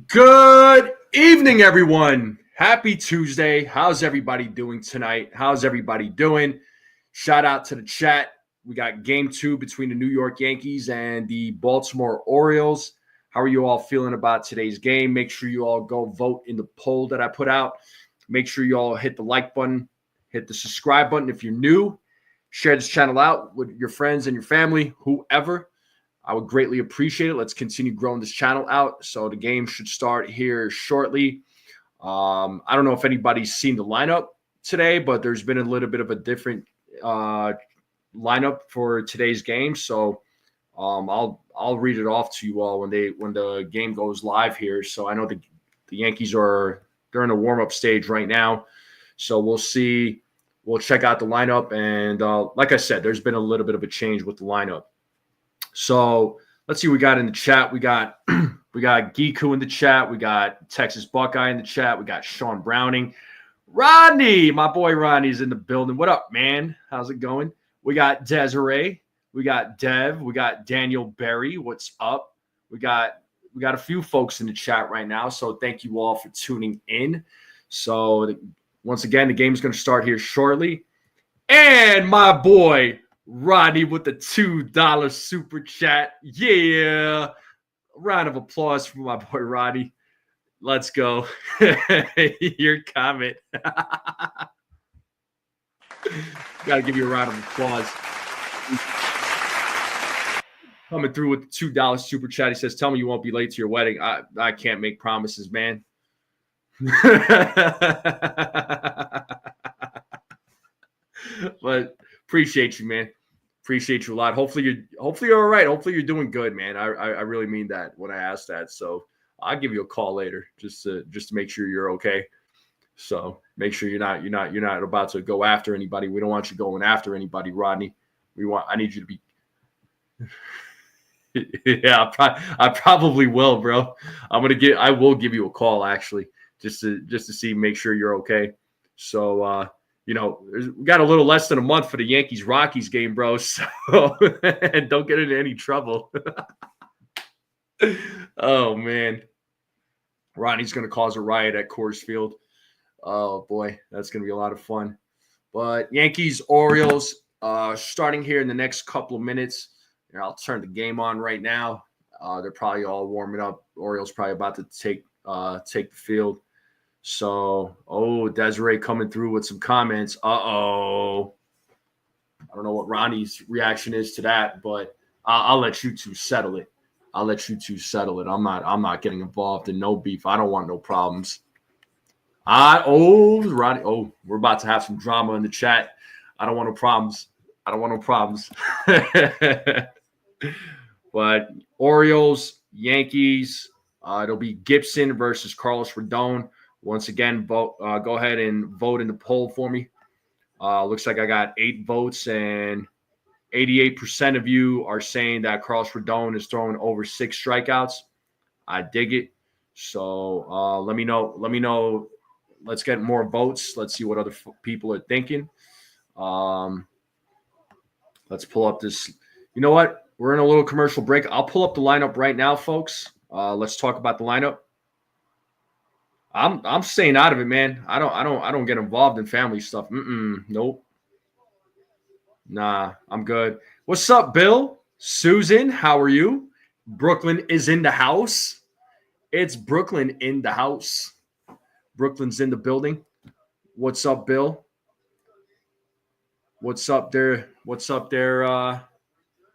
Good evening, everyone. Happy Tuesday. How's everybody doing tonight? How's everybody doing? Shout out to the chat. We got game 2 between the New York Yankees and the Baltimore Orioles. How are you all feeling about today's game? Make sure you all go vote in the poll that I put out. Make sure you all hit the like button, hit the subscribe button if you're new. Share this channel out with your friends and your family, whoever. I would greatly appreciate it. Let's continue growing this channel out. So the game should start here shortly. I don't know if anybody's seen the lineup today, but there's been a little bit of a different lineup for today's game. So I'll read it off to you all when the game goes live here. So I know the Yankees they're in a warm-up stage right now. So we'll see. We'll check out the lineup. And like I said, there's been a little bit of a change with the lineup. So let's see what we got in the chat. We got Giku in the chat. We got Texas Buckeye in the chat. We got Sean Browning. Rodney, my boy Rodney's in the building. What up, man? How's it going? We got Desiree. We got Dev. We got Daniel Berry. What's up? We got a few folks in the chat right now. So thank you all for tuning in. So once again, the game's going to start here shortly. And my boy Rodney with the $2 super chat. Yeah. Round of applause for my boy Rodney. Let's go. Your comment. Got to give you a round of applause. Coming through with the $2 super chat. He says, tell me you won't be late to your wedding. I can't make promises, man. But appreciate you, man. Appreciate you a lot. Hopefully you're all right. Hopefully you're doing good, man. I really mean that when I ask that. So I'll give you a call later just to make sure you're okay. So make sure you're not about to go after anybody. We don't want you going after anybody, Rodney. I need you to be. Yeah, I probably will, bro. I will give you a call actually, just to see, make sure you're okay. So we got a little less than a month for the Yankees-Rockies game, bro. So and don't get into any trouble. Oh man, Ronnie's gonna cause a riot at Coors Field. Oh boy, that's gonna be a lot of fun. But Yankees-Orioles starting here in the next couple of minutes. I'll turn the game on right now. They're probably all warming up. Orioles probably about to take the field. So, Desiree coming through with some comments. Uh-oh. I don't know what Ronnie's reaction is to that, but I'll let you two settle it. I'm not getting involved in no beef. I don't want no problems. Ronnie. Oh, we're about to have some drama in the chat. I don't want no problems. But Orioles, Yankees, it'll be Gibson versus Carlos Rodon. Once again, go ahead and vote in the poll for me. Looks like I got 8 votes, and 88% of you are saying that Carlos Rodon is throwing over 6 strikeouts. I dig it. So let me know. Let's get more votes. Let's see what other people are thinking. Let's pull up this. You know what? We're in a little commercial break. I'll pull up the lineup right now, folks. Let's talk about the lineup. I'm staying out of it, man. I don't get involved in family stuff. Nope. Nah, I'm good. What's up, Bill? Susan, how are you? Brooklyn is in the house. It's Brooklyn in the house. Brooklyn's in the building. What's up, Bill? What's up there?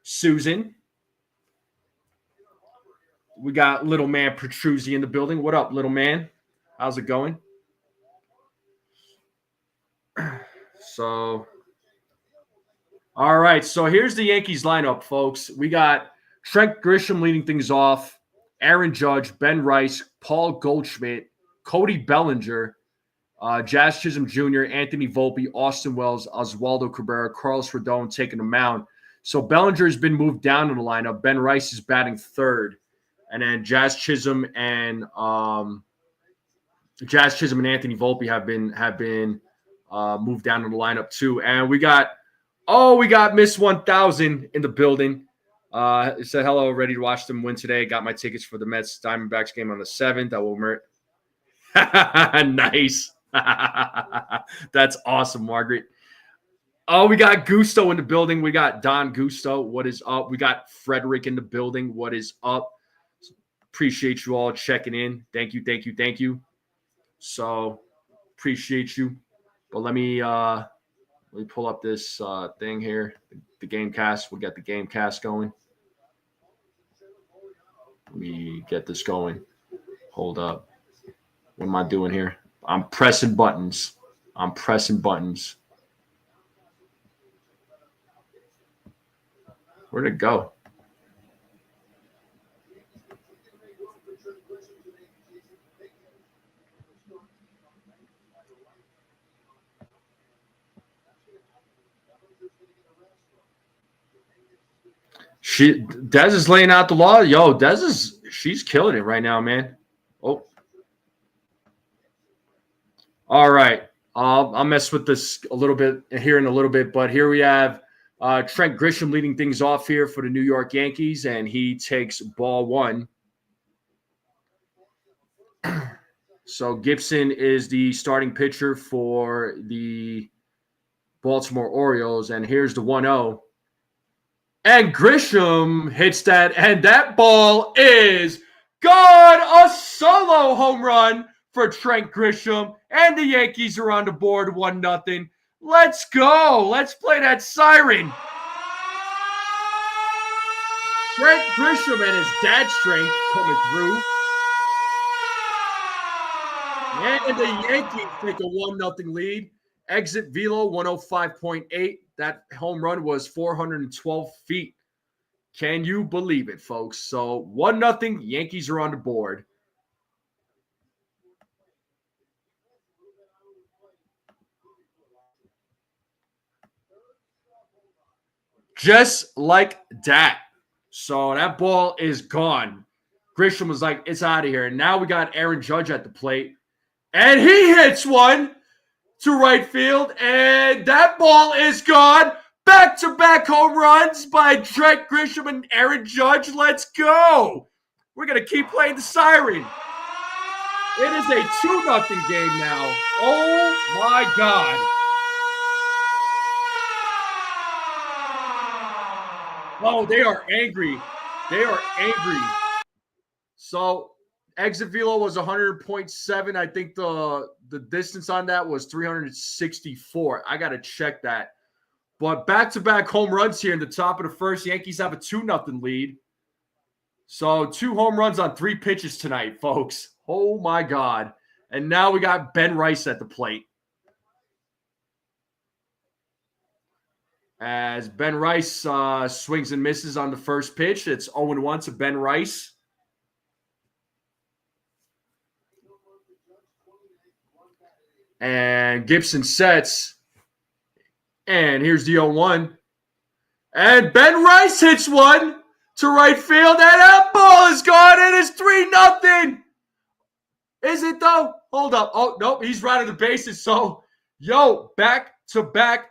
Susan? We got little man Petruzzi in the building. What up, little man? How's it going? So, all right. So here's the Yankees lineup, folks. We got Trent Grisham leading things off, Aaron Judge, Ben Rice, Paul Goldschmidt, Cody Bellinger, Jazz Chisholm Jr., Anthony Volpe, Austin Wells, Oswaldo Cabrera, Carlos Rodon taking the mound. So Bellinger has been moved down in the lineup. Ben Rice is batting third. And then Jazz Chisholm and Anthony Volpe have been moved down in the lineup too. And we got Miss 1000 in the building. It said, hello, ready to watch them win today. Got my tickets for the Mets Diamondbacks game on the 7th. I will Nice. That's awesome, Margaret. Oh, we got Gusto in the building. We got Don Gusto. What is up? We got Frederick in the building. What is up? Appreciate you all checking in. Thank you, thank you, thank you. So appreciate you. But let me pull up this thing here, the game cast. We'll get the game cast going. Let me get this going. Hold up. What am I doing here? I'm pressing buttons. Where'd it go? Dez is laying out the law. Yo, she's killing it right now, man. Oh. All right. I'll mess with this a little bit here in a little bit, but here we have Trent Grisham leading things off here for the New York Yankees, and he takes ball 1. So Gibson is the starting pitcher for the Baltimore Orioles, and here's the 1-0. And Grisham hits that, and that ball is gone. A solo home run for Trent Grisham, and the Yankees are on the board 1-0. Let's go. Let's play that siren. Trent Grisham and his dad strength coming through. And the Yankees take a 1-0 lead. Exit velo 105.8. That home run was 412 feet. Can you believe it, folks? So 1-0. Yankees are on the board. Just like that. So that ball is gone. Grisham was like, it's out of here. And now we got Aaron Judge at the plate. And he hits one to right field. And that ball is gone. Back-to-back home runs by Trent Grisham and Aaron Judge. Let's go. We're going to keep playing the siren. It is a 2-0 game now. Oh, my God. Oh, they are angry. They are angry. So exit velo was 100.7. I think the distance on that was 364. I got to check that. But back-to-back home runs here in the top of the first. Yankees have a 2-0 lead. So 2 home runs on 3 pitches tonight, folks. Oh, my God. And now we got Ben Rice at the plate. As Ben Rice swings and misses on the first pitch. It's 0-1 to Ben Rice. And Gibson sets. And here's the 0-1. And Ben Rice hits one to right field. And that ball is gone. It is 3-0. Is it, though? Hold up. Oh, nope. He's running the bases. So, back-to-back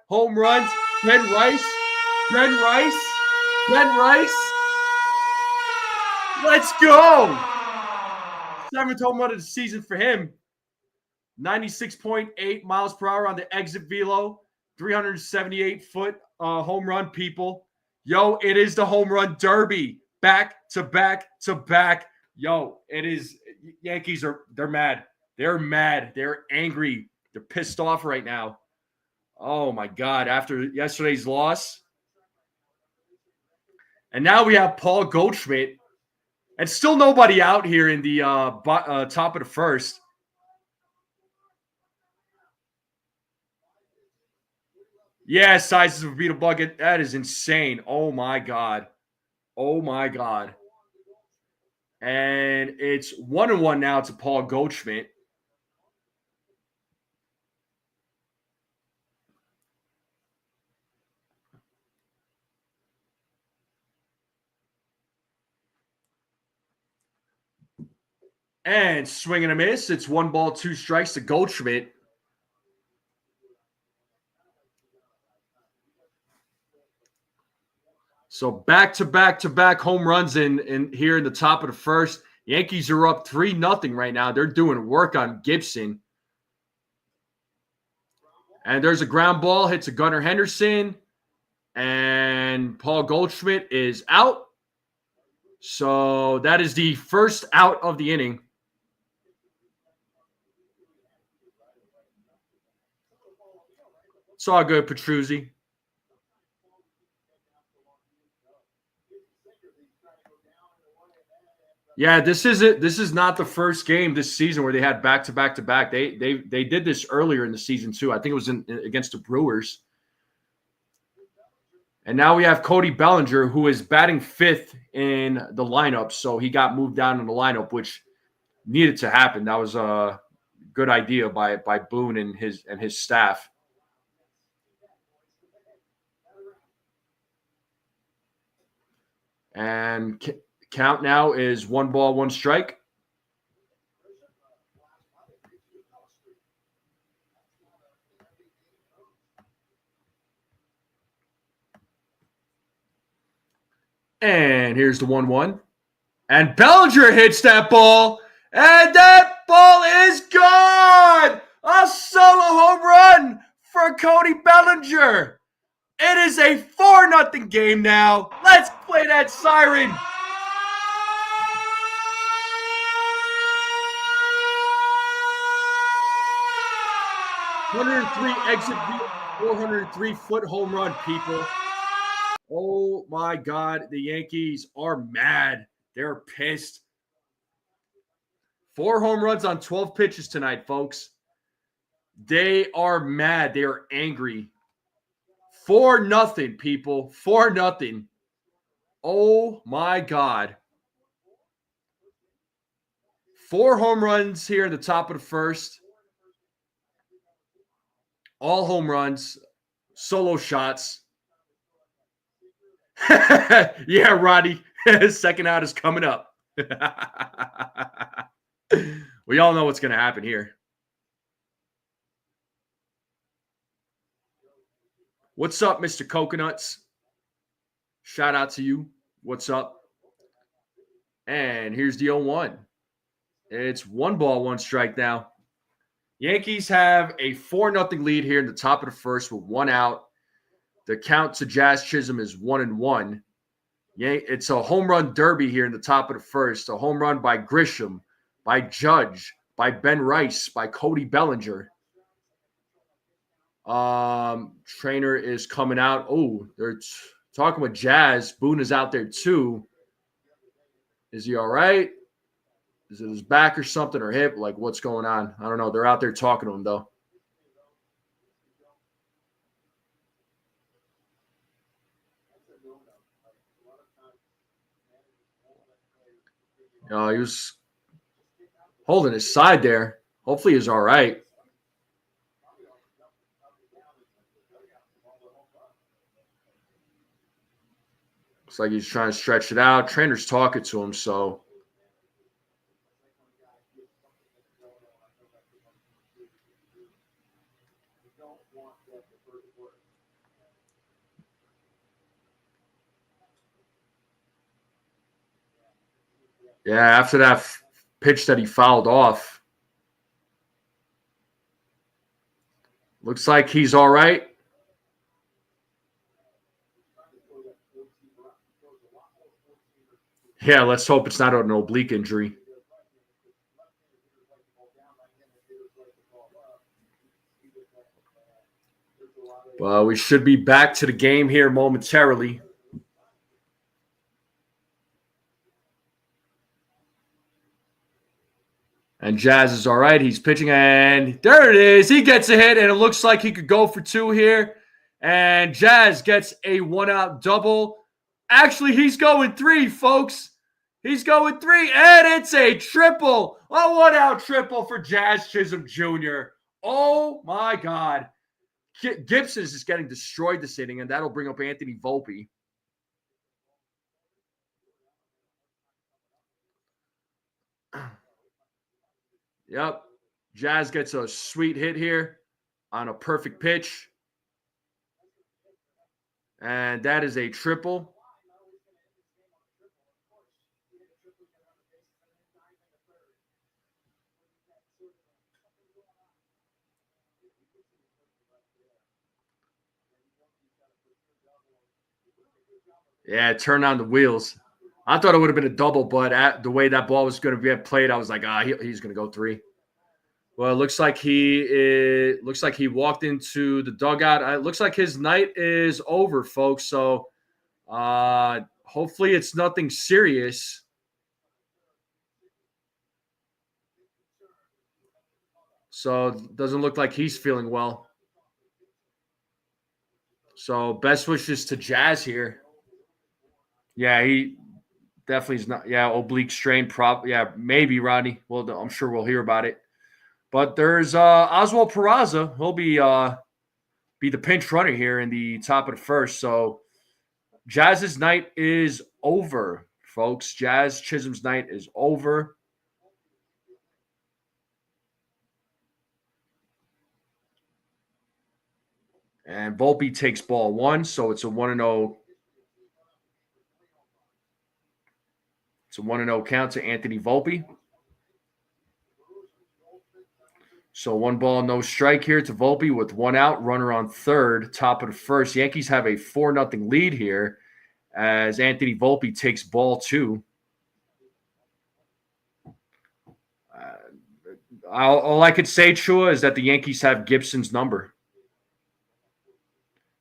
home runs. Ben Rice. Let's go. 7th home run of the season for him. 96.8 miles per hour on the exit velo. 378-foot home run, people. Yo, it is the home run derby. Back-to-back. Yo, it is. Yankees they're mad. They're mad. They're angry. They're pissed off right now. Oh, my God. After yesterday's loss. And now we have Paul Goldschmidt. And still nobody out here in the top of the first. Yeah, sizes of a beat a bucket. That is insane. Oh, my God. And it's 1-1 now to Paul Goldschmidt. And swing and a miss. It's 1 ball, 2 strikes to Goldschmidt. So back-to-back-to-back home runs in here in the top of the first. Yankees are up 3-0 right now. They're doing work on Gibson. And there's a ground ball, hits a Gunnar Henderson. And Paul Goldschmidt is out. So that is the first out of the inning. It's all good, Petruzzi. Yeah, this is not the first game this season where they had back-to-back-to-back. They did this earlier in the season too. I think it was against the Brewers. And now we have Cody Bellinger, who is batting fifth in the lineup. So he got moved down in the lineup, which needed to happen. That was a good idea by Boone and his staff. And count now is 1 ball, 1 strike. And here's the 1-1. And Bellinger hits that ball. And that ball is gone. A solo home run for Cody Bellinger. It is a 4-0 game now. Let's play that siren. .103 exit, 403-foot home run, people. Oh my God, the Yankees are mad. They're pissed. 4 home runs on 12 pitches tonight, folks. They are mad. They are angry. 4-0, people. 4-0. Oh my God. 4 home runs here in the top of the first. All home runs, solo shots. Yeah, Roddy. Second out is coming up. We all know what's going to happen here. What's up, Mr. Coconuts? Shout out to you. What's up? And here's the 0-1. It's 1 ball, 1 strike now. Yankees have a 4-0 lead here in the top of the first with 1 out. The count to Jazz Chisholm is 1-1. It's a home run derby here in the top of the first. A home run by Grisham, by Judge, by Ben Rice, by Cody Bellinger. Trainer is coming out. Oh, they're talking with Jazz. Boone is out there too. Is he all right? Is it his back or something or hip? Like, what's going on? I don't know. They're out there talking to him, though. He was holding his side there. Hopefully he's all right. Looks like he's trying to stretch it out. Trainer's talking to him, so. Yeah, after that pitch that he fouled off. Looks like he's all right. Yeah, let's hope it's not an oblique injury. Well, we should be back to the game here momentarily. And Jazz is all right. He's pitching, and there it is. He gets a hit, and it looks like he could go for 2 here. And Jazz gets a 1-out double. Actually, he's going 3, folks. He's going 3, and it's a triple. A 1-out triple for Jazz Chisholm Jr. Oh, my God. Gibson is just getting destroyed this inning, and that'll bring up Anthony Volpe. Yep. Jazz gets a sweet hit here on a perfect pitch. And that is a triple. Yeah, turn on the wheels. I thought it would have been a double, but the way that ball was going to be played, I was like, he's going to go 3. Well, it looks like he walked into the dugout. It looks like his night is over, folks. So hopefully it's nothing serious. So it doesn't look like he's feeling well. So best wishes to Jazz here. Yeah, he definitely is not. Yeah, oblique strain. Yeah, maybe Rodney. Well, I'm sure we'll hear about it. But there's Oswald Peraza. He'll be the pinch runner here in the top of the first. So Jazz's night is over, folks. Jazz Chisholm's night is over. And Volpe takes ball 1, so it's a 1-0. It's a 1-0 count to Anthony Volpe. So 1 ball, no strike here to Volpe with 1 out, runner on third, top of the first. Yankees have a 4-0 lead here as Anthony Volpe takes ball 2. All I could say, Chua, is that the Yankees have Gibson's number.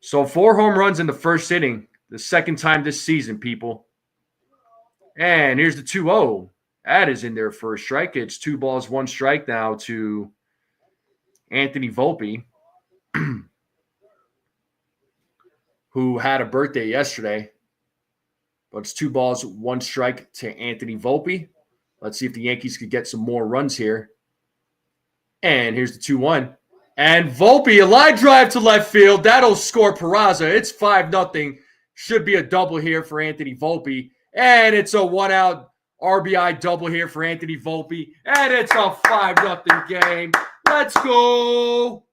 So 4 home runs in the first inning, the second time this season, people. And here's the 2-0. That is in there for a strike. It's 2 balls, 1 strike now to Anthony Volpe, who had a birthday yesterday. But it's 2 balls, 1 strike to Anthony Volpe. Let's see if the Yankees could get some more runs here. And here's the 2-1. And Volpe, a line drive to left field. That'll score Peraza. It's 5-0. Should be a double here for Anthony Volpe. And it's a 1-out RBI double here for Anthony Volpe. And it's a 5-0 game. Let's go.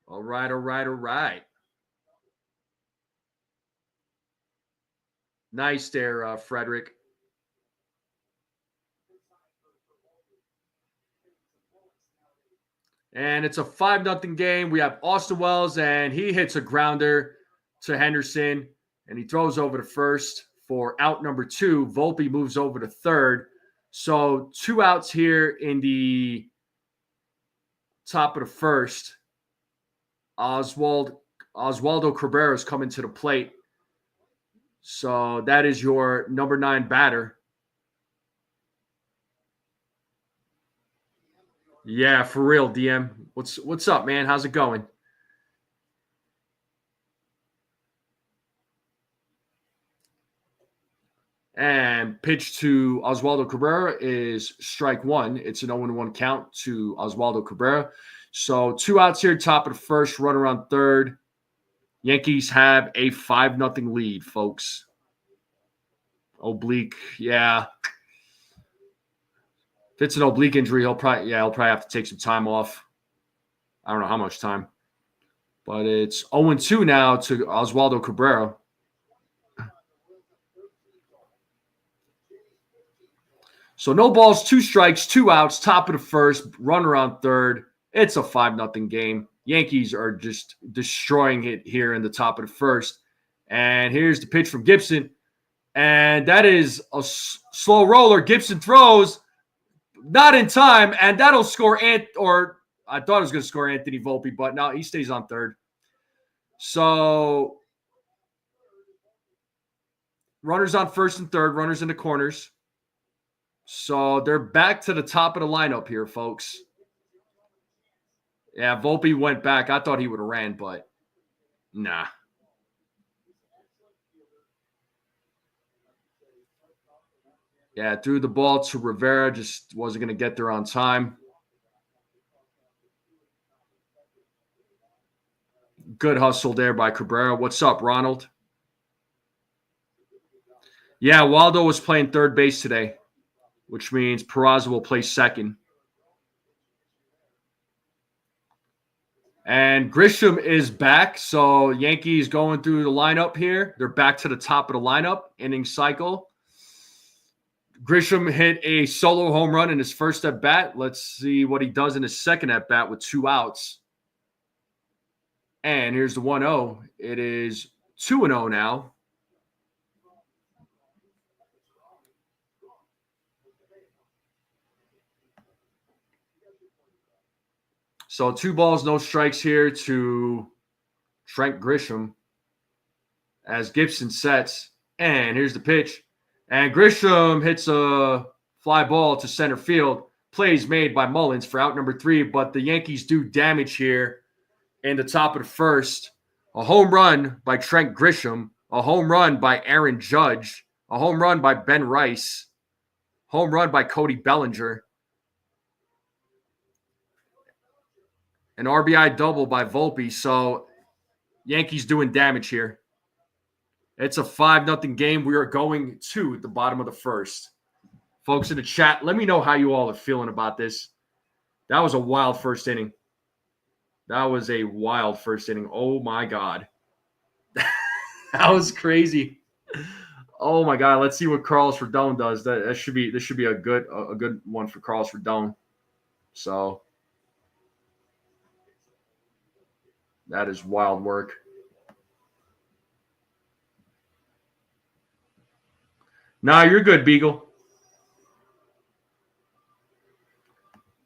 All right. Nice there, Frederick. And it's a 5-0 game. We have Austin Wells, and he hits a grounder to Henderson, and he throws over to first for out number 2. Volpe moves over to third. So 2 outs here in the top of the first. Oswaldo Cabrera is coming to the plate. So that is your number 9 batter. Yeah, for real, DM. What's up, man? How's it going? And pitch to Oswaldo Cabrera is strike 1. It's an 0-1 count to Oswaldo Cabrera. So 2 outs here, top of the first, runner on third. Yankees have a 5-0 lead, folks. Oblique, yeah. If it's an oblique injury, he'll probably have to take some time off. I don't know how much time. But it's 0-2 now to Oswaldo Cabrera. So no balls, 2 strikes, 2 outs, top of the first, runner on third. It's a 5-0 game. Yankees are just destroying it here in the top of the first. And here's the pitch from Gibson. And that is a slow roller. Gibson throws, not in time, and that'll score I thought it was going to score Anthony Volpe, but no, he stays on third. So runners on first and third, runners in the corners. So they're back to the top of the lineup here, folks. Yeah, Volpe went back. I thought he would have ran, but nah. Yeah, threw the ball to Rivera. Just wasn't going to get there on time. Good hustle there by Cabrera. What's up, Ronald? Yeah, Waldo was playing third base today, which means Peraza will play second. And Grisham is back. So Yankees going through the lineup here. They're back to the top of the lineup, inning cycle. Grisham hit a solo home run in his first at bat. Let's see what he does in his second at bat with 2 outs. And here's the 1-0. It is 2-0 now. So 2 balls, no strikes here to Trent Grisham as Gibson sets. And here's the pitch. And Grisham hits a fly ball to center field. Plays made by Mullins for out number 3, but the Yankees do damage here in the top of the first. A home run by Trent Grisham, a home run by Aaron Judge, a home run by Ben Rice, home run by Cody Bellinger, an RBI double by Volpe. So Yankees doing damage here. It's a 5-0 game. We are going to the bottom of the first. Folks in the chat, let me know how you all are feeling about this. That was a wild first inning. Oh, my God. That was crazy. Oh, my God. Let's see what Carlos Rodon does. This should be a good one for Carlos Rodon. So that is wild work. Nah, you're good, Beagle.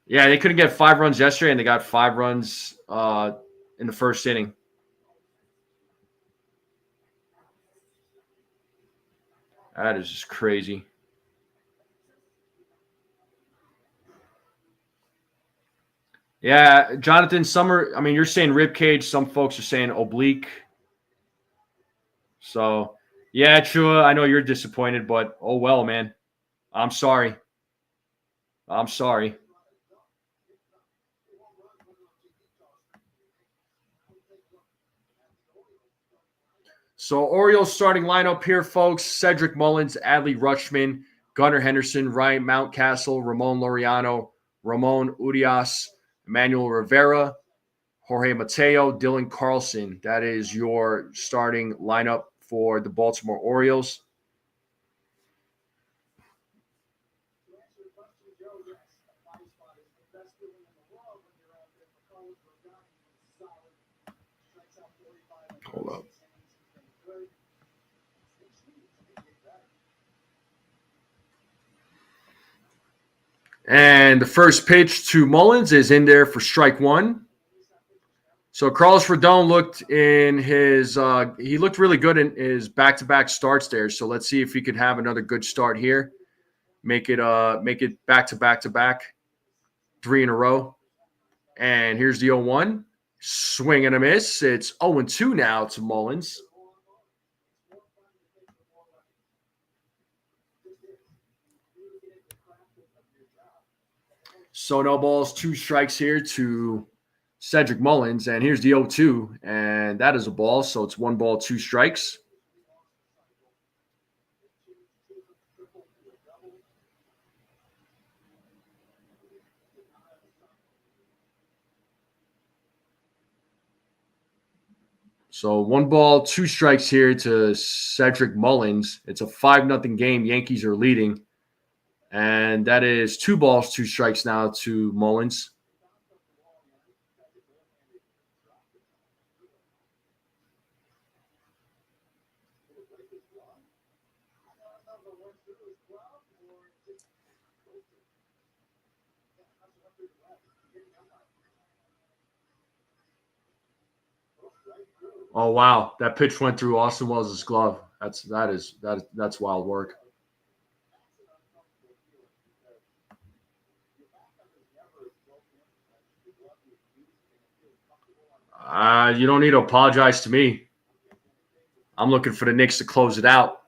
Yeah, they couldn't get 5 runs yesterday, and they got 5 runs in the first inning. That is just crazy. Yeah, Jonathan Summer, I mean, you're saying rib cage. Some folks are saying oblique. So, yeah, Chua, I know you're disappointed, but oh well, man. I'm sorry. So, Orioles starting lineup here, folks. Cedric Mullins, Adley Rutschman, Gunnar Henderson, Ryan Mountcastle, Ramon Laureano, Ramon Urias, Emmanuel Rivera, Jorge Mateo, Dylan Carlson. That is your starting lineup for the Baltimore Orioles. Hold up. And the first pitch to Mullins is in there for strike 1. So Carlos Rodon looked he looked really good in his back-to-back starts there. So let's see if he could have another good start here. Make it back-to-back, 3 in a row. And here's the 0-1. Swing and a miss. It's 0-2 now to Mullins. So no balls, 2 strikes here to Cedric Mullins. And here's the 0-2. And that is a ball. So it's 1 ball, 2 strikes. So 1 ball, 2 strikes here to Cedric Mullins. It's a 5-0 game. Yankees are leading. And that is 2 balls, 2 strikes now to Mullins. Oh wow, that pitch went through Austin Wells' glove. That's wild work. You don't need to apologize to me. I'm looking for the Knicks to close it out.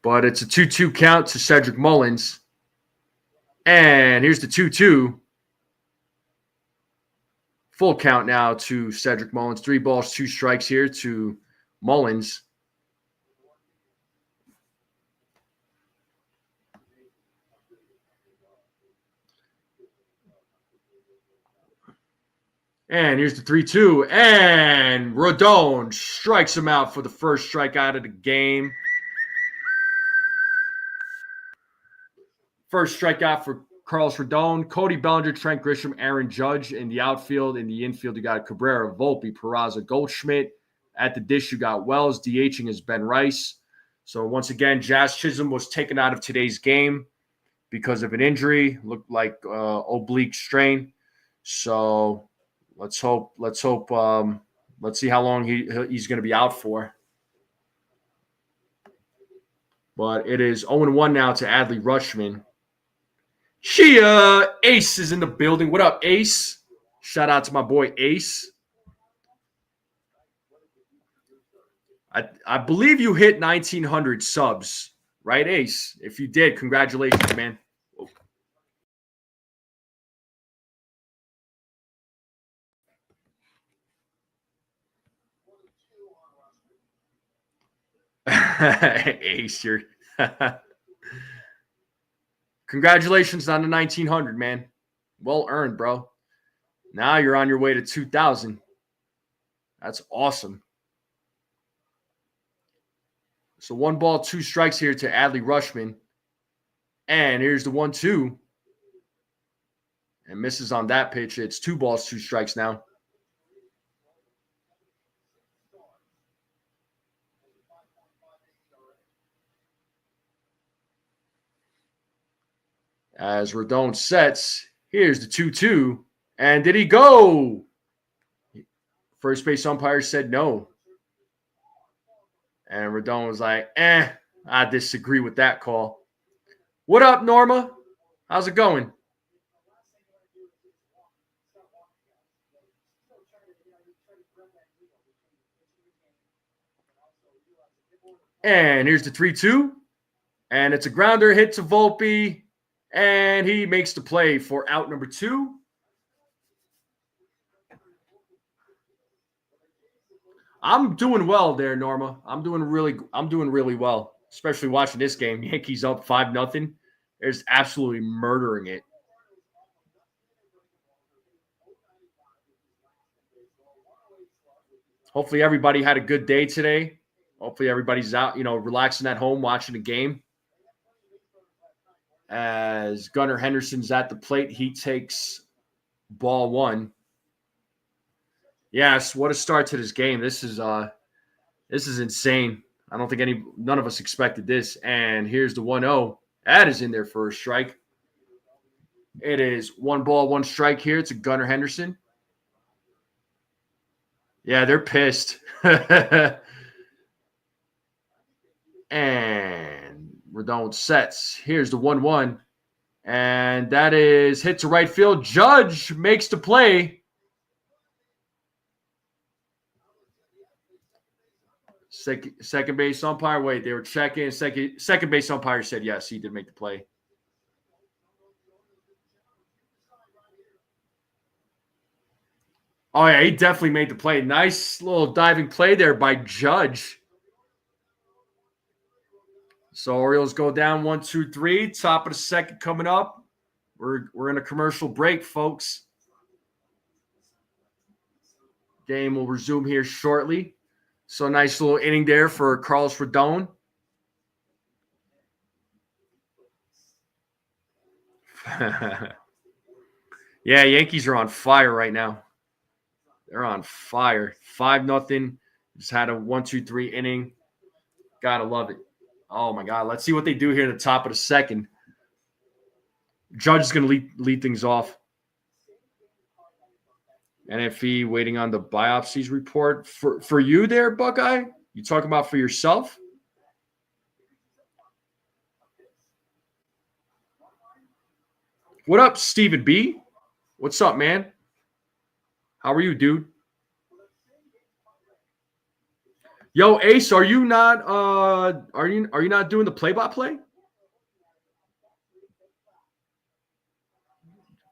But it's a 2-2 count to Cedric Mullins. And here's the 2-2. Full count now to Cedric Mullins. 3 balls, 2 strikes here to Mullins. And here's the 3-2. And Rodon strikes him out for the first strikeout of the game. First strikeout for Carlos Rodon. Cody, Bellinger, Trent Grisham, Aaron Judge in the outfield. In the infield, you got Cabrera, Volpe, Peraza, Goldschmidt. At the dish, you got Wells. DHing is Ben Rice. So once again, Jazz Chisholm was taken out of today's game because of an injury. Looked like oblique strain. So let's hope. Let's see how long he's going to be out for. But it is 0-1 now to Adley Rutschman. Ace is in the building. What up, Ace? Shout out to my boy Ace. I believe you hit 1,900 subs, right, Ace? If you did, congratulations, man. Ace, you're congratulations on the 1,900, man. Well earned, bro. Now you're on your way to 2,000. That's awesome. So 1 ball, 2 strikes here to Adley Rutschman. And here's the 1-2. And misses on that pitch. It's 2 balls, 2 strikes now. As Rodon sets, here's the 2-2. And did he go? First base umpire said no. And Rodon was like, I disagree with that call. What up, Norma? How's it going? And here's the 3-2. And it's a grounder hit to Volpe. And he makes the play for out number 2. I'm doing well there, Norma. I'm doing really well, especially watching this game. Yankees up 5-0. They're just absolutely murdering it. Hopefully everybody had a good day today. Hopefully everybody's out, relaxing at home, watching the game. As Gunnar Henderson's at the plate, he takes ball 1. Yes, what a start to this game. This is insane. I don't think none of us expected this. And here's the 1-0. That is in there for a strike. It is 1 ball, 1 strike here. It's a Gunnar Henderson. Yeah, they're pissed. And Rodon sets. Here's the 1-1. And that is hit to right field. Judge makes the play. Second base umpire. Wait, they were checking. Second base umpire said yes, he did make the play. Oh, yeah, he definitely made the play. Nice little diving play there by Judge. So Orioles go down 1-2-3. Top of the second coming up. We're in a commercial break, folks. Game will resume here shortly. So nice little inning there for Carlos Rodon. Yeah, Yankees are on fire right now. They're on fire. 5-0. Just had a 1-2-3 inning. Gotta love it. Oh, my God. Let's see what they do here at the top of the second. Judge is going to lead things off. NFE waiting on the biopsies report. For you there, Buckeye? You talking about for yourself? What up, Stephen B? What's up, man? How are you, dude? Yo, Ace, are you not doing the play-by-play?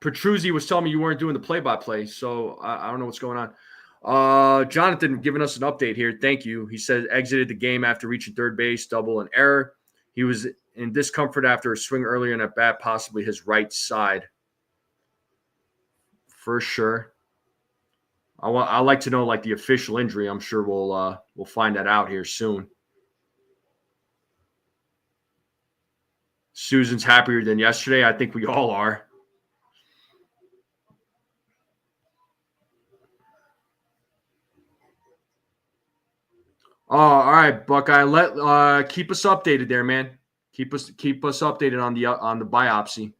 Petruzzi was telling me you weren't doing the play-by-play, so I don't know what's going on. Jonathan giving us an update here. Thank you. He said exited the game after reaching third base, double and error. He was in discomfort after a swing earlier in at bat, possibly his right side. For sure. I like to know like the official injury. I'm sure we'll find that out here soon. Susan's happier than yesterday. I think we all are. Oh, all right, Buckeye. Keep us updated there, man. Keep us updated on the biopsy.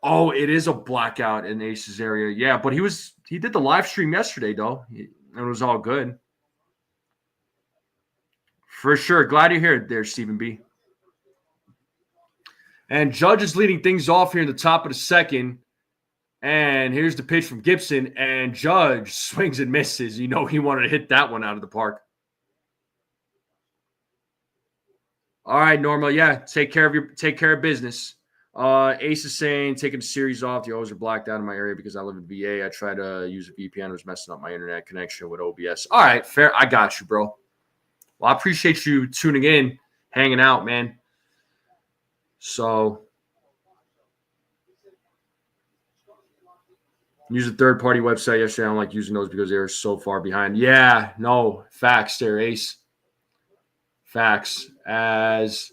Oh, it is a blackout in Ace's area. Yeah, but he did the live stream yesterday though. It was all good. For sure. Glad you're here there, Stephen B. And Judge is leading things off here in the top of the second. And here's the pitch from Gibson. And Judge swings and misses. You know he wanted to hit that one out of the park. All right, Norma. Yeah, take care of business. Ace is saying taking the series off. The O's are blacked out in my area because I live in VA. I tried to use a VPN. It was messing up my internet connection with OBS. All right, fair. I got you, bro. Well, I appreciate you tuning in, hanging out, man. So use a third-party website yesterday. I don't like using those because they're so far behind. Yeah, no, facts there, Ace. Facts. As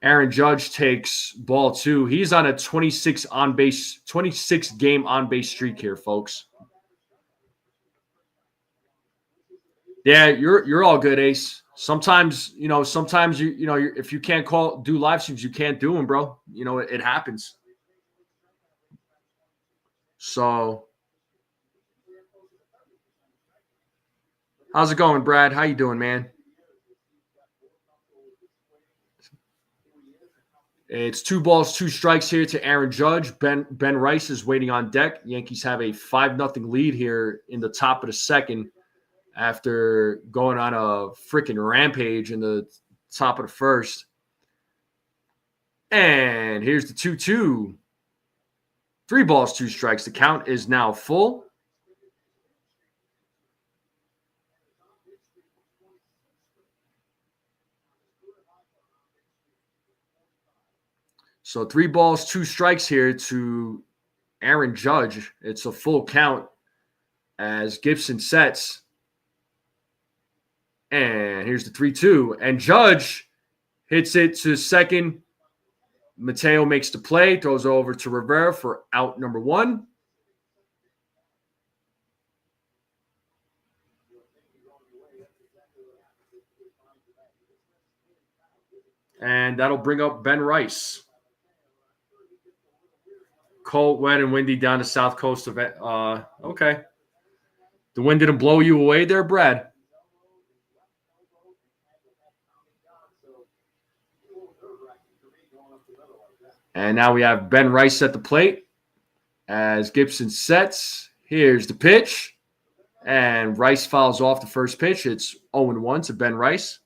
Aaron Judge takes ball 2. He's on a 26 game on base streak here, folks. Yeah, you're all good, Ace. Sometimes you if you can't do live streams, you can't do them, bro. You know, it happens. So how's it going, Brad? How you doing, man? It's 2 balls, 2 strikes here to Aaron Judge. Ben Rice is waiting on deck. Yankees have a 5-0 lead here in the top of the second after going on a freaking rampage in the top of the first. And here's the 2-2. 3 balls, 2 strikes. The count is now full. So 3 balls, 2 strikes here to Aaron Judge. It's a full count as Gibson sets. And here's the 3-2. And Judge hits it to second. Mateo makes the play, throws over to Rivera for out number 1. And that'll bring up Ben Rice. Cold, wet, and windy down the south coast of it. Okay. The wind didn't blow you away there, Brad? And now we have Ben Rice at the plate as Gibson sets. Here's the pitch. And Rice fouls off the first pitch. It's 0-1 to Ben Rice.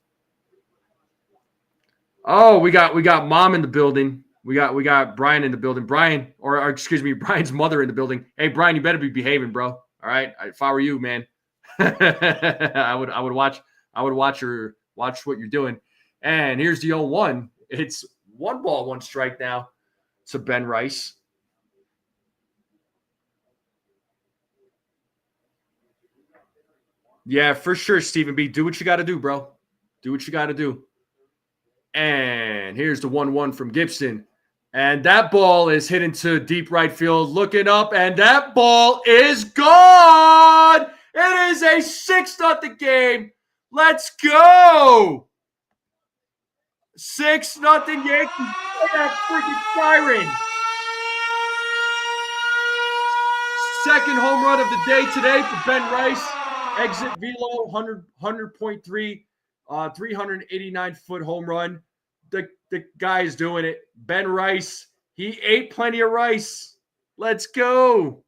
Oh, we got Mom in the building. We got Brian in the building. Brian's mother in the building. Hey, Brian, you better be behaving, bro. All right. If I were you, man, I would watch what you're doing. And here's the 0-1. It's 1 ball, 1 strike now to Ben Rice. Yeah, for sure, Stephen B. Do what you got to do, bro. Do what you got to do. And here's the 1-1 from Gibson. And that ball is hit into deep right field. Looking up, and that ball is gone. It is a 6-0 game. Let's go. 6-0 Yankees. That freaking siren. Second home run of the day today for Ben Rice. Exit velo, 100.3, 389-foot home run. The guy's doing it. Ben Rice, he ate plenty of rice. Let's go.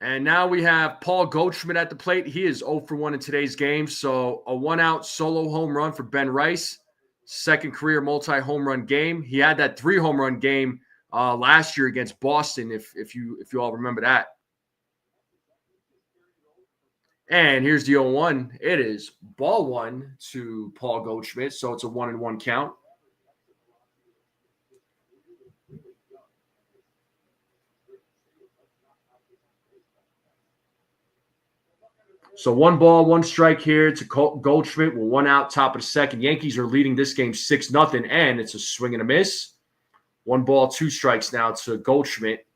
And now we have Paul Goldschmidt at the plate. He is 0-for-1 in today's game. So a 1-out solo home run for Ben Rice. Second career multi-home run game. He had that 3-home run game last year against Boston, if you all remember that. And here's the 0-1. It is ball one to Paul Goldschmidt, so it's a 1-1 count. So 1 ball, 1 strike here to Goldschmidt with 1 out, top of the second. Yankees are leading this game 6-0, and it's a swing and a miss. 1 ball, 2 strikes now to Goldschmidt.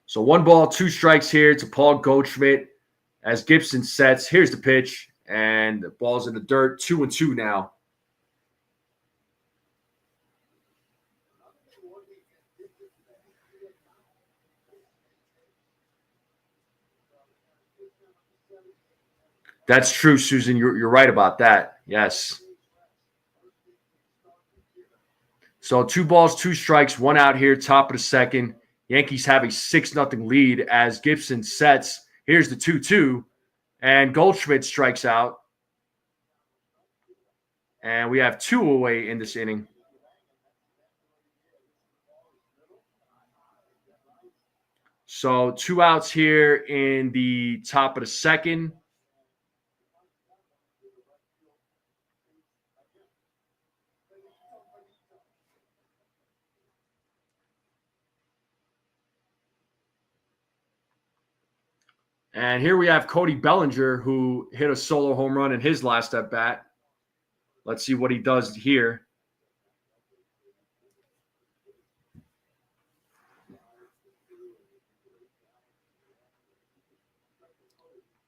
So 1 ball, 2 strikes here to Paul Goldschmidt as Gibson sets. Here's the pitch, and the ball's in the dirt. 2-2 now. That's true, Susan. You're right about that. Yes. So 2 balls, 2 strikes, 1 out here, top of the second. Yankees have a 6-0 lead as Gibson sets. Here's the 2-2, and Goldschmidt strikes out. And we have 2 away in this inning. So 2 outs here in the top of the second. And here we have Cody Bellinger, who hit a solo home run in his last at bat. Let's see what he does here.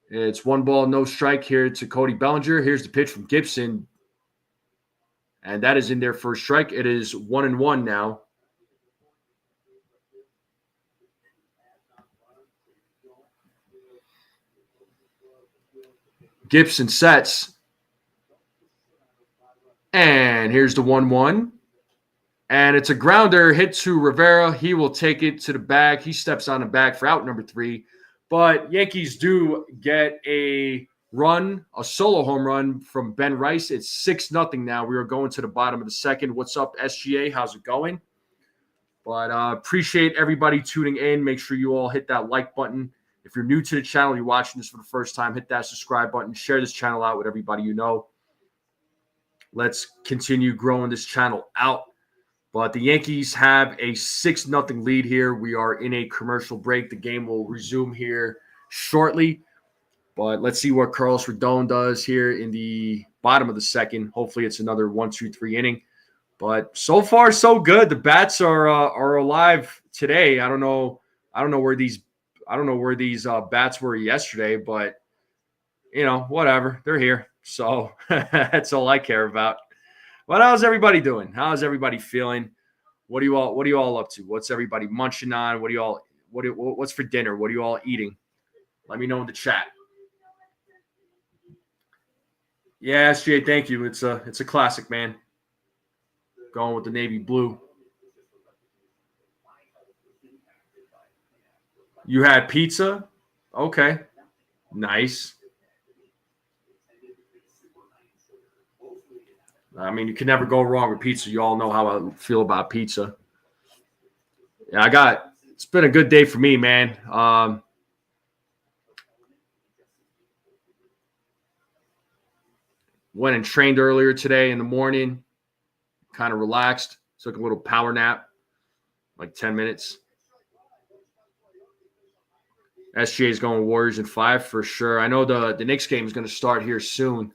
It's 1 ball, no strike here to Cody Bellinger. Here's the pitch from Gibson. And that is in there for a strike. It is 1-1 now. Gibson sets. And here's the 1-1. And it's a grounder hit to Rivera. He will take it to the bag. He steps on the bag for out number 3. But Yankees do get a run, a solo home run from Ben Rice. It's 6-0 now. We are going to the bottom of the second. What's up, SGA? How's it going? But appreciate everybody tuning in. Make sure you all hit that like button. If you're new to the channel, you're watching this for the first time, hit that subscribe button. Share this channel out with everybody you know. Let's continue growing this channel out. But the Yankees have a 6-0 lead here. We are in a commercial break. The game will resume here shortly. But let's see what Carlos Rodon does here in the bottom of the second. Hopefully it's another 1-2-3 inning. But so far, so good. The bats are alive today. I don't know where these bats were yesterday, but whatever. They're here. So that's all I care about. But how's everybody doing? How's everybody feeling? What are you all up to? What's everybody munching on? What's for dinner? What are you all eating? Let me know in the chat. Yeah, SJ, thank you. It's a classic, man. Going with the navy blue. You had pizza? Okay. Nice. I mean, you can never go wrong with pizza. You all know how I feel about pizza. Yeah, it's been a good day for me, man. Went and trained earlier today in the morning. Kind of relaxed. Took a little power nap, like 10 minutes. SGA is going Warriors in 5 for sure. I know the Knicks game is going to start here soon.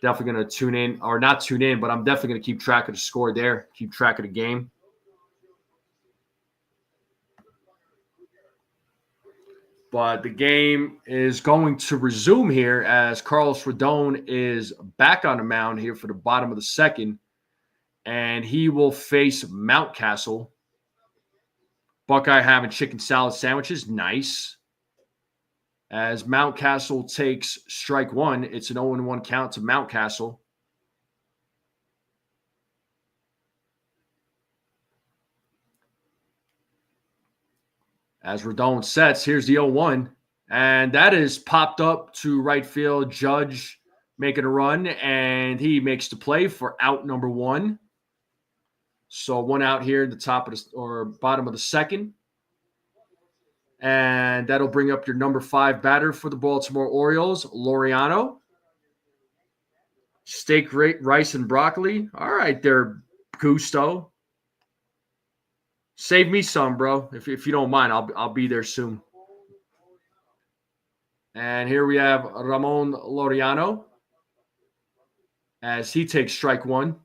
Definitely going to tune in, or not tune in, but I'm definitely going to keep track of the score there, keep track of the game. But the game is going to resume here as Carlos Rodon is back on the mound here for the bottom of the second. And he will face Mountcastle. Buckeye having chicken salad sandwiches. Nice. As Mountcastle takes strike 1, it's an 0-1 count to Mountcastle. As Rodon sets, here's the 0-1. And that is popped up to right field. Judge making a run, and he makes the play for out number 1. So 1 out here at the top of the or bottom of the second. And that'll bring up your number 5 batter for the Baltimore Orioles, Laureano. Steak, rice, and broccoli. All right there, Gusto. Save me some, bro. If you don't mind, I'll be there soon. And here we have Ramon Laureano as he takes strike 1.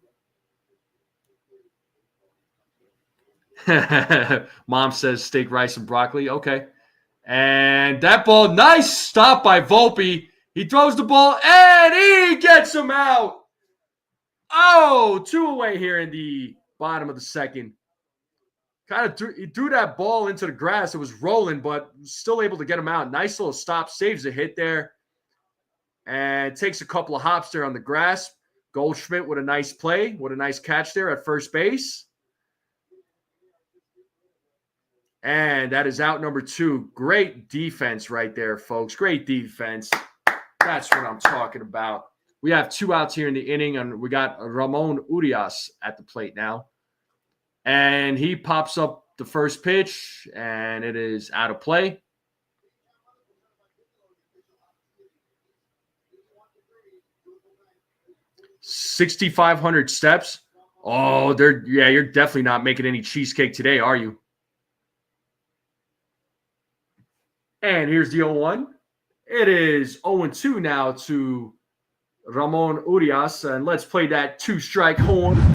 Mom says steak, rice, and broccoli. Okay. And that ball, nice stop by Volpe. He throws the ball, and he gets him out. Oh, 2 away here in the bottom of the second. He threw that ball into the grass. It was rolling, but still able to get him out. Nice little stop, saves a hit there. And takes a couple of hops there on the grass. Goldschmidt with a nice play, with a nice catch there at first base. And that is out number 2. Great defense right there, folks. Great defense. That's what I'm talking about. We have 2 outs here in the inning, and we got Ramon Urias at the plate now. And he pops up the first pitch, and it is out of play. $6,500 steps. Oh, you're definitely not making any cheesecake today, are you? And here's the 0-1. It is 0-2 now to Ramon Urias. And let's play that 2-strike horn.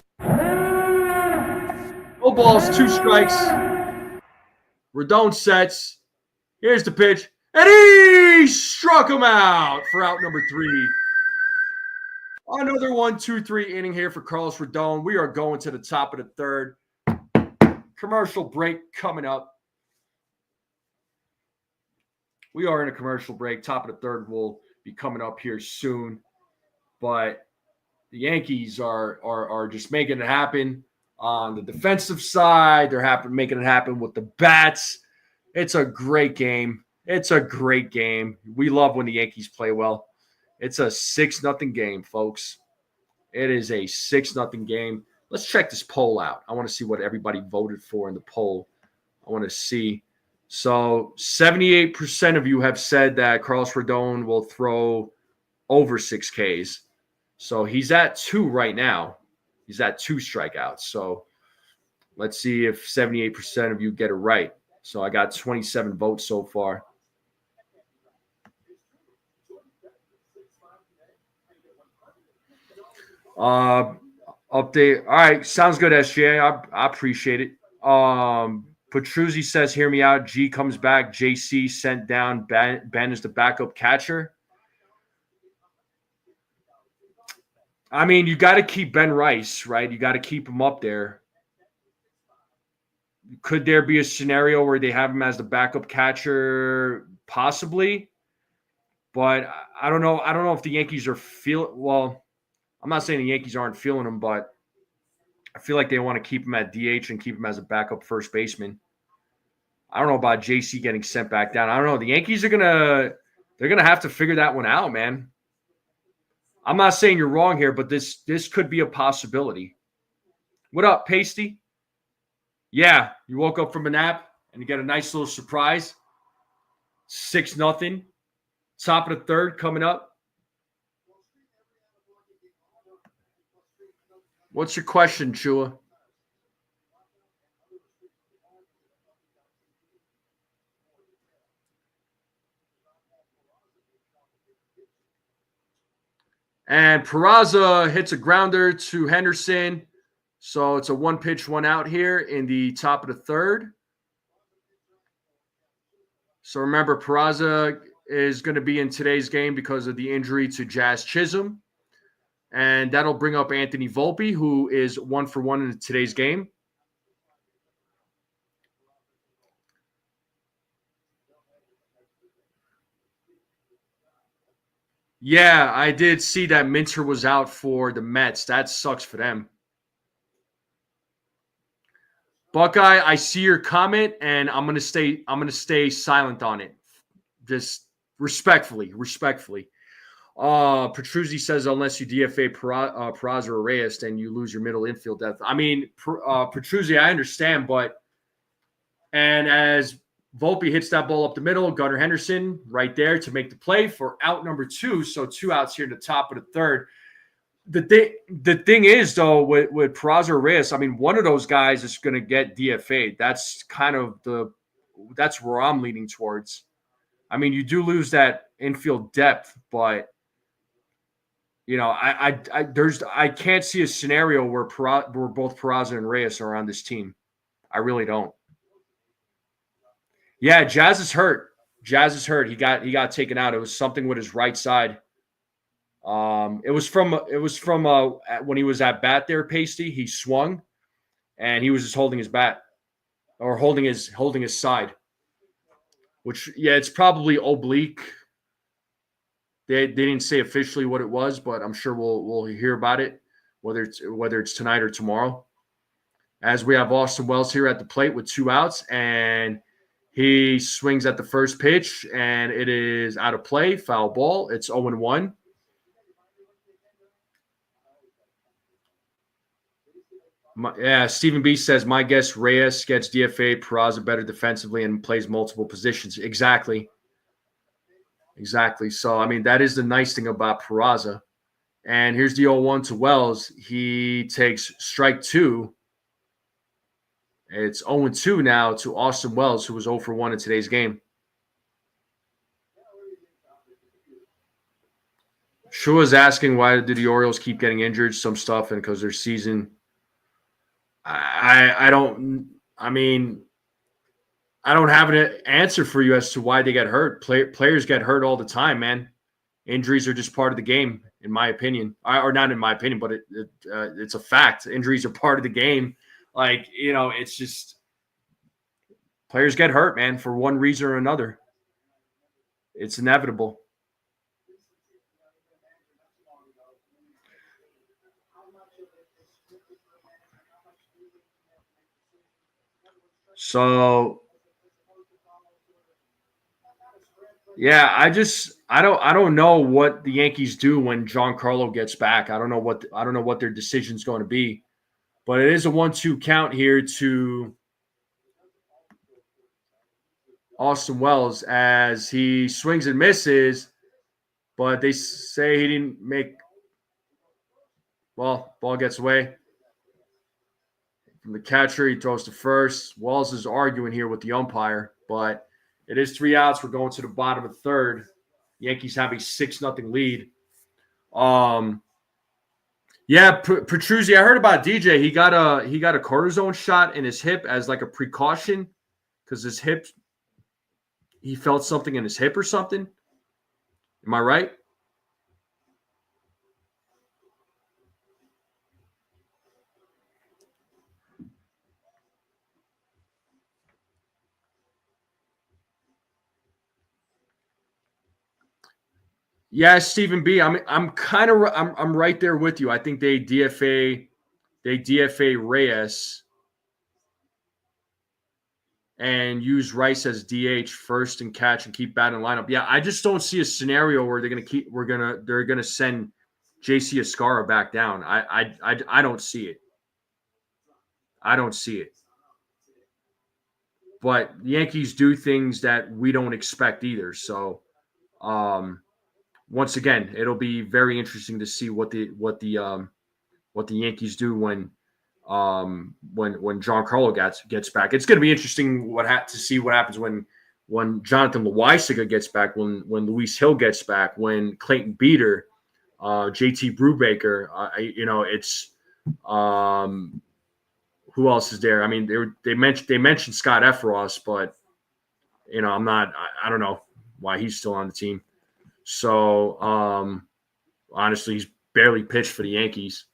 No balls, 2 strikes. Rodon sets. Here's the pitch. And he struck him out for out number 3. Another 1-2-3 inning here for Carlos Rodon. We are going to the top of the third. Commercial break coming up. We are in a commercial break. Top of the third will be coming up here soon. But the Yankees are just making it happen on the defensive side. They're making it happen with the bats. It's a great game. It's a great game. We love when the Yankees play well. It's a 6-0 game, folks. It is a 6-0 game. Let's check this poll out. I want to see what everybody voted for in the poll. I want to see. So 78% of you have said that Carlos Rodon will throw over 6 Ks. So he's at 2 right now. He's at 2 strikeouts. So let's see if 78% of you get it right. So I got 27 votes so far. Update. All right. Sounds good, SJ. I appreciate it. Petruzzi says, hear me out. G comes back. JC sent down. Ben is the backup catcher. I mean, you got to keep Ben Rice, right? You got to keep him up there. Could there be a scenario where they have him as the backup catcher? Possibly. But I don't know. I don't know if the Yankees are well, I'm not saying the Yankees aren't feeling him, but I feel like they want to keep him at DH and keep him as a backup first baseman. I don't know about JC getting sent back down. I don't know. The Yankees are they're gonna have to figure that one out, man. I'm not saying you're wrong here, but this could be a possibility. What up, Pasty? Yeah, you woke up from a nap and you get a nice little surprise. 6-0. Top of the third coming up. What's your question, Chua? And Peraza hits a grounder to Henderson. So it's a 1-pitch, 1-out here in the top of the third. So remember, Peraza is going to be in today's game because of the injury to Jazz Chisholm. And that'll bring up Anthony Volpe, who is 1 for 1 in today's game. Yeah, I did see that Minter was out for the Mets. That sucks for them. Buckeye, I see your comment, and I'm gonna stay silent on it. Just respectfully. Petruzzi says unless you DFA Peraza or Reyes, then you lose your middle infield depth. I mean, Petruzzi, I understand, and as Volpe hits that ball up the middle, Gunnar Henderson right there to make the play for out number 2. So 2 outs here in the top of the third. The thing is, though, with Peraza or Reyes, I mean, one of those guys is going to get DFA'd. That's kind of that's where I'm leaning towards. I mean, you do lose that infield depth, but I can't see a scenario where both Peraza and Reyes are on this team. I really don't. Yeah, Jazz is hurt. He got taken out. It was something with his right side. It was from when he was at bat there, Pasty. He swung, and he was just holding his bat or holding his side. Which, yeah, it's probably oblique. They didn't say officially what it was, but I'm sure we'll hear about it, whether it's tonight or tomorrow. As we have Austin Wells here at the plate with 2 outs, and he swings at the first pitch, and it is out of play, foul ball. It's 0-1. Stephen B says, my guess, Reyes gets DFA, Peraza better defensively and plays multiple positions. Exactly. So, I mean, that is the nice thing about Peraza. And here's the 0-1 to Wells. He takes strike 2. It's 0-2 now to Austin Wells, who was 0-for-1 in today's game. Shua's asking why do the Orioles keep getting injured, some stuff, and because their season – I don't have an answer for you as to why they get hurt. Players get hurt all the time, man. Injuries are just part of the game, in my opinion. Or not in my opinion, but it's a fact. Injuries are part of the game. Like, it's just players get hurt, man, for one reason or another. It's inevitable. So, yeah, I don't know what the Yankees do when Giancarlo gets back. I don't know what their decision's going to be, but it is a 1-2 count here to Austin Wells as he swings and misses, but they say he didn't make. Well, ball gets away from the catcher. He throws to first. Wells is arguing here with the umpire, but it is 3 outs. We're going to the bottom of the third. Yankees have a 6-0 lead. Petruzzi, I heard about DJ. He got a cortisone shot in his hip as like a precaution because his hip, he felt something in his hip or something. Am I right? Yeah, Stephen B. I'm right there with you. I think they DFA Reyes and use Rice as DH first and catch and keep batting lineup. Yeah, I just don't see a scenario where they're gonna send JC Escarra back down. I don't see it. I don't see it. But the Yankees do things that we don't expect either. So, once again, it'll be very interesting to see what the Yankees do when Giancarlo gets back. It's going to be interesting to see what happens when Jonathan Loaisiga gets back, when Luis Hill gets back, when Clayton Beater, JT Brubaker, it's who else is there? I mean, they mentioned Scott Efros, but I don't know why he's still on the team. So honestly, he's barely pitched for the Yankees.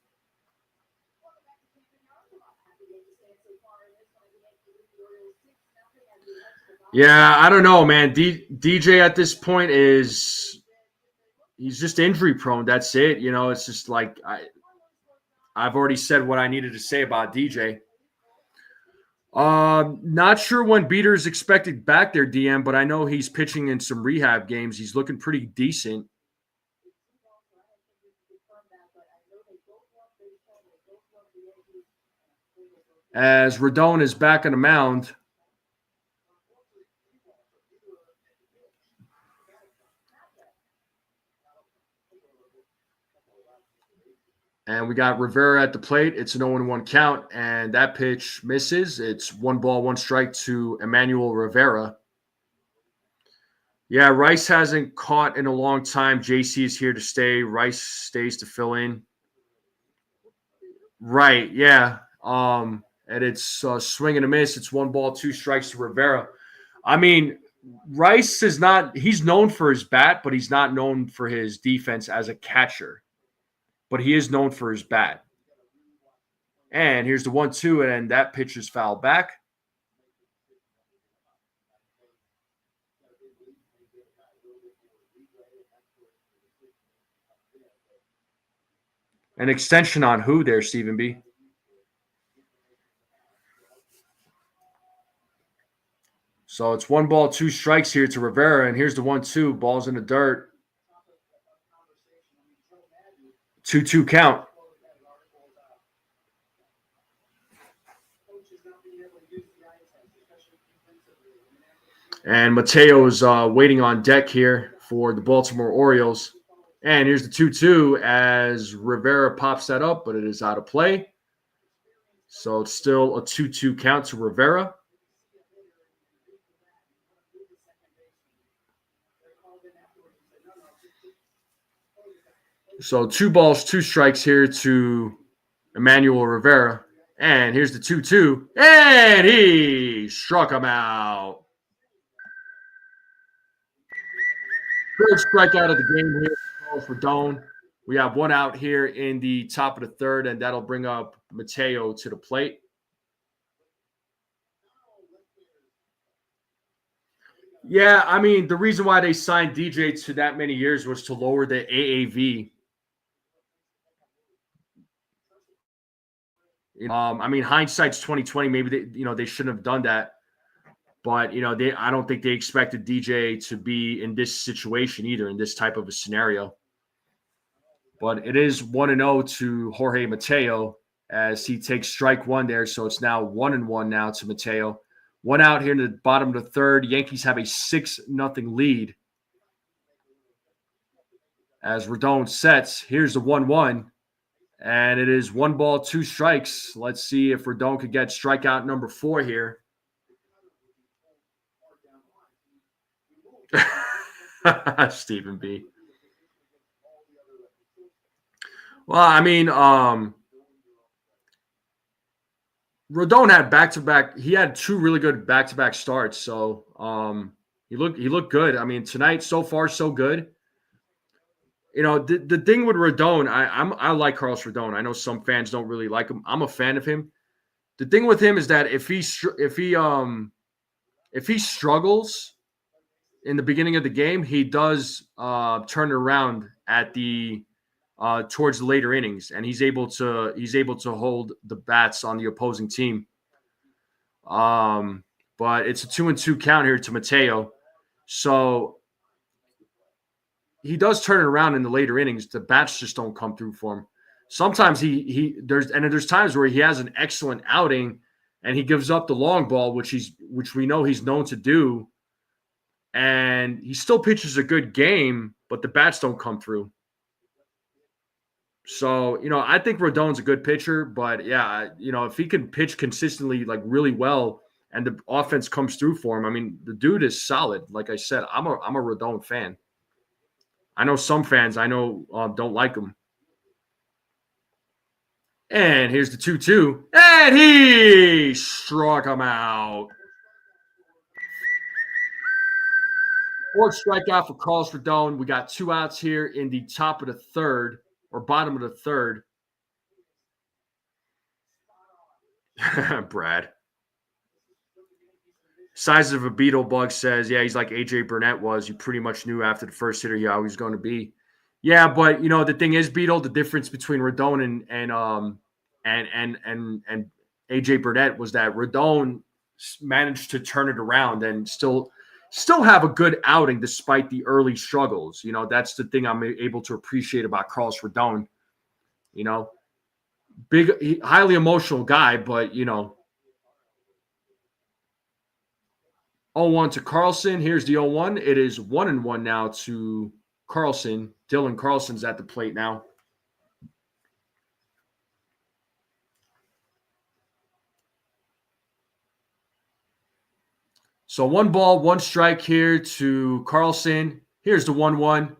Yeah, I don't know, man. DJ at this point he's just injury prone. That's it. It's just like I've already said what I needed to say about DJ. Not sure when Beater is expected back there, DM, but I know he's pitching in some rehab games. He's looking pretty decent. as Rodon is back on the mound. And we got Rivera at the plate. It's an 0-1 count, and that pitch misses. It's 1 ball, 1 strike to Emmanuel Rivera. Yeah, Rice hasn't caught in a long time. JC is here to stay. Rice stays to fill in. Right, yeah. And it's swing and a miss. It's 1 ball, 2 strikes to Rivera. I mean, Rice is not – he's known for his bat, but he's not known for his defense as a catcher. But he is known for his bat. And here's the 1-2, and that pitch is fouled back. An extension on who there, Stephen B? So it's 1 ball, 2 strikes here to Rivera, and here's the 1-2. Ball's in the dirt. 2-2 count. And Mateo is waiting on deck here for the Baltimore Orioles. And here's the 2-2 as Rivera pops that up, but it is out of play. So it's still a 2-2 count to Rivera. So 2 balls, 2 strikes here to Emmanuel Rivera. And here's the 2-2. And he struck him out. Third strikeout of the game here for Doan. We have 1 out here in the top of the third, and that'll bring up Mateo to the plate. Yeah, I mean, the reason why they signed DJ to that many years was to lower the AAV. I mean, hindsight's 2020. Maybe they shouldn't have done that, but I don't think they expected DJ to be in this situation either, in this type of a scenario. But it is 1-0 to Jorge Mateo as he takes strike 1 there. So it's now 1-1 now to Mateo. 1 out here in the bottom of the third. Yankees have a 6-0 lead. As Rodon sets, here's the 1-1. And it is 1 ball, 2 strikes. Let's see if Rodon could get strikeout number 4 here. Stephen B. Well, I mean, Rodon had back-to-back. He had 2 really good back-to-back starts. So he looked good. I mean, tonight so far so good. The thing with Rodon, I like Carlos Rodon. I know some fans don't really like him. I'm a fan of him. The thing with him is that if he struggles in the beginning of the game, he does turn it around at the towards the later innings, and he's able to hold the bats on the opposing team. But it's a 2-2 count here to Mateo. So he does turn it around in the later innings. The bats just don't come through for him. Sometimes there's times where he has an excellent outing and he gives up the long ball, which we know he's known to do. And he still pitches a good game, but the bats don't come through. So, I think Rodon's a good pitcher, but yeah, if he can pitch consistently, like really well, and the offense comes through for him, I mean, the dude is solid. Like I said, I'm a Rodon fan. I know some fans don't like him. And here's the 2-2. And he struck him out. 4th strikeout for Carlos Rodon. We got 2 outs here in the top of the third, or bottom of the third. Brad. Size of a beetle bug says, yeah, he's like AJ Burnett was. You pretty much knew after the first hitter how he was going to be. Yeah, but the thing is, Beetle, the difference between Rodon and AJ Burnett was that Rodon managed to turn it around and still have a good outing despite the early struggles. That's the thing I'm able to appreciate about Carlos Rodon. Big, highly emotional guy, but 0-1 to Carlson. Here's the 0-1. It is 1-1 now to Carlson. Dylan Carlson's at the plate now. So 1 ball, 1 strike here to Carlson. Here's the 1-1.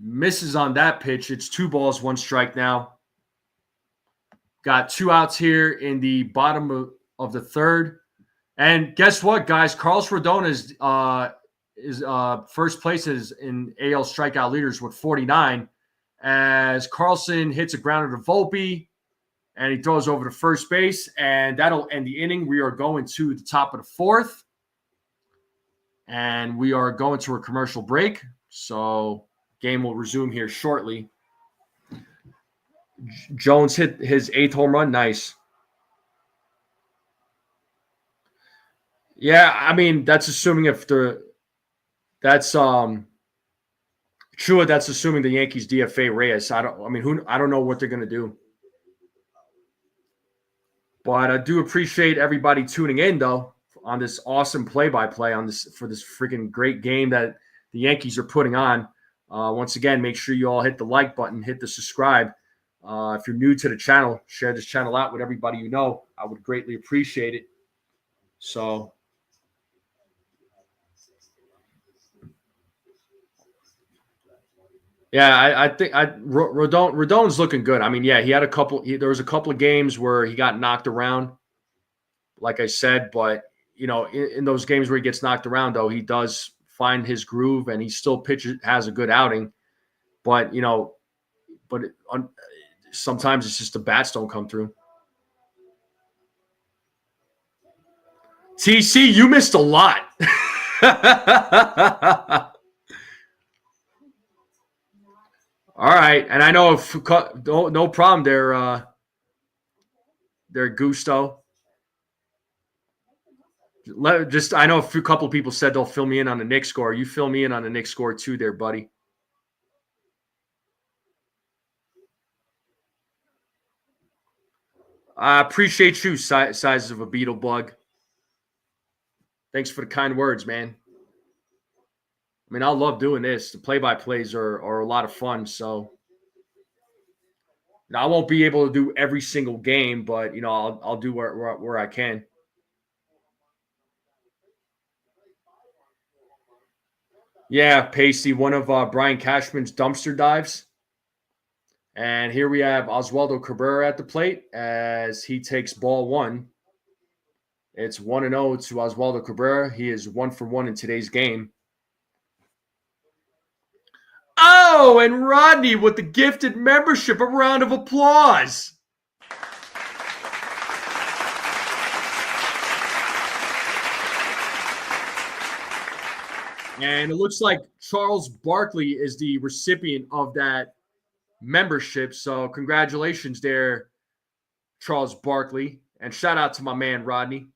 Misses on that pitch. It's 2 balls, 1 strike now. Got 2 outs here in the bottom of the third. And guess what, guys? Carlos Rodon is first place in AL strikeout leaders with 49. As Carlson hits a grounder to Volpe, and he throws over to first base, and that'll end the inning. We are going to the top of the 4th, and we are going to a commercial break. So game will resume here shortly. Jones hit his 8th home run. Nice. Yeah, I mean, that's assuming Chua, that's assuming the Yankees DFA Reyes. I don't know what they're going to do. But I do appreciate everybody tuning in, though, on this awesome play-by-play for this freaking great game that the Yankees are putting on. Once again, make sure you all hit the like button, hit the subscribe. If you're new to the channel, share this channel out with everybody you know. I would greatly appreciate it. So, yeah, I think Rodon's looking good. I mean, yeah, he had there was a couple of games where he got knocked around, like I said, but in those games where he gets knocked around, though, he does find his groove and he still has a good outing. But sometimes it's just the bats don't come through. TC, you missed a lot. All right, and I know no problem there, Gusto. I know a couple of people said they'll fill me in on the Knicks score. You fill me in on the Knicks score too, there, buddy. I appreciate you, sizes of a beetle bug. Thanks for the kind words, man. I mean, I love doing this. The play-by-plays are a lot of fun. So now I won't be able to do every single game, but I'll do where I can. Yeah, Pasty, one of Brian Cashman's dumpster dives. And here we have Oswaldo Cabrera at the plate as he takes ball 1. It's 1-0 to Oswaldo Cabrera. He is 1 for 1 in today's game. Oh, and Rodney with the gifted membership. A round of applause. And it looks like Charles Barkley is the recipient of that membership. So congratulations there, Charles Barkley. And shout out to my man, Rodney.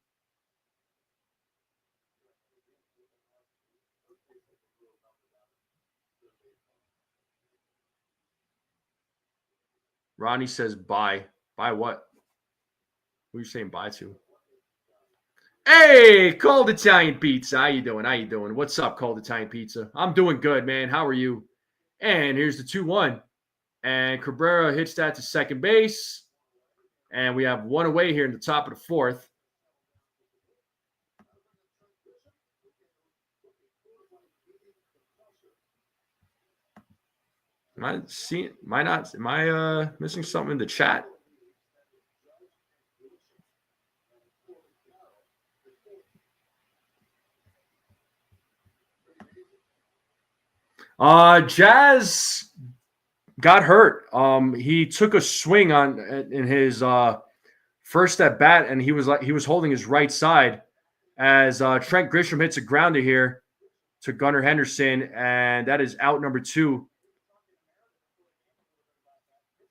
Rodney says bye. Bye what? Who are you saying bye to? Hey, Cold Italian Pizza. How you doing? What's up, Cold Italian Pizza? I'm doing good, man. How are you? And here's the 2-1. And Cabrera hits that to second base. And we have 1 away here in the top of the 4th. Am I missing something in the chat? Jazz got hurt. He took a swing in his first at bat, and he was holding his right side as Trent Grisham hits a grounder here to Gunnar Henderson, and that is out number 2.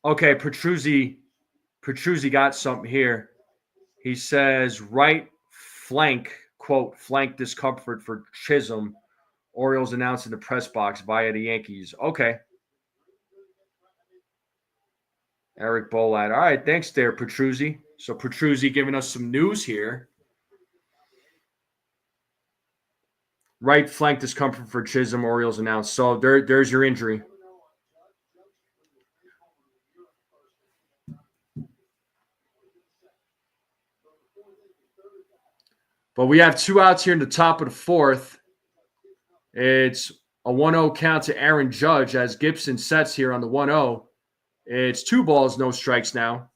Okay, Petruzzi got something here. He says right flank, quote, flank discomfort for Chisholm. Orioles announced in the press box via the Yankees. Okay. Eric Bolad. All right, thanks there, Petruzzi. So Petruzzi giving us some news here. Right flank discomfort for Chisholm, Orioles announced. So there's your injury. But we have 2 outs here in the top of the 4th. It's a 1-0 count to Aaron Judge as Gibson sets here on the 1-0. It's 2 balls, no strikes now.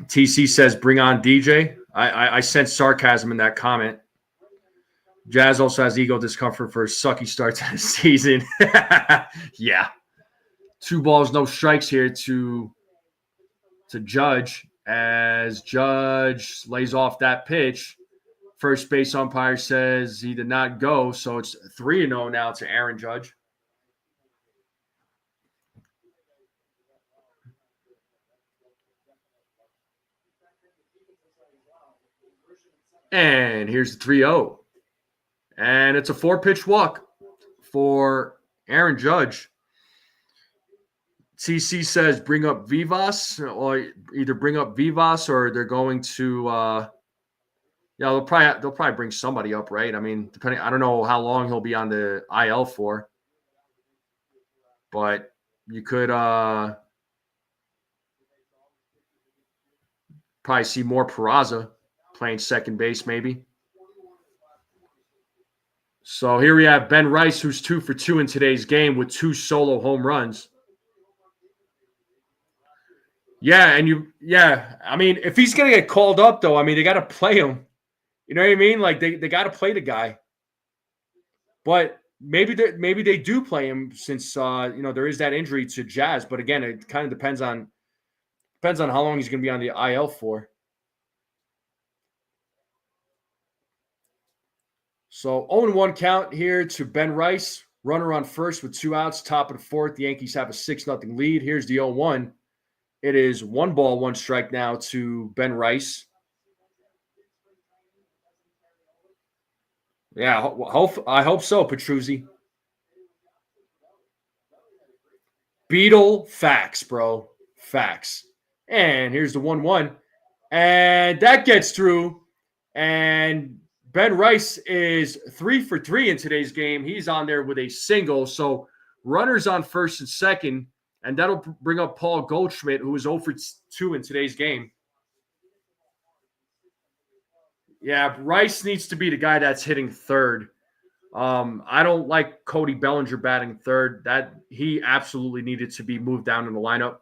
TC says, bring on DJ. I sense sarcasm in that comment. Jazz also has ego discomfort for a sucky start to the season. Yeah. 2 balls, no strikes here to Judge as Judge lays off that pitch. First base umpire says he did not go, so it's 3-0 now to Aaron Judge. And here's the 3-0. And it's a 4-pitch walk for Aaron Judge. TC says bring up Vivas, or either bring up Vivas or they're going to they'll probably bring somebody up, right? I mean, depending, I don't know how long he'll be on the IL for. But you could probably see more Peraza playing second base, maybe. So here we have Ben Rice, who's 2 for 2 in today's game with 2 solo home runs. Yeah, I mean, if he's going to get called up, though, I mean, they got to play him. You know what I mean? Like, they got to play the guy. But maybe they do play him since, there is that injury to Jazz. But, again, it kind of depends on how long he's going to be on the IL for. So 0-1 count here to Ben Rice. Runner on first with 2 outs, top of the 4th. The Yankees have a 6-0 lead. Here's the 0-1. It is 1 ball, 1 strike now to Ben Rice. Yeah, I hope so, Petruzzi. Beetle facts, bro. Facts. And here's the 1-1. And that gets through. And Ben Rice is 3 for 3 in today's game. He's on there with a single. So runners on first and second. And that'll bring up Paul Goldschmidt, who was 0 for 2 in today's game. Yeah, Rice needs to be the guy that's hitting third. I don't like Cody Bellinger batting third. That he absolutely needed to be moved down in the lineup.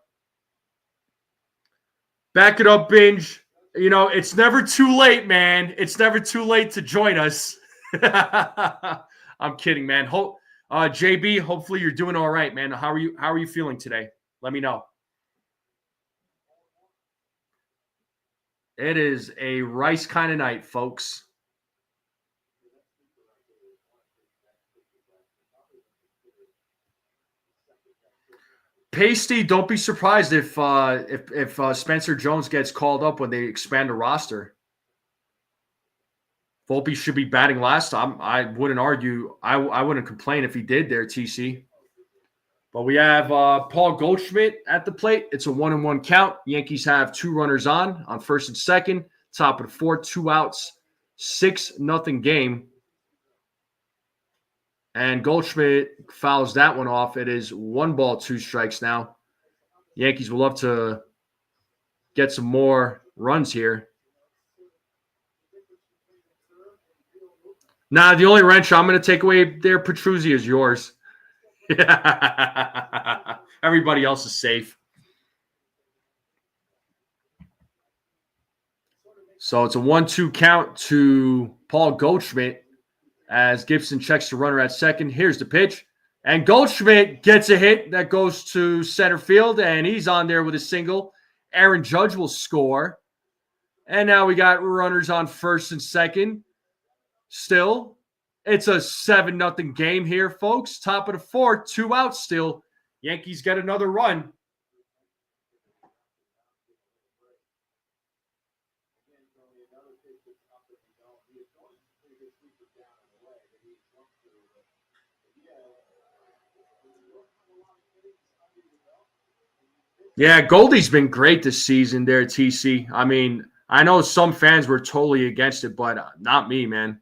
Back it up, Binge. You know, it's never too late, man. It's never too late to join us. I'm kidding, man. JB, hopefully you're doing all right, man. How are you feeling today? Let me know. It is a Rice kind of night, folks. Pasty, don't be surprised if Spencer Jones gets called up when they expand the roster. Volpe should be batting last. I wouldn't argue. I wouldn't complain if he did there, TC. But we have Paul Goldschmidt at the plate. It's a 1-1 count. Yankees have 2 runners on first and second. Top of the 4th, 2 outs, 6-0 game. And Goldschmidt fouls that one off. It is 1 ball, 2 strikes now. Yankees will love to get some more runs here. Nah, the only wrench I'm going to take away there, Petruzzi, is yours. Everybody else is safe. So it's a 1-2 count to Paul Goldschmidt as Gibson checks the runner at second. Here's the pitch. And Goldschmidt gets a hit that goes to center field, and he's on there with a single. Aaron Judge will score. And now we got runners on first and second. Still, it's a 7-0 game here, folks. Top of the 4th, 2 outs still. Yankees get another run. Yeah, Goldie's been great this season there, TC. I mean, I know some fans were totally against it, but not me, man.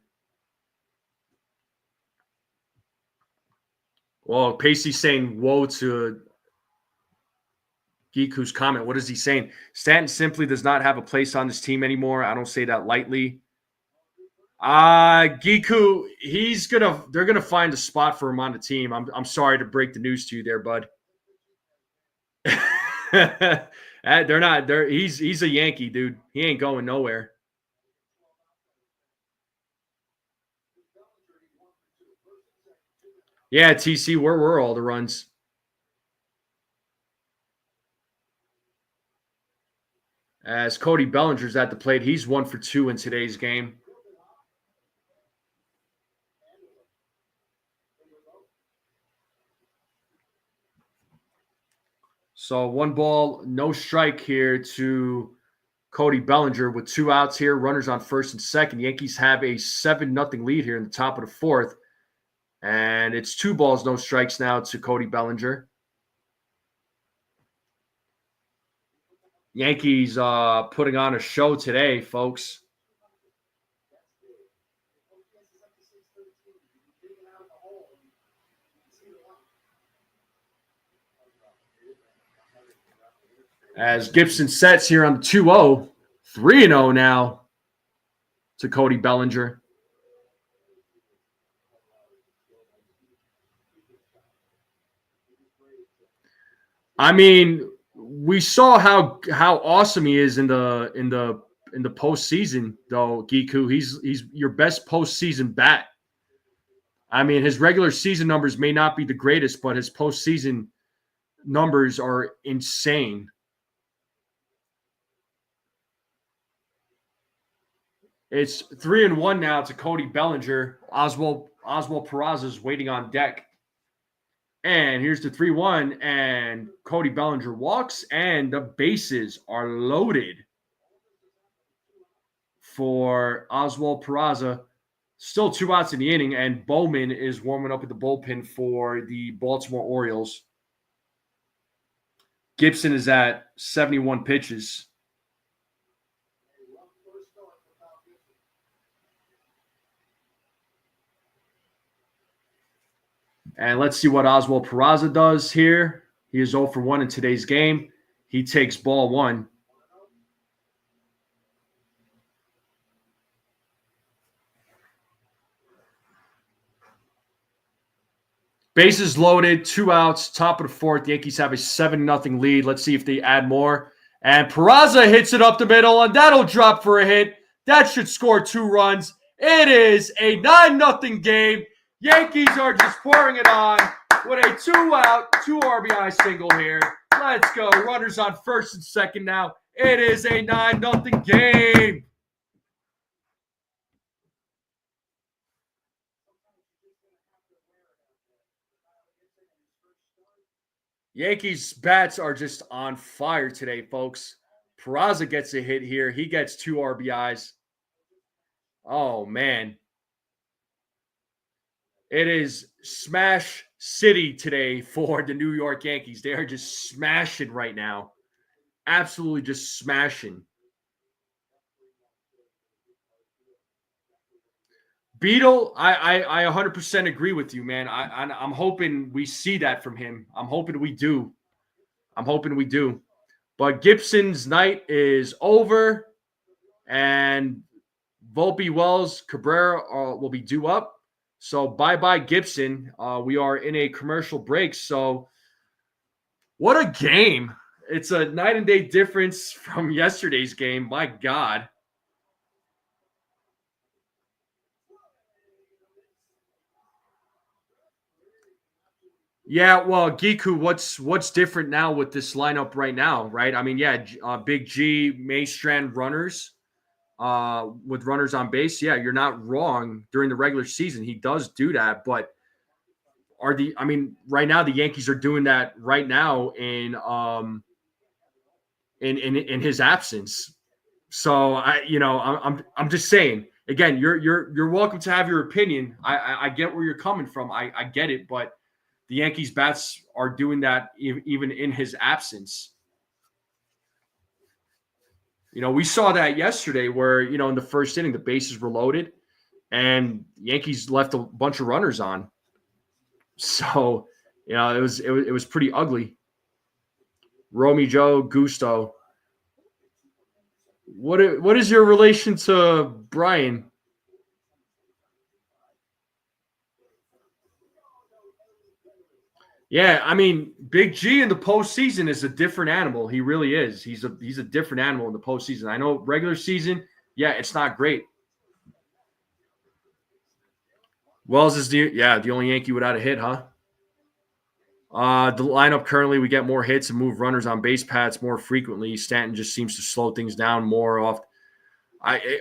Well, Pacey's saying whoa to Giku's comment. What is he saying? Stanton simply does not have a place on this team anymore. I don't say that lightly. Giku, they're gonna find a spot for him on the team. I'm sorry to break the news to you there, bud. They're not. He's a Yankee, dude. He ain't going nowhere. Yeah, TC, where were all the runs? As Cody Bellinger's at the plate, he's 1 for 2 in today's game. So 1 ball, no strike here to Cody Bellinger with 2 outs here. Runners on first and second. Yankees have a 7-0 lead here in the top of the 4th. And it's 2 balls, no strikes now to Cody Bellinger. Yankees putting on a show today, folks. As Gibson sets here on the 2-0, 3-0 now to Cody Bellinger. I mean, we saw how awesome he is in the postseason, though. Giku, he's your best postseason bat. I mean, his regular season numbers may not be the greatest, but his postseason numbers are insane. It's 3-1 now to Cody Bellinger. Oswald Peraza is waiting on deck. And here's the 3-1, and Cody Bellinger walks, and the bases are loaded for Oswald Peraza. Still 2 outs in the inning, and Bowman is warming up at the bullpen for the Baltimore Orioles. Gibson is at 71 pitches. And let's see what Oswald Peraza does here. He is 0 for 1 in today's game. He takes ball 1. Bases loaded, 2 outs, top of the 4th. The Yankees have a 7-0 lead. Let's see if they add more. And Peraza hits it up the middle, and that'll drop for a hit. That should score 2 runs. It is a 9-0 game. Yankees are just pouring it on with a 2-out, 2 RBI single here. Let's go. Runners on first and second now. It is a 9-0 game. Yankees bats are just on fire today, folks. Peraza gets a hit here. He gets 2 RBIs. Oh, man. It is smash city today for the New York Yankees. They are just smashing right now. Absolutely just smashing. Beetle, I 100% agree with you, man. I'm hoping we see that from him. I'm hoping we do. But Gibson's night is over, and Volpe, Wells, Cabrera will be due up. So bye-bye, Gibson. We are in a commercial break. So what a game. It's a night and day difference from yesterday's game. My God. Yeah, well, Giku, what's different now with this lineup right now, right? I mean, yeah, Big G, Maestran runners, with runners on base. Yeah, you're not wrong. During the regular season, he does do that, but right now the Yankees are doing that right now in his absence. So I'm just saying. Again, you're welcome to have your opinion. I get where you're coming from. I get it, but the Yankees bats are doing that even in his absence. We saw that yesterday where, in the first inning, the bases were loaded and Yankees left a bunch of runners on. So, it was pretty ugly. Romy Joe Gusto. What is your relation to Brian? Yeah, I mean, Big G in the postseason is a different animal. He really is. He's a different animal in the postseason. I know regular season, yeah, it's not great. Wells is the only Yankee without a hit, huh? The lineup currently, we get more hits and move runners on base paths more frequently. Stanton just seems to slow things down more off.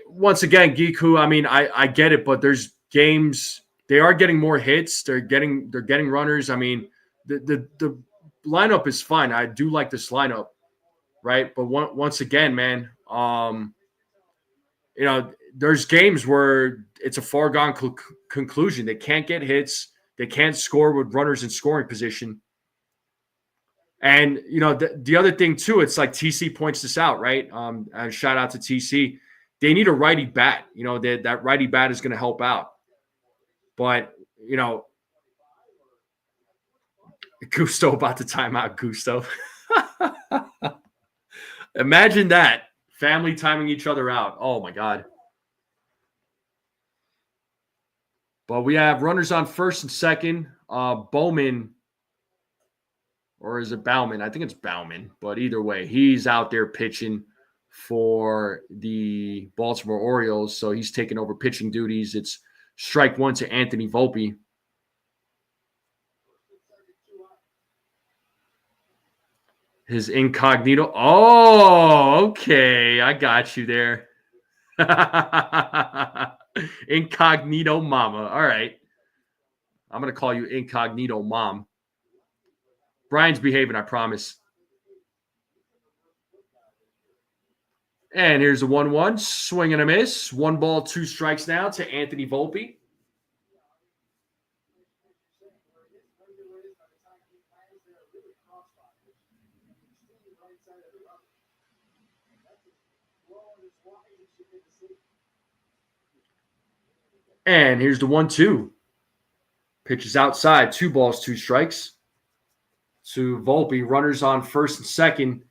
Once again, Giku, I mean, I get it, but there's games they are getting more hits. They're getting runners. I mean, the lineup is fine. I do like this lineup, right? But once again, man, there's games where it's a foregone conclusion. They can't get hits. They can't score with runners in scoring position. And, the other thing, too, it's like TC points this out, right? Shout out to TC. They need a righty bat. That righty bat is going to help out. But, Gusto about to time out Gusto. Imagine that. Family timing each other out. Oh, my God. But we have runners on first and second. Bowman, or is it Bauman? I think it's Bauman. But either way, he's out there pitching for the Baltimore Orioles. So he's taking over pitching duties. It's strike one to Anthony Volpe. His incognito. Oh, okay. I got you there. Incognito mama. All right. I'm going to call you Incognito Mom. Brian's behaving, I promise. And here's a 1-1. Swing and a miss. 1 ball, 2 strikes now to Anthony Volpe. And here's the 1-2. Pitches outside. 2 balls, 2 strikes to Volpe. Runners on first and second.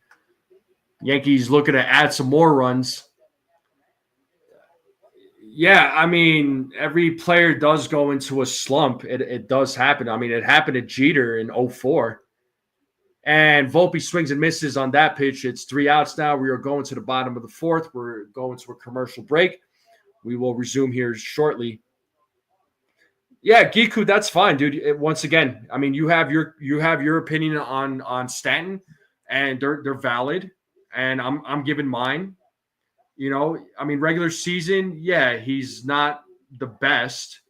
Yankees looking to add some more runs. Yeah, I mean, every player does go into a slump. It does happen. I mean, it happened to Jeter in 2004. And Volpe swings and misses on that pitch. It's 3 outs now. We are going to the bottom of the 4th. We're going to a commercial break. We will resume here shortly. Yeah, Giku, that's fine, dude. Once again, I mean, you have your opinion on Stanton, and they're valid, and I'm giving mine. I mean, regular season, yeah, he's not the best,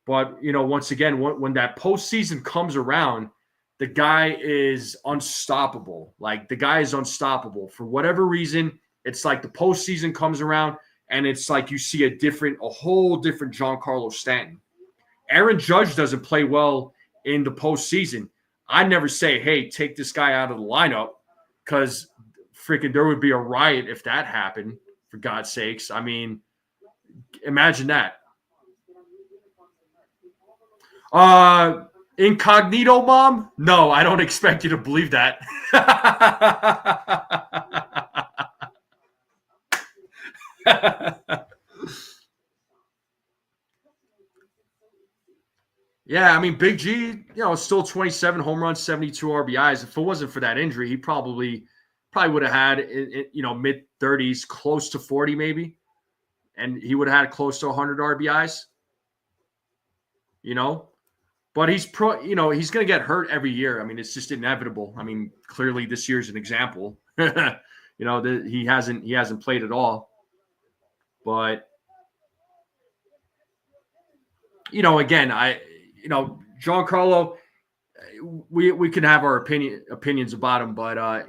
but once again, when that postseason comes around, the guy is unstoppable. Like, the guy is unstoppable for whatever reason. It's like the postseason comes around, and it's like you see a whole different Giancarlo Stanton. Aaron Judge doesn't play well in the postseason. I never say, hey, take this guy out of the lineup, because freaking there would be a riot if that happened, for God's sakes. I mean, imagine that. Incognito mom? No, I don't expect you to believe that. Yeah, I mean, Big G, still 27 home runs, 72 RBIs. If it wasn't for that injury, he probably would have had, mid 30s, close to 40 maybe, and he would have had close to 100 RBIs. But he's he's going to get hurt every year. I mean, it's just inevitable. I mean, clearly this year's an example. He hasn't played at all. But again, Giancarlo, we can have our opinions about him, but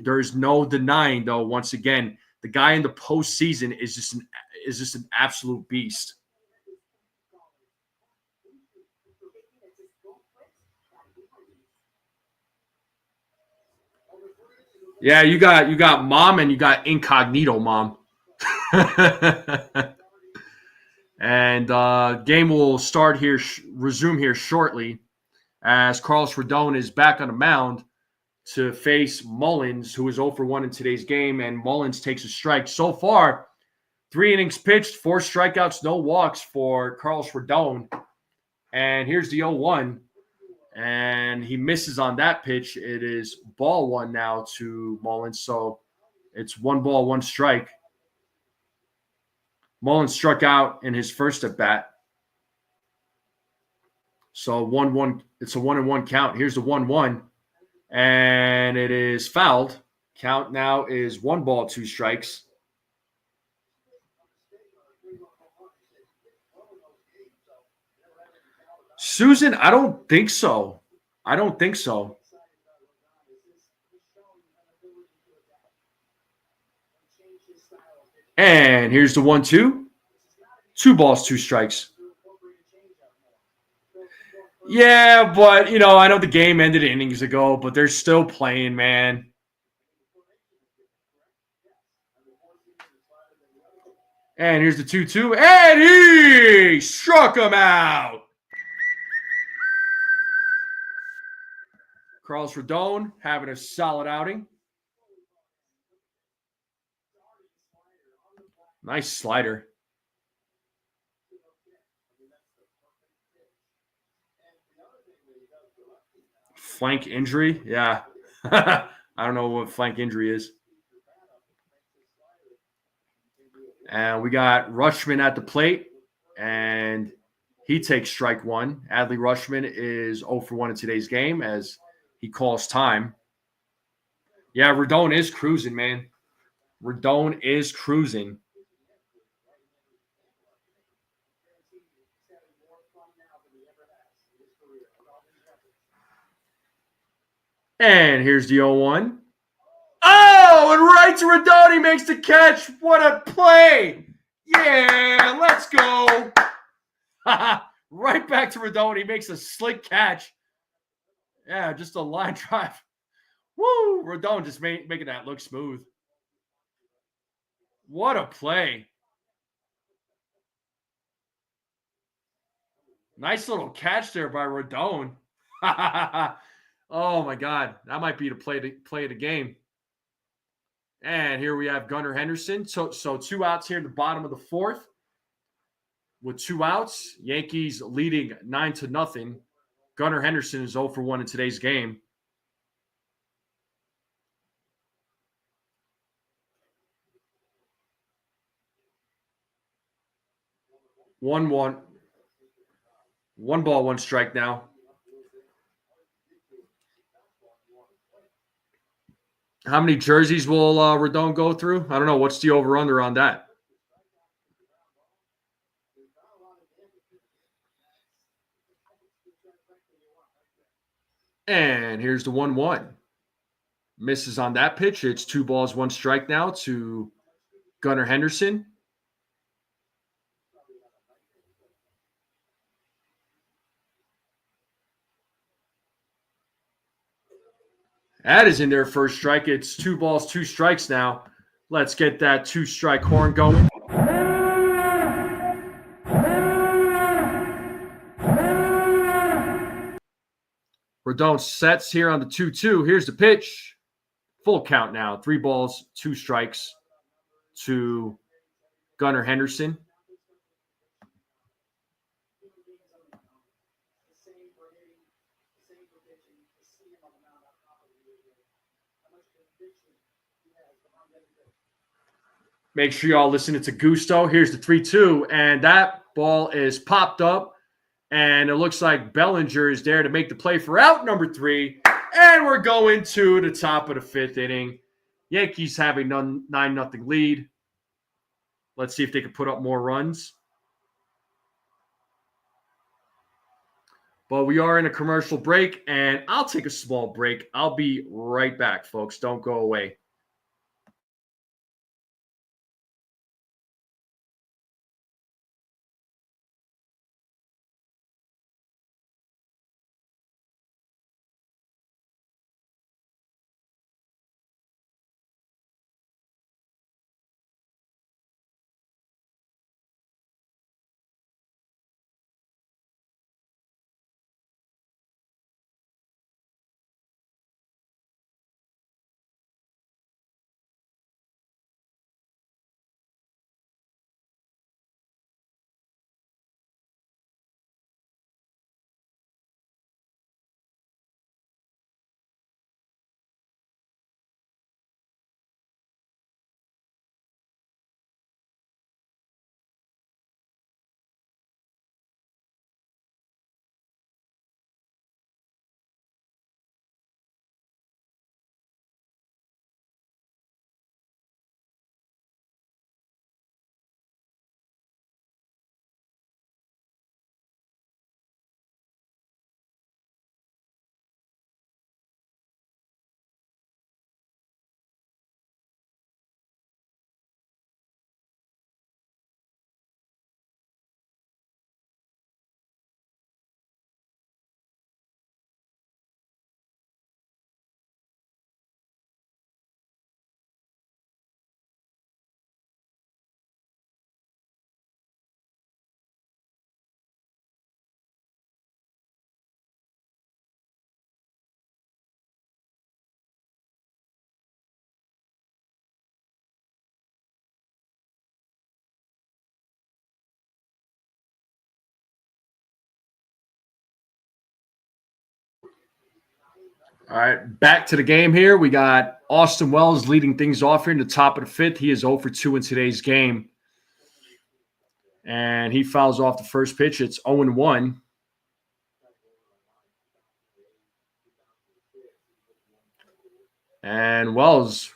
there's no denying, though. Once again, the guy in the postseason is just an absolute beast. Yeah, you got mom and you got incognito mom. And game will start here, resume here shortly, as Carlos Rodon is back on the mound to face Mullins, who is 0 for 1 in today's game, and Mullins takes a strike. So far, 3 innings pitched, 4 strikeouts, no walks for Carlos Rodon. And here's the 0-1, and he misses on that pitch. It is ball 1 now to Mullins, so it's 1 ball, 1 strike. Mullins struck out in his first at bat. So 1-1. It's a 1-1 count. Here's the 1-1. And it is fouled. Count now is 1 ball, 2 strikes. Susan, I don't think so. I don't think so. And here's the 1-2. 2 balls, 2 strikes. Yeah, but, I know the game ended innings ago, but they're still playing, man. And here's the 2-2, and he struck him out. Carlos Rodon having a solid outing. Nice slider. Flank injury? Yeah. I don't know what flank injury is. And we got Rutschman at the plate, and he takes strike 1. Adley Rutschman is 0 for 1 in today's game as he calls time. Yeah, Rodon is cruising, man. Rodon is cruising. And here's the 0-1. Oh, and right to Rodon, he makes the catch. What a play. Yeah, let's go. Right back to Rodon. He makes a slick catch. Yeah, just a line drive. Woo! Rodon just making that look smooth. What a play. Nice little catch there by Rodon. Oh, my God. That might be the play of the game. And here we have Gunnar Henderson. So 2 outs here in the bottom of the 4th. With 2 outs, Yankees leading 9-0. Gunnar Henderson is 0 for 1 in today's game. One ball, 1 strike now. How many jerseys will Rodon go through? I don't know. What's the over-under on that? And here's the 1-1. Misses on that pitch. It's 2 balls, 1 strike now to Gunnar Henderson. That is in their first strike. It's 2 balls, 2 strikes now. Let's get that 2-strike horn going. Rodon sets here on the 2-2. Here's the pitch. Full count now. 3 balls, 2 strikes to Gunnar Henderson. Make sure y'all listen to Gusto. Here's the 3-2, and that ball is popped up, and it looks like Bellinger is there to make the play for out number 3, and we're going to the top of the 5th inning. Yankees have a 9-0 lead. Let's see if they can put up more runs. But we are in a commercial break, and I'll take a small break. I'll be right back, folks. Don't go away. All right, back to the game here. We got Austin Wells leading things off here in the top of the fifth. He is 0 for 2 in today's game. And he fouls off the first pitch. It's 0-1. And Wells,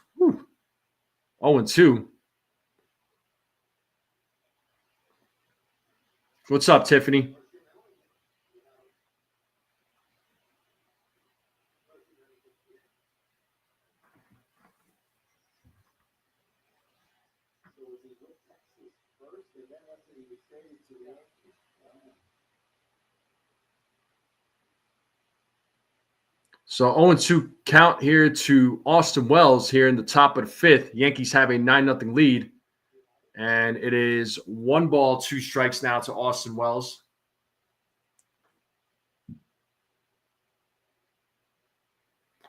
0-2. What's up, Tiffany? So 0-2 count here to Austin Wells here in the top of the fifth. Yankees have a 9-0 lead. And it is 1 ball, 2 strikes now to Austin Wells.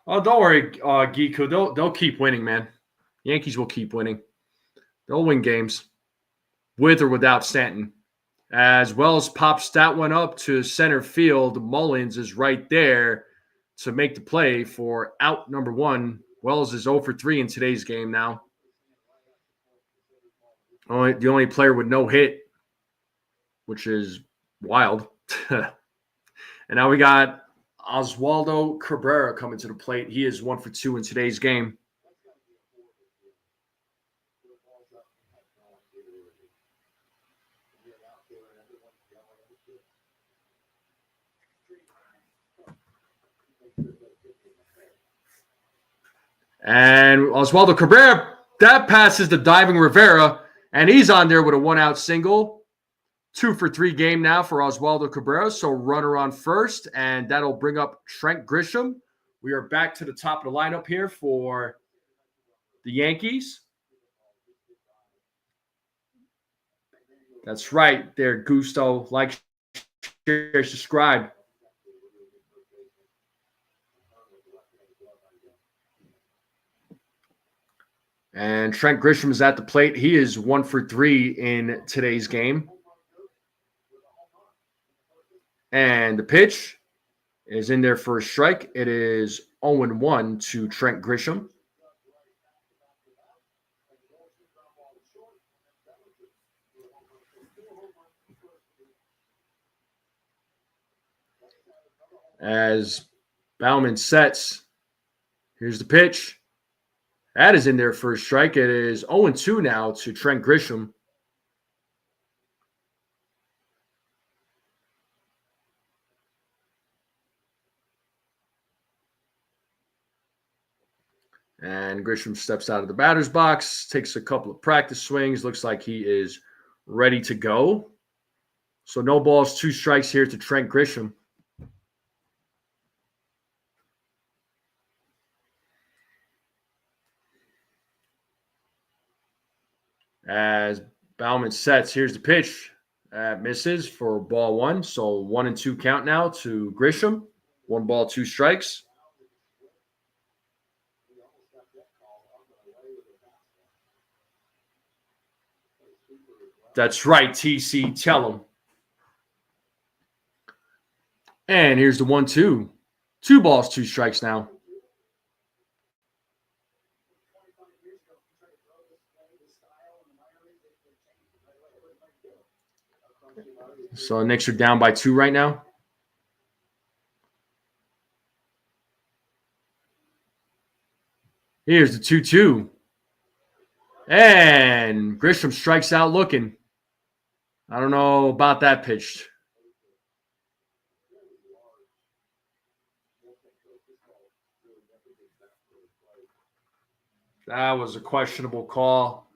Oh, don't worry, Giku. They'll keep winning, man. Yankees will keep winning. They'll win games with or without Stanton. As Wells pops that one up to center field, Mullins is right there to make the play for out number 1. Wells is 0 for 3 in today's game now. The only player with no hit, which is wild. And now we got Oswaldo Cabrera coming to the plate. He is 1 for 2 in today's game. And Oswaldo Cabrera, that passes the diving Rivera, and he's on there with a 1-out single. 2 for 3 game now for Oswaldo Cabrera. So runner on first, and that'll bring up Trent Grisham. We are back to the top of the lineup here for the Yankees. That's right there, Gusto. Like, share, subscribe. And Trent Grisham is at the plate. He is 1 for 3 in today's game. And the pitch is in there for a strike. It is 0-1 to Trent Grisham. As Bauman sets, here's the pitch. That is in there for a strike. It is 0-2 now to Trent Grisham. And Grisham steps out of the batter's box, takes a couple of practice swings. Looks like he is ready to go. So no balls, 2 strikes here to Trent Grisham. As Bauman sets, here's the pitch. Misses for ball 1. So 1-2 count now to Grisham. 1 ball, 2 strikes. That's right, TC. Tell him. And here's the 1-2. 2 balls, 2 strikes now. So Knicks are down by 2 right now. Here's the 2-2. And Grisham strikes out looking. I don't know about that pitch. That was a questionable call.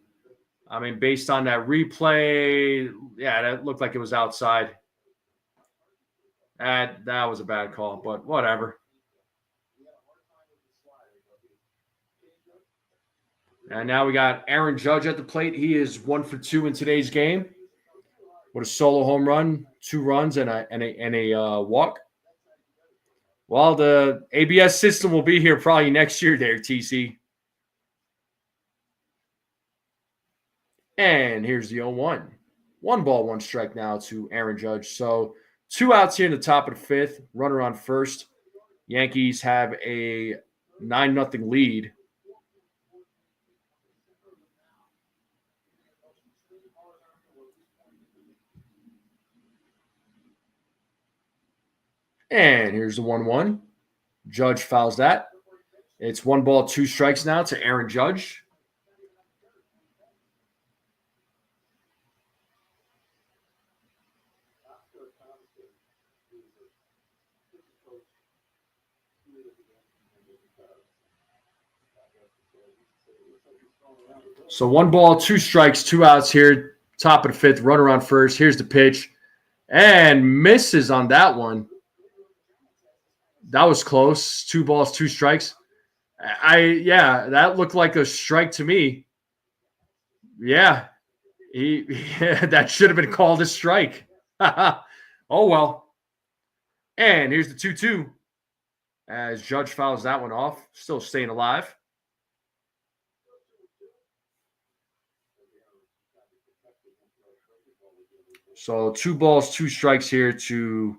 I mean, based on that replay, yeah, that looked like it was outside. That was a bad call, but whatever. And now we got Aaron Judge at the plate. He is 1 for 2 in today's game with a solo home run, 2 runs, and a walk. Well, the ABS system will be here probably next year there, TC. And here's the 0-1. 1 ball, 1 strike now to Aaron Judge. So 2 outs here in the top of the 5th. Runner on first. Yankees have a 9-0 lead. And here's the 1-1. Judge fouls that. It's 1 ball, 2 strikes now to Aaron Judge. So 1 ball, 2 strikes, 2 outs here. Top of the 5th, runner on first. Here's the pitch. And misses on that one. That was close. 2 balls, 2 strikes. That looked like a strike to me. Yeah. That should have been called a strike. Oh, well. And here's the 2-2 as Judge fouls that one off. Still staying alive. So 2 balls, 2 strikes here to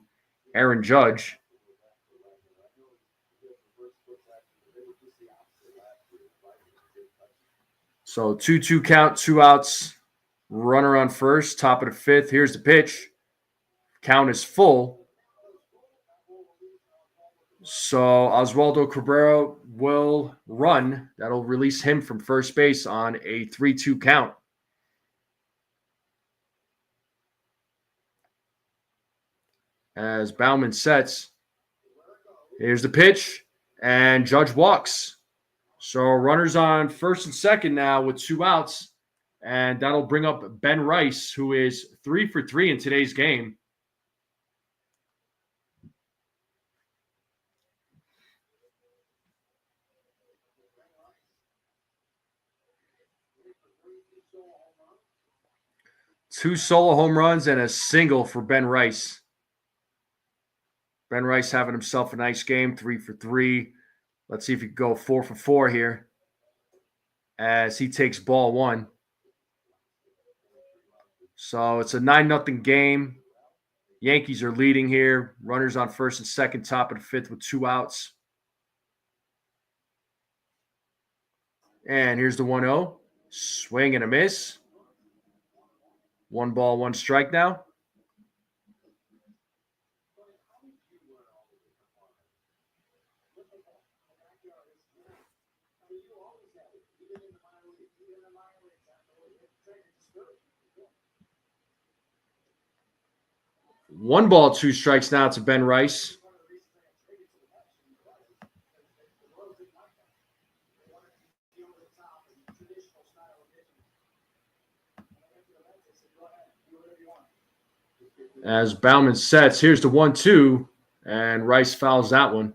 Aaron Judge. So 2-2 count, 2 outs, runner on first, top of the 5th. Here's the pitch. Count is full. So Oswaldo Cabrera will run. That'll release him from first base on a 3-2 count. As Bauman sets, here's the pitch, and Judge walks. So runners on first and second now with 2 outs, and that'll bring up Ben Rice, who is 3 for 3 in today's game. Two solo home runs and a single for Ben Rice. Ben Rice having himself a nice game, 3 for 3. Let's see if he can go 4 for 4 here as he takes ball 1. So it's a 9-0 game. Yankees are leading here. Runners on first and second, top of the 5th with 2 outs. And here's the 1-0. Swing and a miss. 1 ball, 1 strike now. One ball, 2 strikes now to Ben Rice. As Bauman sets, here's the 1-2, and Rice fouls that one.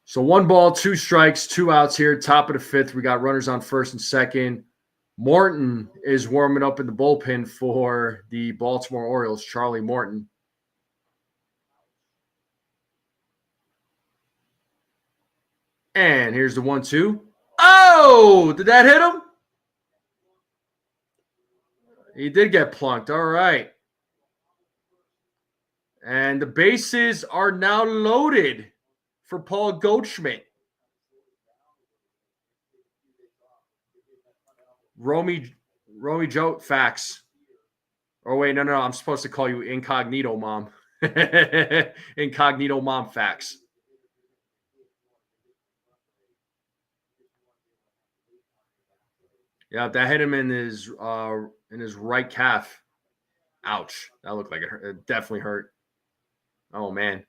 So 1 ball, 2 strikes, 2 outs here, top of the 5th. We got runners on first and second. Morton is warming up in the bullpen for the Baltimore Orioles, Charlie Morton. And here's the 1-2. Oh, did that hit him? He did get plunked. All right. And the bases are now loaded for Paul Goldschmidt. Romy Joe facts. Oh, wait, no. I'm supposed to call you Incognito Mom. Incognito Mom facts. Yeah, that hit him in his right calf. Ouch. That looked like it hurt. It definitely hurt. Oh, man.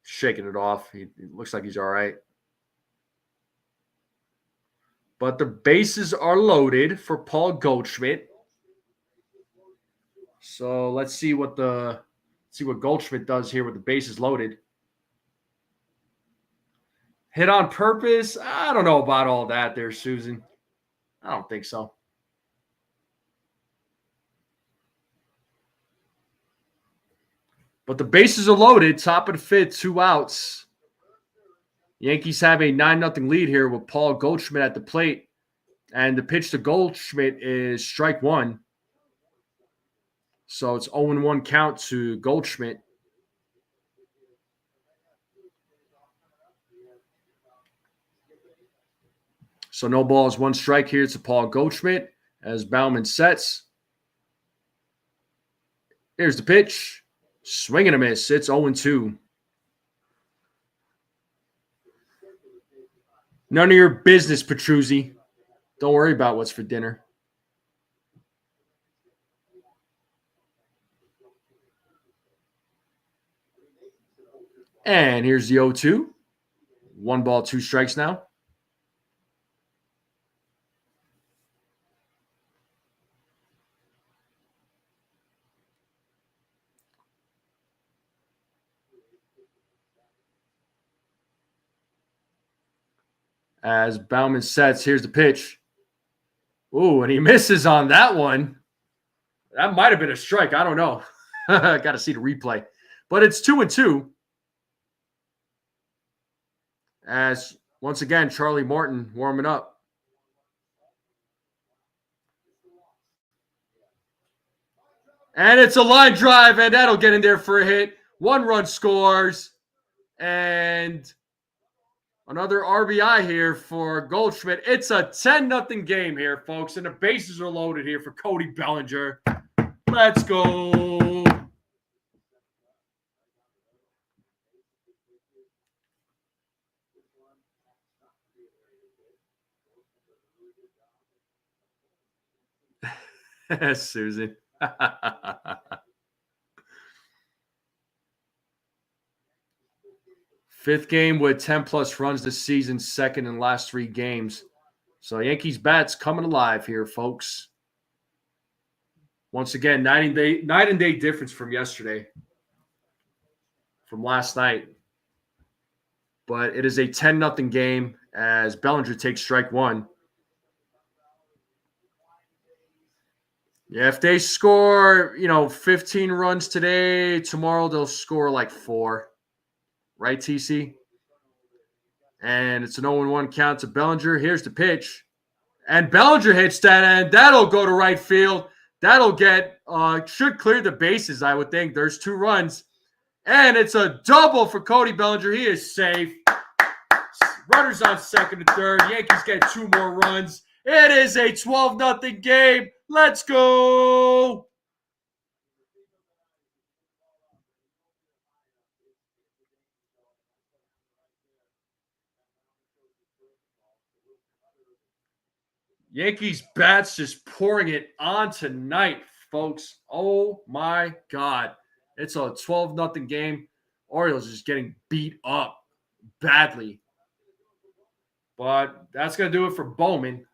Shaking it off. He looks like he's all right. But the bases are loaded for Paul Goldschmidt. So let's see what Goldschmidt does here with the bases loaded. Hit on purpose? I don't know about all that there, Susan. I don't think so. But the bases are loaded. Top of the 5th, 2 outs. Yankees have a 9-0 lead here with Paul Goldschmidt at the plate. And the pitch to Goldschmidt is strike 1. So it's 0-1 count to Goldschmidt. So no balls, 1 strike here to Paul Goldschmidt as Baumann sets. Here's the pitch. Swing and a miss. It's 0-2. None of your business, Petruzzi. Don't worry about what's for dinner. And here's the 0-2. 1 ball, 2 strikes now. As Baumann sets, here's the pitch. Ooh, and he misses on that one. That might have been a strike. I don't know. I got to see the replay. But it's 2-2. As, once again, Charlie Martin warming up. And it's a line drive, and that'll get in there for a hit. 1 run scores. And another RBI here for Goldschmidt. It's a 10-0 game here, folks, and the bases are loaded here for Cody Bellinger. Let's go. Susan. 5th game with 10-plus runs this season, 2nd in last 3 games. So Yankees bats coming alive here, folks. Once again, night and day difference from yesterday, from last night. But it is a 10-0 game as Bellinger takes strike 1. Yeah, if they score, 15 runs today, tomorrow they'll score like 4. Right, TC? And it's an 0-1 count to Bellinger. Here's the pitch. And Bellinger hits that, and that'll go to right field. That'll should clear the bases, I would think. There's 2 runs. And it's a double for Cody Bellinger. He is safe. Runners on 2nd and 3rd. Yankees get 2 more runs. It is a 12-0 game. Let's go. Yankees bats just pouring it on tonight, folks. Oh, my God. It's a 12-0 game. Orioles just getting beat up badly. But that's going to do it for Bowman.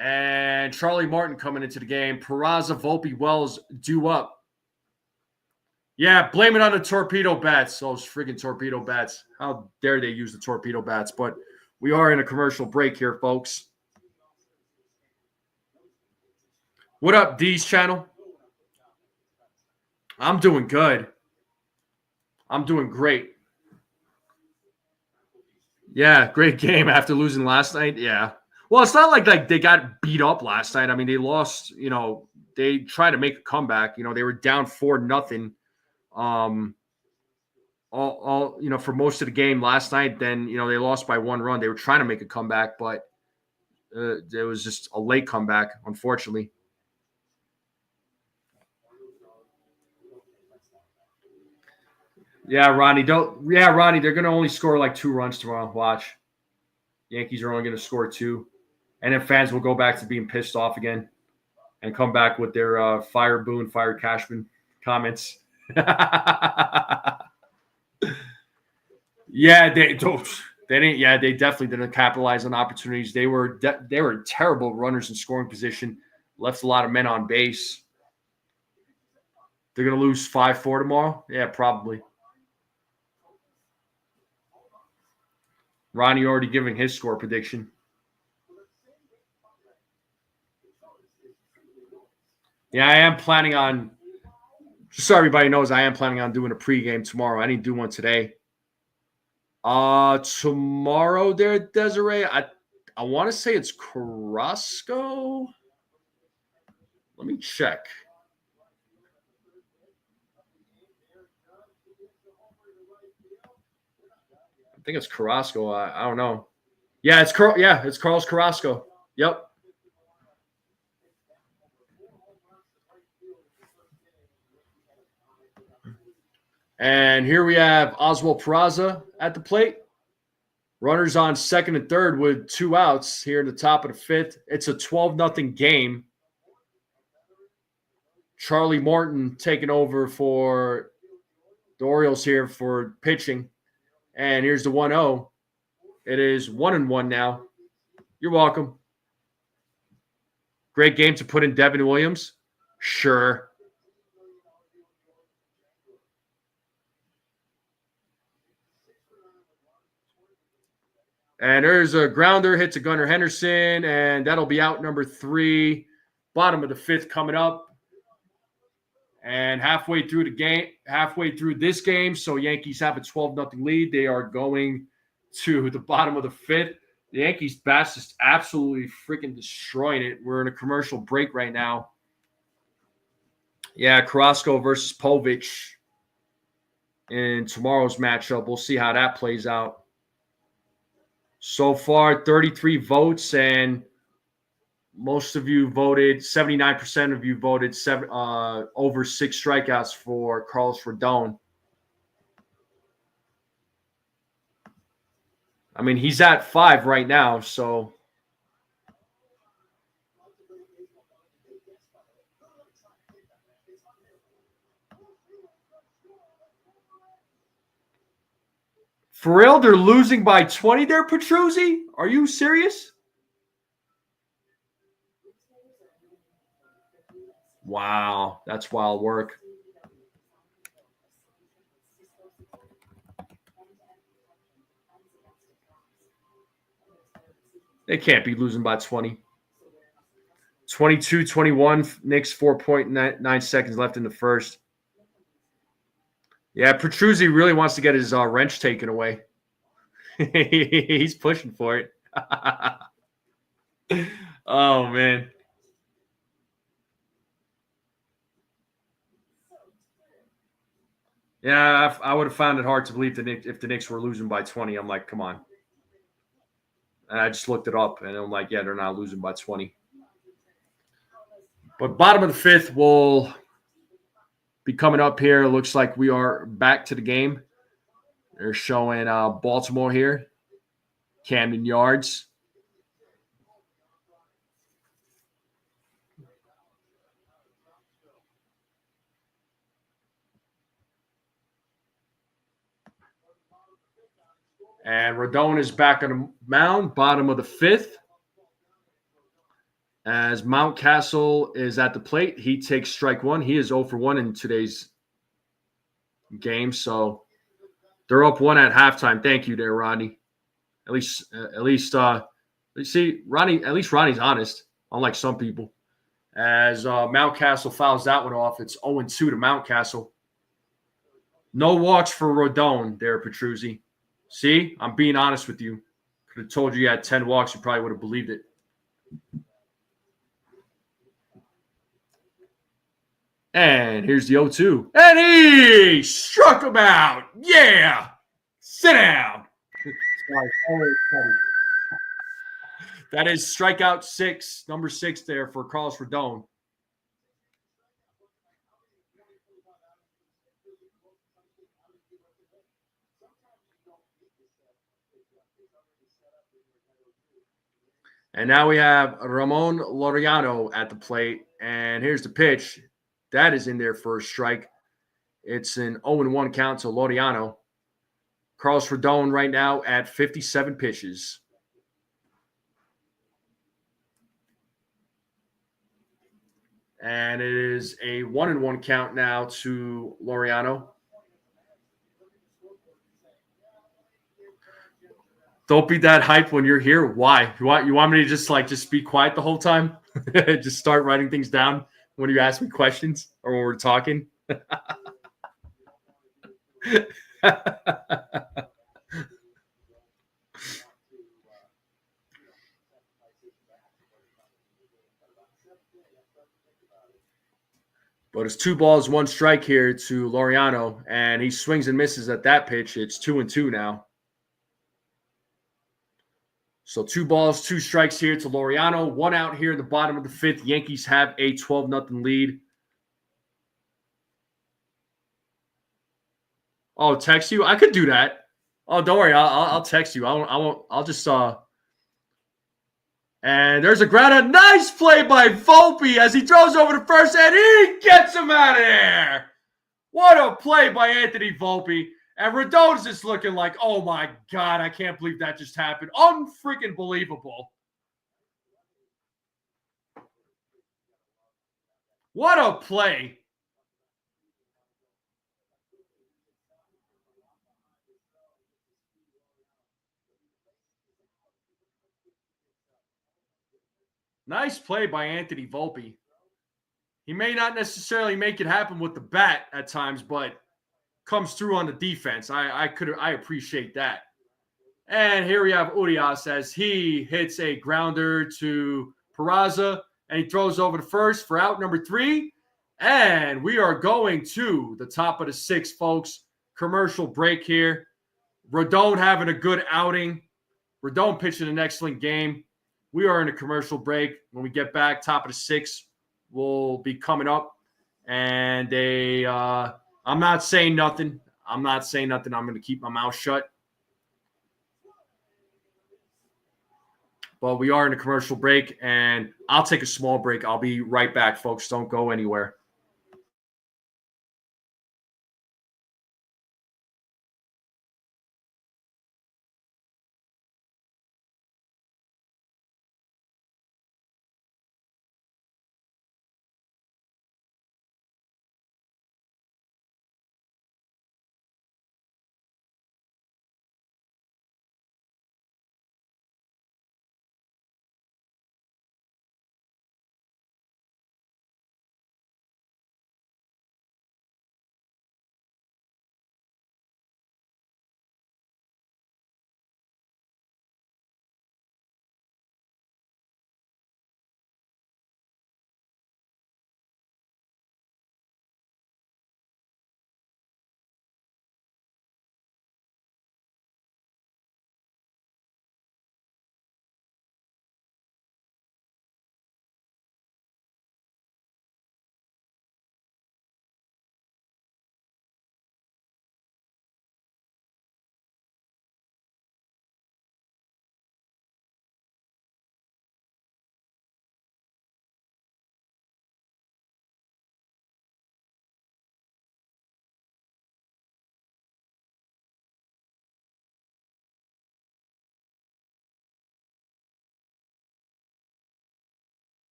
And Charlie Martin coming into the game. Peraza, Volpe, Wells due up. Yeah, blame it on the torpedo bats. Those friggin' torpedo bats. How dare they use the torpedo bats? But we are in a commercial break here, folks. What up, D's channel? I'm doing good. I'm doing great. Yeah, great game after losing last night. Yeah. Well, it's not like they got beat up last night. I mean, they lost, they tried to make a comeback. They were down 4-0. For most of the game last night. Then, they lost by 1 run. They were trying to make a comeback, but it was just a late comeback, unfortunately. Yeah, Ronnie, they're going to only score like 2 runs tomorrow. Watch. Yankees are only going to score 2. And then fans will go back to being pissed off again and come back with their fire Boone, fire Cashman comments. Yeah, they didn't. Yeah, they definitely didn't capitalize on opportunities. They were terrible runners in scoring position. Left a lot of men on base. They're going to lose 5-4 tomorrow? Yeah, probably. Ronnie already giving his score prediction. Yeah, I am planning on, just so everybody knows, I am planning on doing a pregame tomorrow. I didn't do one today. Tomorrow there, Desiree, I want to say it's Carrasco. Let me check. think it's Carrasco. I don't know. Yeah, it's Carlos Carrasco. Yep. And here we have Oswald Peraza at the plate. Runners on second and third with 2 outs here in the top of the 5th. It's a 12-0 game. Charlie Morton taking over for the Orioles here for pitching. And here's the 1-0. It is 1-1 now. You're welcome. Great game to put in Devin Williams. Sure. And there's a grounder, hits a Gunnar Henderson, and that'll be out number 3. Bottom of the 5th coming up. And halfway through this game, so Yankees have a 12-0 lead. They are going to the bottom of the 5th. The Yankees bats just absolutely freaking destroying it. We're in a commercial break right now. Yeah, Carrasco versus Povich in tomorrow's matchup. We'll see how that plays out. So far, 33 votes, and most of you voted, 79% of you voted over 6 strikeouts for Carlos Rodon. I mean, he's at 5 right now, so. For real, they're losing by 20 there, Petruzzi? Are you serious? Wow, that's wild work. They can't be losing by 20. 22-21, Knicks 4.9 seconds left in the first. Yeah, Petruzzi really wants to get his wrench taken away. He's pushing for it. Oh, man. Yeah, I would have found it hard to believe if the Knicks were losing by 20. I'm like, come on. And I just looked it up, and I'm like, yeah, they're not losing by 20. But bottom of the 5th will be coming up here. Looks like we are back to the game. They're showing Baltimore here. Camden Yards. And Rodon is back on the mound, bottom of the 5th. As Mountcastle is at the plate, he takes strike 1. He is 0 for 1 in today's game. So they're up 1 at halftime. Thank you there, Rodney. At least, see, Ronnie. At least Ronnie's honest, unlike some people. As Mountcastle fouls that one off, it's 0-2 to Mountcastle. No walks for Rodon there, Petruzzi. See, I'm being honest with you. Could have told you had 10 walks, you probably would have believed it. And here's the 0-2. And he struck him out. Yeah. Sit down. That is strikeout 6, number 6 there for Carlos Rodon. And now we have Ramon Laureano at the plate. And here's the pitch. That is in there for a strike. It's an 0-1 count to Laureano. Carlos Rodon right now at 57 pitches. And it is a 1-1 count now to Laureano. Don't be that hyped when you're here. Why? You want me to just be quiet the whole time? Just start writing things down when you ask me questions or when we're talking? But it's 2 balls, 1 strike here to Laureano, and he swings and misses at that pitch. It's 2-2 now. So 2 balls, 2 strikes here to Laureano. 1 out here in the bottom of the 5th. Yankees have a 12-0 lead. Oh, text you? I could do that. Oh, don't worry. I'll text you. I won't. I'll just And there's a ground out. Nice play by Volpe as he throws over to first, and he gets him out of there. What a play by Anthony Volpe. And Rodon's just looking like, oh my God, I can't believe that just happened. Unfreaking believable. What a play. Nice play by Anthony Volpe. He may not necessarily make it happen with the bat at times, but comes through on the defense. I appreciate that. And here we have Urias as he hits a grounder to Peraza, and he throws over to first for out number 3. And we are going to the top of the 6th, folks. Commercial break here. Rodon having a good outing. Rodon pitching an excellent game. We are in a commercial break. When we get back, top of the 6th will be coming up. And I'm not saying nothing. I'm going to keep my mouth shut. But we are in a commercial break, and I'll take a small break. I'll be right back, folks. Don't go anywhere.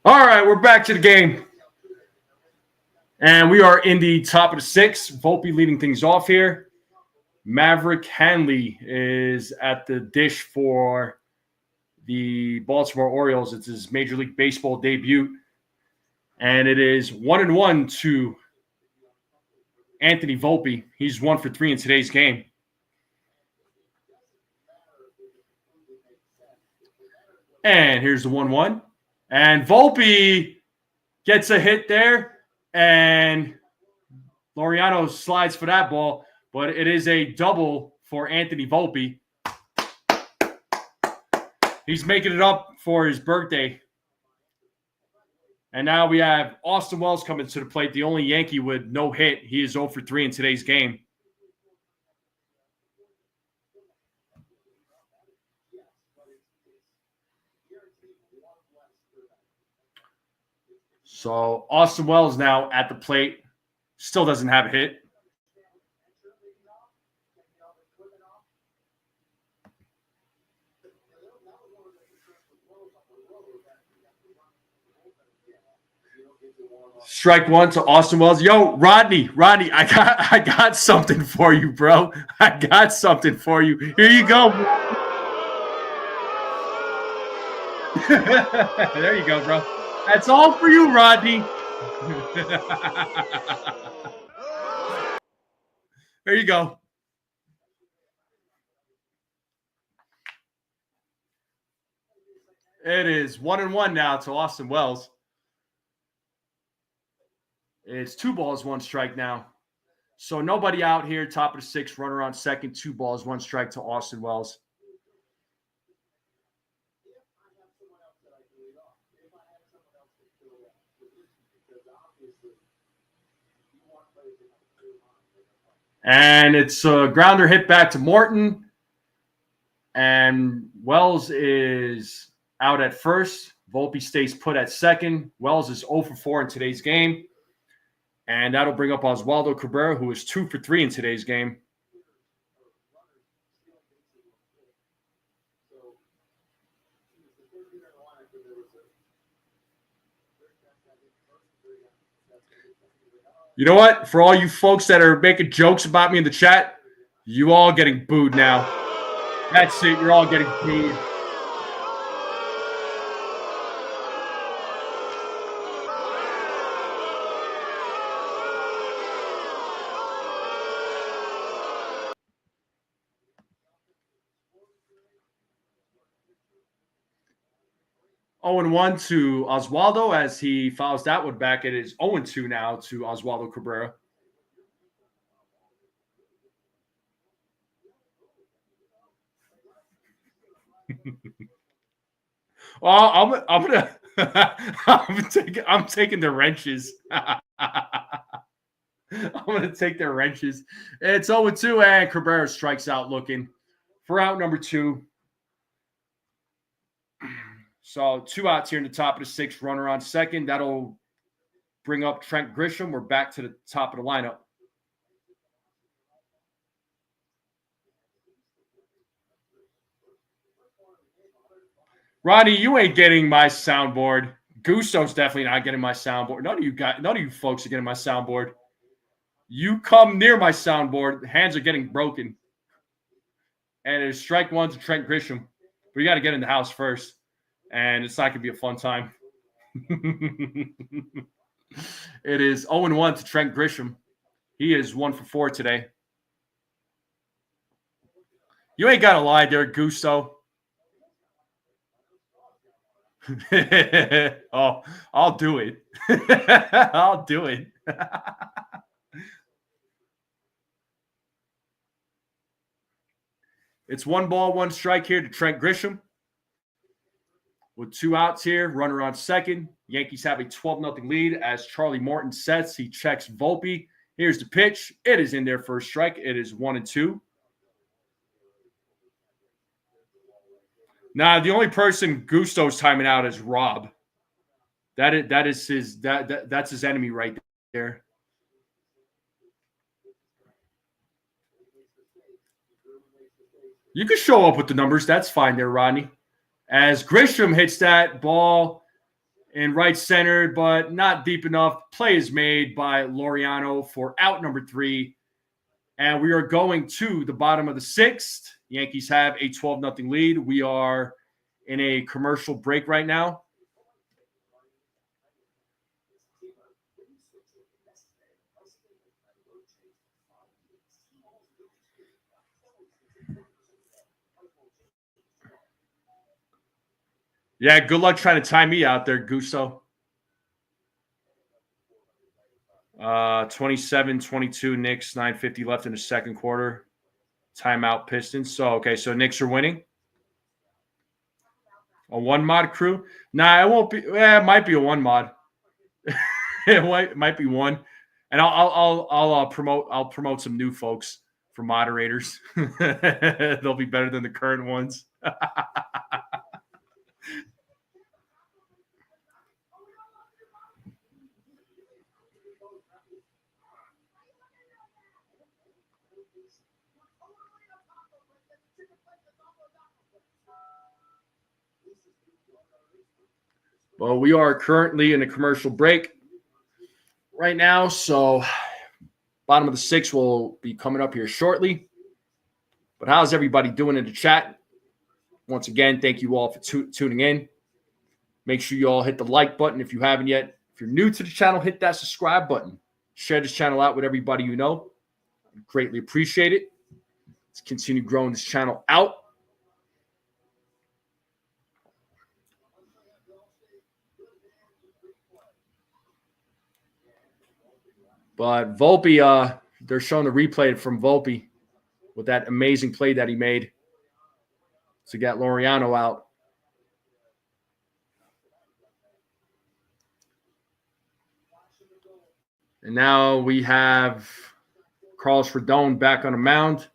All right, we're back to the game. And we are in the top of the 6th. Volpe leading things off here. Maverick Hanley is at the dish for the Baltimore Orioles. It's his Major League Baseball debut. And it is 1-1 to Anthony Volpe. He's 1 for 3 in today's game. And here's the 1-1. And Volpe gets a hit there. And Laureano slides for that ball. But it is a double for Anthony Volpe. He's making it up for his birthday. And now we have Austin Wells coming to the plate, the only Yankee with no hit. He is 0 for 3 in today's game. So Austin Wells now at the plate. Still doesn't have a hit. Strike 1 to Austin Wells. Yo, Rodney, I got something for you, bro. I got something for you. Here you go. There you go, bro. That's all for you, Rodney. There you go. It is 1-1 now to Austin Wells. It's 2 balls, 1 strike now. So nobody out here, top of the 6th, runner on second, 2 balls, 1 strike to Austin Wells. And it's a grounder hit back to Morton. And Wells is out at first. Volpe stays put at second. Wells is 0 for 4 in today's game. And that'll bring up Oswaldo Cabrera, who is 2 for 3 in today's game. You know what? For all you folks that are making jokes about me in the chat, you all getting booed now. That's it. You're all getting booed. Oh and 1 to Oswaldo as he fouls that one back. It is 0-2 now to Oswaldo Cabrera. Well, I'm gonna I'm taking the wrenches. I'm gonna take their wrenches. It's 0-2, and Cabrera strikes out looking for out number 2. So 2 outs here in the top of the 6th, runner on second. That'll bring up Trent Grisham. We're back to the top of the lineup. Ronnie, you ain't getting my soundboard. Gusto's definitely not getting my soundboard. None of you folks are getting my soundboard. You come near my soundboard, hands are getting broken. And it's strike 1 to Trent Grisham. We got to get in the house first. And it's not going to be a fun time. It is 0-1 to Trent Grisham. He is 1 for 4 today. You ain't got to lie there, Gusto. Oh, I'll do it. I'll do it. It's 1 ball, 1 strike here to Trent Grisham. With 2 outs here, runner on second. Yankees have a 12-0 lead as Charlie Morton sets. He checks Volpe. Here's the pitch. It is in there for a strike. It is 1-2. Now, the only person Gusto's timing out is Rob. That's his enemy right there. You can show up with the numbers. That's fine there, Rodney. As Grisham hits that ball in right center, but not deep enough. Play is made by Laureano for out number 3. And we are going to the bottom of the 6th. Yankees have a 12-0 lead. We are in a commercial break right now. Yeah, good luck trying to time me out there, Gusto. 27-22 Knicks, 9:50 left in the second quarter. Timeout Pistons. So Knicks are winning. A 1 mod crew? Nah, it won't be. It might be a 1 mod. It might be 1. And I'll promote some new folks for moderators. They'll be better than the current ones. Well, we are currently in a commercial break right now, so bottom of the 6th will be coming up here shortly. But how's everybody doing in the chat? Once again, thank you all for tuning in. Make sure you all hit the like button if you haven't yet. If you're new to the channel, hit that subscribe button. Share this channel out with everybody you know. I greatly appreciate it. Let's continue growing this channel out. But Volpe, they're showing the replay from Volpe with that amazing play that he made to get Laureano out. And now we have Carlos Rodon back on the mound,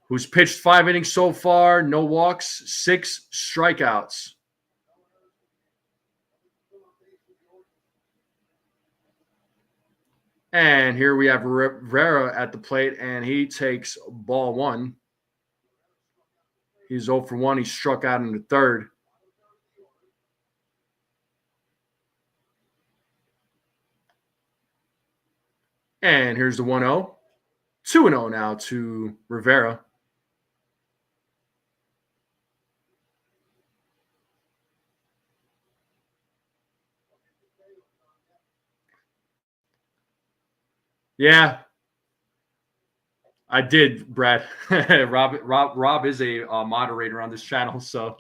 who's pitched 5 innings so far, no walks, 6 strikeouts. And here we have Rivera at the plate, and he takes ball 1. He's 0 for 1. He struck out in the 3rd. And here's the 1-0. 2-0 now to Rivera. Yeah, I did, Brad. Rob is a moderator on this channel, so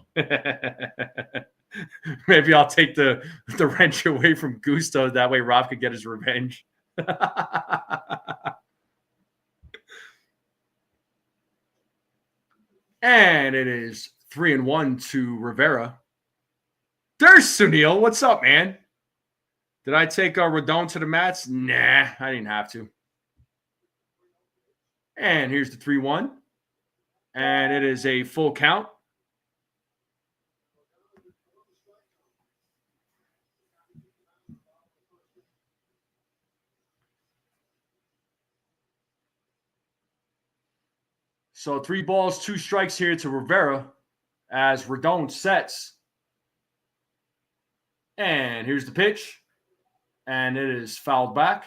maybe I'll take the wrench away from Gusto. That way Rob could get his revenge. And it is 3-1 to Rivera. There's Sunil. What's up, man? Did I take Rodon to the mats? Nah, I didn't have to. And here's the 3-1. And it is a full count. So 3 balls, 2 strikes here to Rivera as Rodon sets. And here's the pitch. And it is fouled back.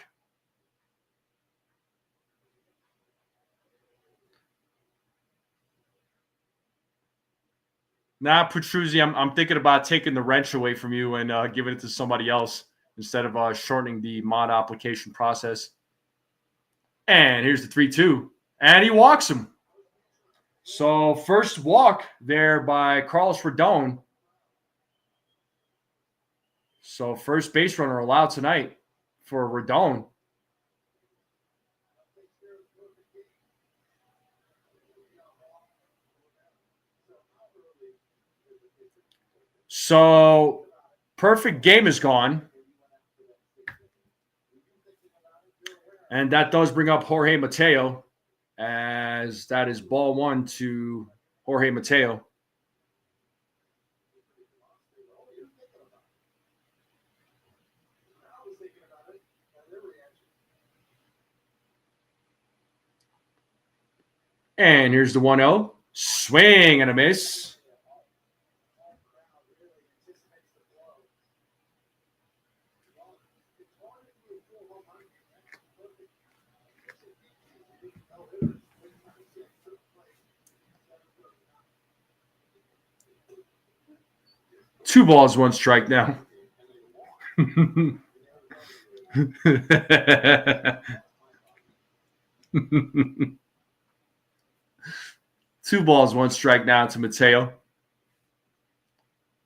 Now, Petruzzi, I'm thinking about taking the wrench away from you and giving it to somebody else instead of shortening the mod application process. And here's the 3-2. And he walks him. So first walk there by Carlos Rodon. So first base runner allowed tonight for Rodon. So perfect game is gone. And that does bring up Jorge Mateo, as that is ball 1 to Jorge Mateo. And here's the 1-0. Swing and a miss. Two balls, 1 strike now. 2 balls, 1 strike now to Mateo.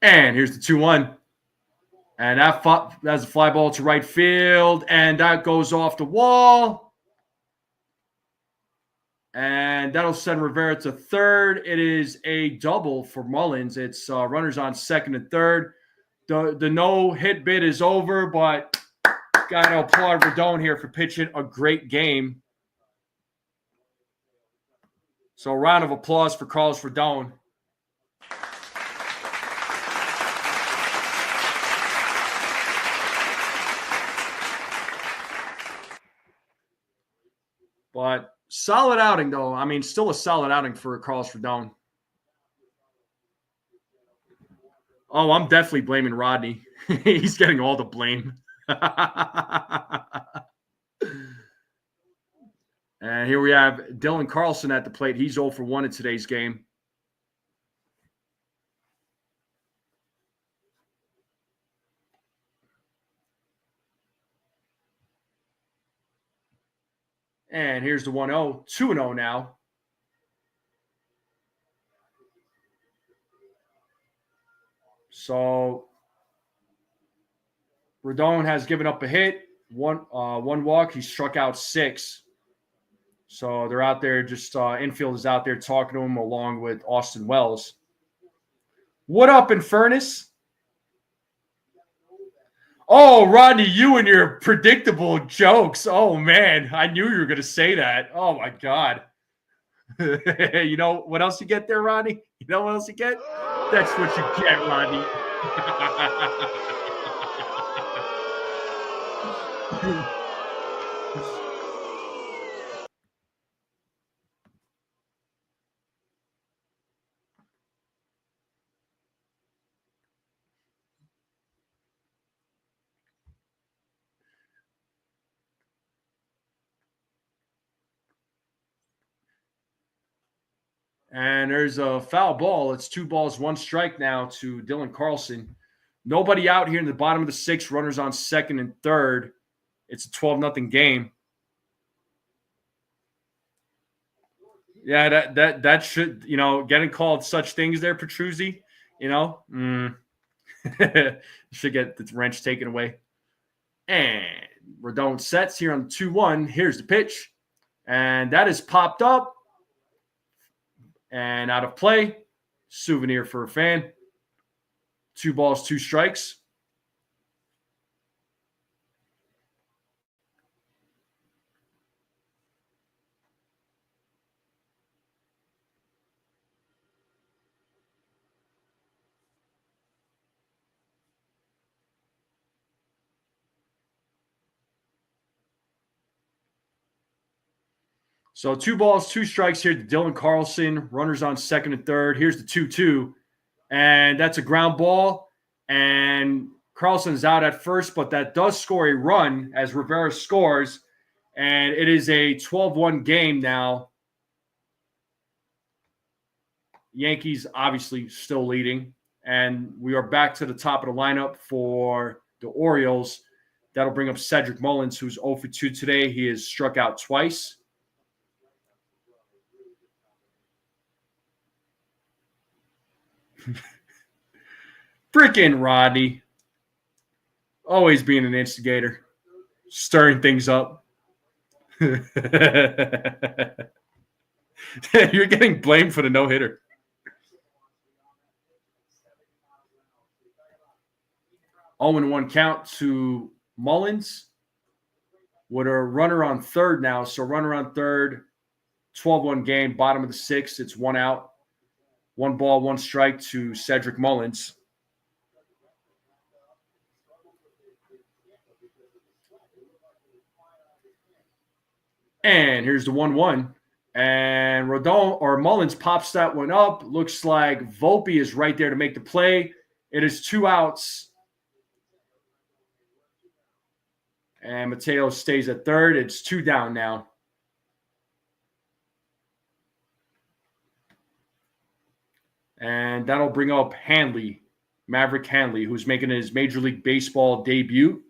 And here's the 2-1. And that's a fly ball to right field. And that goes off the wall. And that'll send Rivera to third. It is a double for Mullins. It's runners on second and third. The no-hit bid is over, but got to applaud Rodon here for pitching a great game. So a round of applause for Carlos Rodon. But solid outing, though. I mean, still a solid outing for Carlos Rodon. Oh, I'm definitely blaming Rodney. He's getting all the blame. And here we have Dylan Carlson at the plate. He's 0 for 1 in today's game. And here's the 1-0. 2-0 now. So Rodon has given up a hit. one walk. He struck out 6. So they're out there, just infield is out there talking to him along with Austin Wells. What up, Infernus? Oh, Rodney, you and your predictable jokes. Oh, man, I knew you were going to say that. Oh, my God. You know what else you get there, Rodney? You know what else you get? That's what you get, Rodney. And there's a foul ball. It's 2 balls, 1 strike now to Dylan Carlson. Nobody out here in the bottom of the 6th. Runners on 2nd and 3rd. It's a 12-0 game. Yeah, that should, getting called such things there, Petruzzi, should get the wrench taken away. And Rodon sets here on 2-1. Here's the pitch. And that is popped up. And out of play. Souvenir for a fan. 2 balls, 2 strikes. So 2 balls, 2 strikes here to Dylan Carlson. Runners on 2nd and 3rd. Here's the 2-2. And that's a ground ball. And Carlson's out at first, but that does score a run as Rivera scores. And it is a 12-1 game now. Yankees obviously still leading. And we are back to the top of the lineup for the Orioles. That'll bring up Cedric Mullins, who's 0 for 2 today. He has struck out twice. Freaking Rodney. Always being an instigator. Stirring things up. You're getting blamed for the no-hitter. Oh, and 1 count to Mullins with a runner on 3rd now. So runner on 3rd, 12-1 game, bottom of the 6th. It's 1 out. 1 ball, 1 strike to Cedric Mullins. And here's the 1-1. And Mullins pops that one up. Looks like Volpe is right there to make the play. It is 2 outs. And Mateo stays at 3rd. It's 2 down now. And that'll bring up Hanley, Maverick Hanley, who's making his Major League Baseball debut.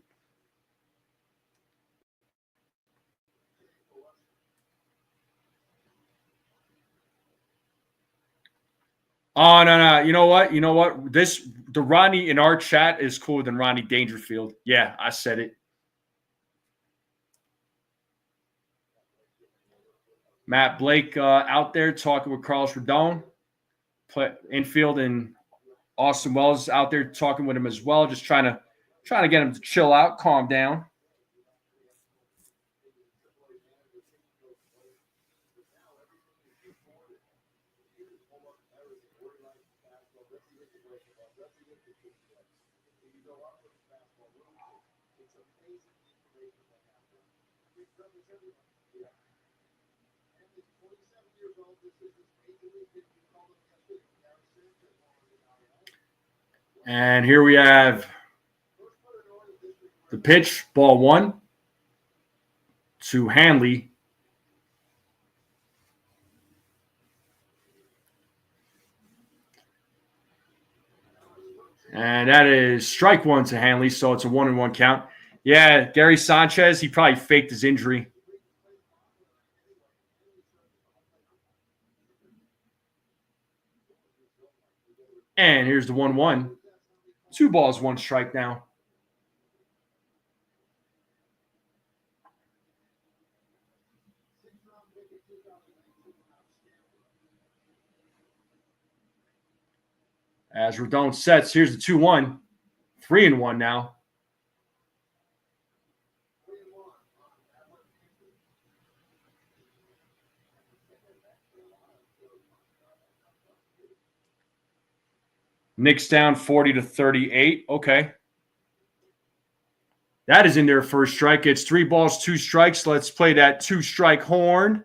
Oh, no. You know what? The Ronnie in our chat is cooler than Ronnie Dangerfield. Yeah, I said it. Matt Blake out there talking with Carlos Rodon. Infield and Austin Wells out there talking with him as well, just trying to get him to chill out, calm down. And here we have the pitch, ball 1 to Hanley. And that is strike 1 to Hanley, so it's a 1-1 count. Yeah, Gary Sanchez, he probably faked his injury. And here's the 1-1. 2 balls, 1 strike now. As Rodon sets, here's the 2-1. 3-1 now. Knicks down 40-38. Okay. That is in their first strike. It's 3 balls, 2 strikes. Let's play that 2-strike horn.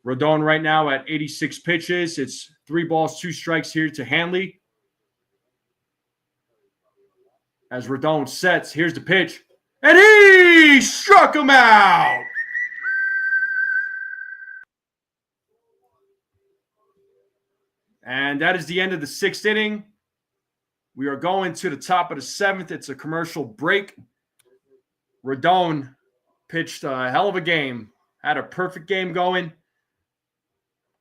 Rodon right now at 86 pitches. It's 3 balls, 2 strikes here to Hanley. As Rodon sets, here's the pitch. And he struck him out. And that is the end of the 6th inning. We are going to the top of the 7th. It's a commercial break. Rodon pitched a hell of a game. Had a perfect game going.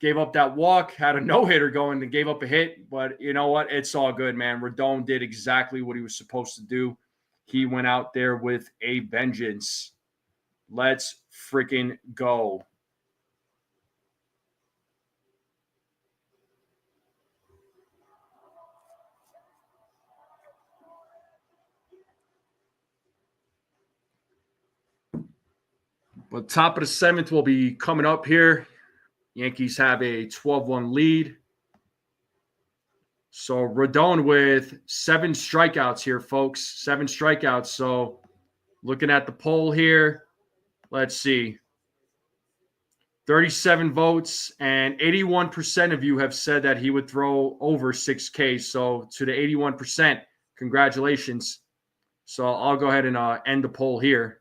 Gave up that walk, had a no-hitter going and gave up a hit. But you know what? It's all good, man. Rodon did exactly what he was supposed to do. He went out there with a vengeance. Let's freaking go. But top of the 7th will be coming up here. Yankees have a 12-1 lead. So Rodon with 7 strikeouts here, folks. 7 strikeouts. So looking at the poll here, let's see. 37 votes, and 81% of you have said that he would throw over 6Ks. So to the 81%, congratulations. So I'll go ahead and end the poll here.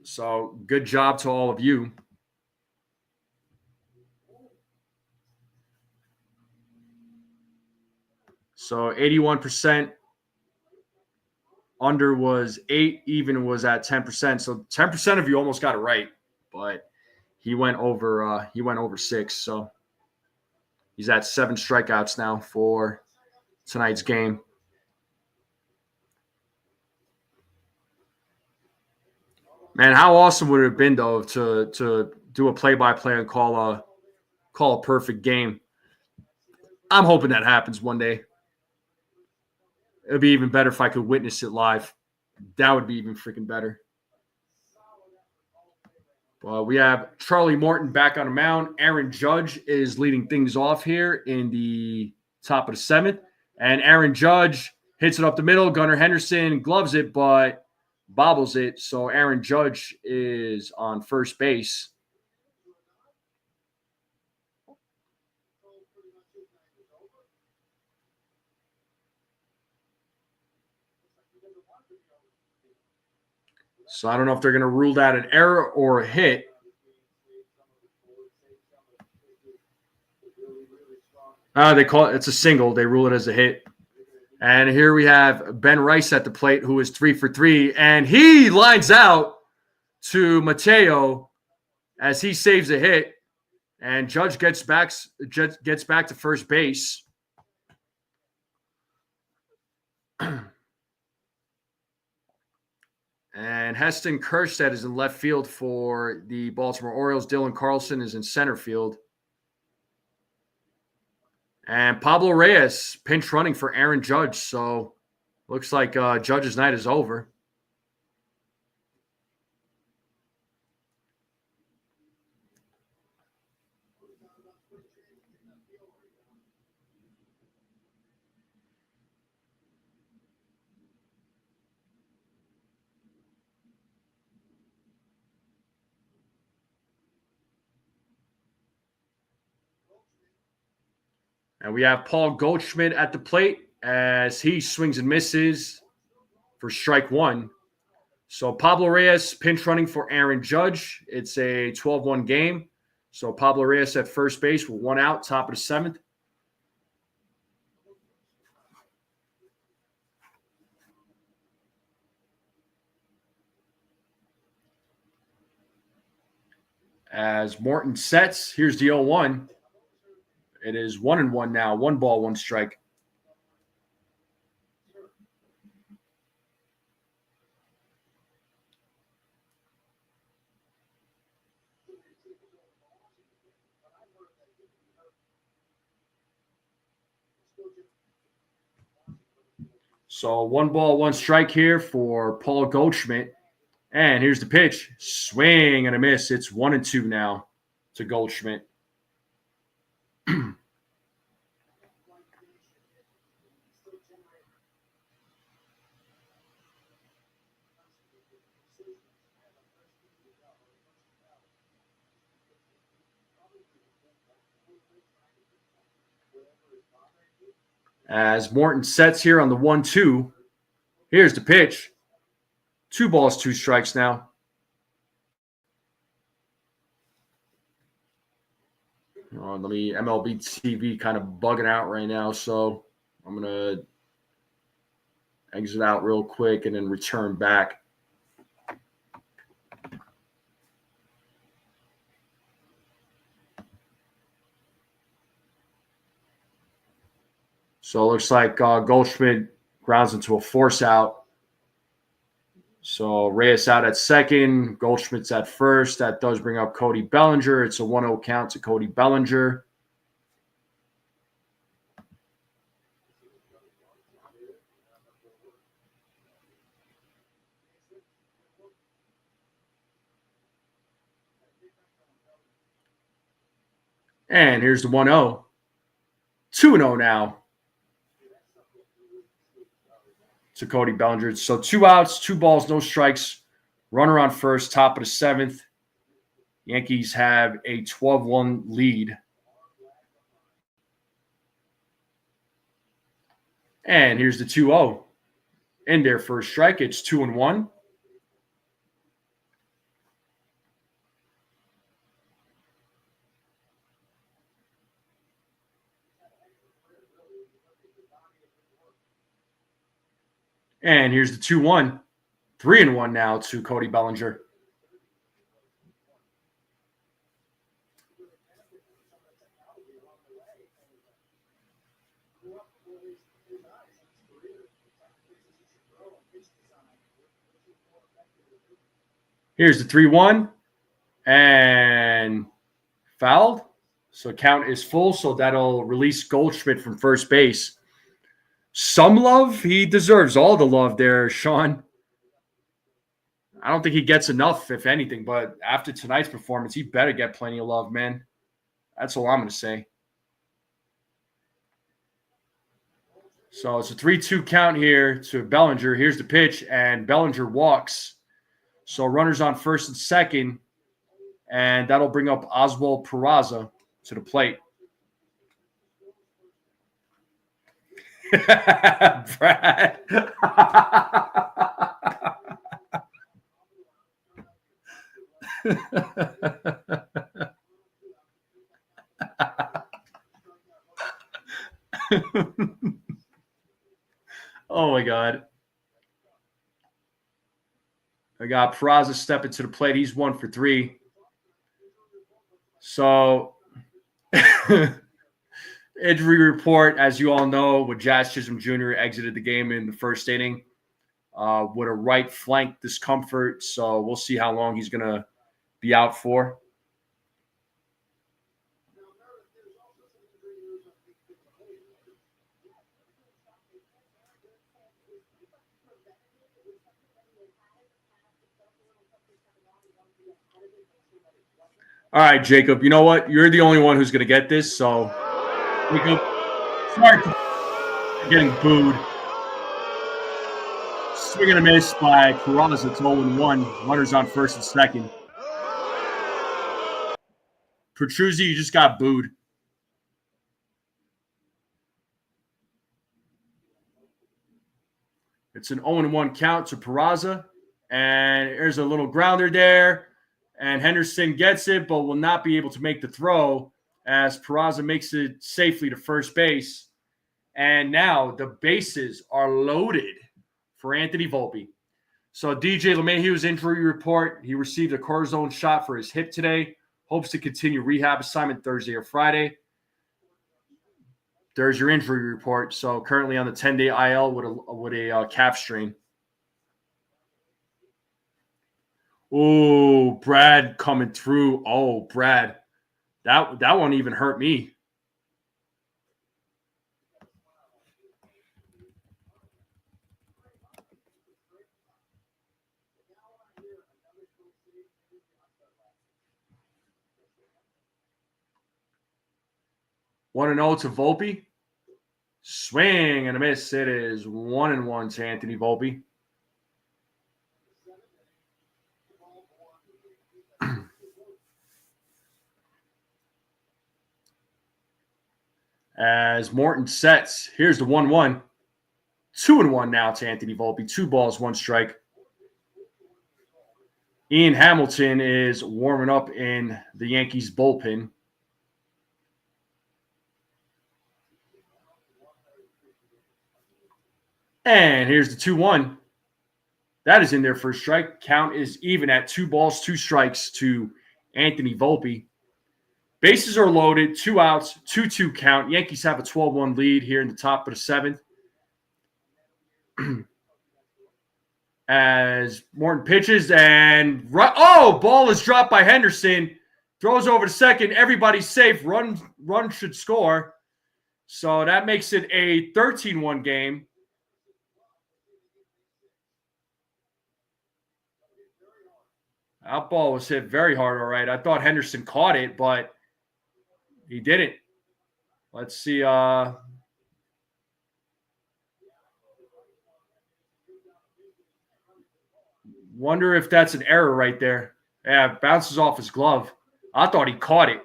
So good job to all of you. So 81%, under was 8, even was at 10%. So 10% of you almost got it right, but he went over 6. So he's at 7 strikeouts now for tonight's game. Man, how awesome would it have been though to do a play-by-play and call a perfect game? I'm hoping that happens one day. It'd be even better if I could witness it live. That would be even freaking better. Well, we have Charlie Morton back on the mound. Aaron Judge is leading things off here in the top of the 7th. And Aaron Judge hits it up the middle. Gunnar Henderson gloves it, but bobbles it. So Aaron Judge is on first base. So I don't know if they're going to rule that an error or a hit. They call it, it's a single. They rule it as a hit. And here we have Ben Rice at the plate, who is 3 for 3. And he lines out to Mateo as he saves a hit. And Judge gets back to first base. And Heston Kjerstad is in left field for the Baltimore Orioles. Dylan Carlson is in center field. And Pablo Reyes pinch running for Aaron Judge. So looks like Judge's night is over. And we have Paul Goldschmidt at the plate as he swings and misses for strike 1. So Pablo Reyes pinch running for Aaron Judge. It's a 12-1 game. So Pablo Reyes at first base with 1 out, top of the 7th. As Morton sets, here's the 0-1. It is 1-1 now. 1 ball, 1 strike. So 1-1 here for Paul Goldschmidt. And here's the pitch. Swing and a miss. It's 1-2 now to Goldschmidt. As Morton sets here on the 1-2. Here's the pitch. 2 balls, 2 strikes now. MLB TV kind of bugging out right now, so I'm going to exit out real quick and then return back. So it looks like Goldschmidt grounds into a force out. So Reyes out at second, Goldschmidt's at first. That does bring up Cody Bellinger. It's a 1-0 count to Cody Bellinger. And here's the 1-0. 2-0 now to Cody Bellinger. So 2 outs, 2 balls, no strikes. Runner on first, top of the 7th. Yankees have a 12-1 lead. And here's the 2-0. In there for a strike. It's 2-1. And here's the 2-1. 3-1 now to Cody Bellinger. Here's the 3-1. And fouled. So count is full. So that'll release Goldschmidt from first base. Some love. He deserves all the love there, Sean. I don't think he gets enough, if anything. But after tonight's performance, he better get plenty of love, man. That's all I'm going to say. So it's a 3-2 count here to Bellinger. Here's the pitch, and Bellinger walks. So runners on first and second, and that'll bring up Oswald Peraza to the plate. Brad. Oh, my God. I got Peraza stepping to the plate. He's 1 for 3. So, injury report, as you all know, with Jazz Chisholm Jr. exited the game in the first inning with a right flank discomfort. So we'll see how long he's going to be out for. All right, Jacob, you know what? You're the only one who's going to get this. So, Jacob, sorry for getting booed. Swing and a miss by Peraza. It's 0-1. Runners on first and second. Petruzzi, you just got booed. It's an 0-1 count to Peraza. And there's a little grounder there. And Henderson gets it, but will not be able to make the throw as Peraza makes it safely to first base. And now the bases are loaded for Anthony Volpe. So DJ LeMahieu's injury report, he received a cortisone shot for his hip today. Hopes to continue rehab assignment Thursday or Friday. There's your injury report. So currently on the 10-day IL with a calf strain. Oh, Brad coming through. Oh, Brad. That one even hurt me. 1-0 to Volpe. Swing and a miss. It is 1-1 to Anthony Volpe. As Morton sets, here's the 1-1. 2-1 now to Anthony Volpe. 2 balls, 1 strike. Ian Hamilton is warming up in the Yankees bullpen. And here's the 2-1. That is in there for a strike. Count is even at 2 balls, 2 strikes to Anthony Volpe. Bases are loaded, 2 outs, 2-2 count. Yankees have a 12-1 lead here in the top of the 7th. As Morton pitches and ball is dropped by Henderson. Throws over to second. Everybody's safe. Run should score. So that makes it a 13-1 game. That ball was hit very hard, all right. I thought Henderson caught it, but he didn't. Let's see. Wonder if that's an error right there. Yeah, it bounces off his glove. I thought he caught it.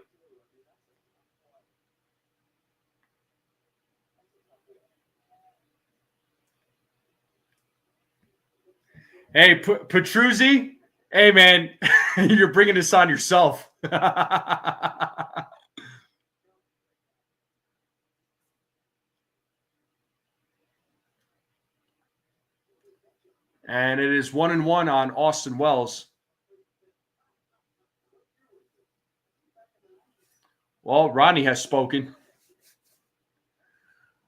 Hey, Petruzzi. Hey, man, you're bringing this on yourself. And it is 1-1 on Austin Wells. Well, Ronnie has spoken.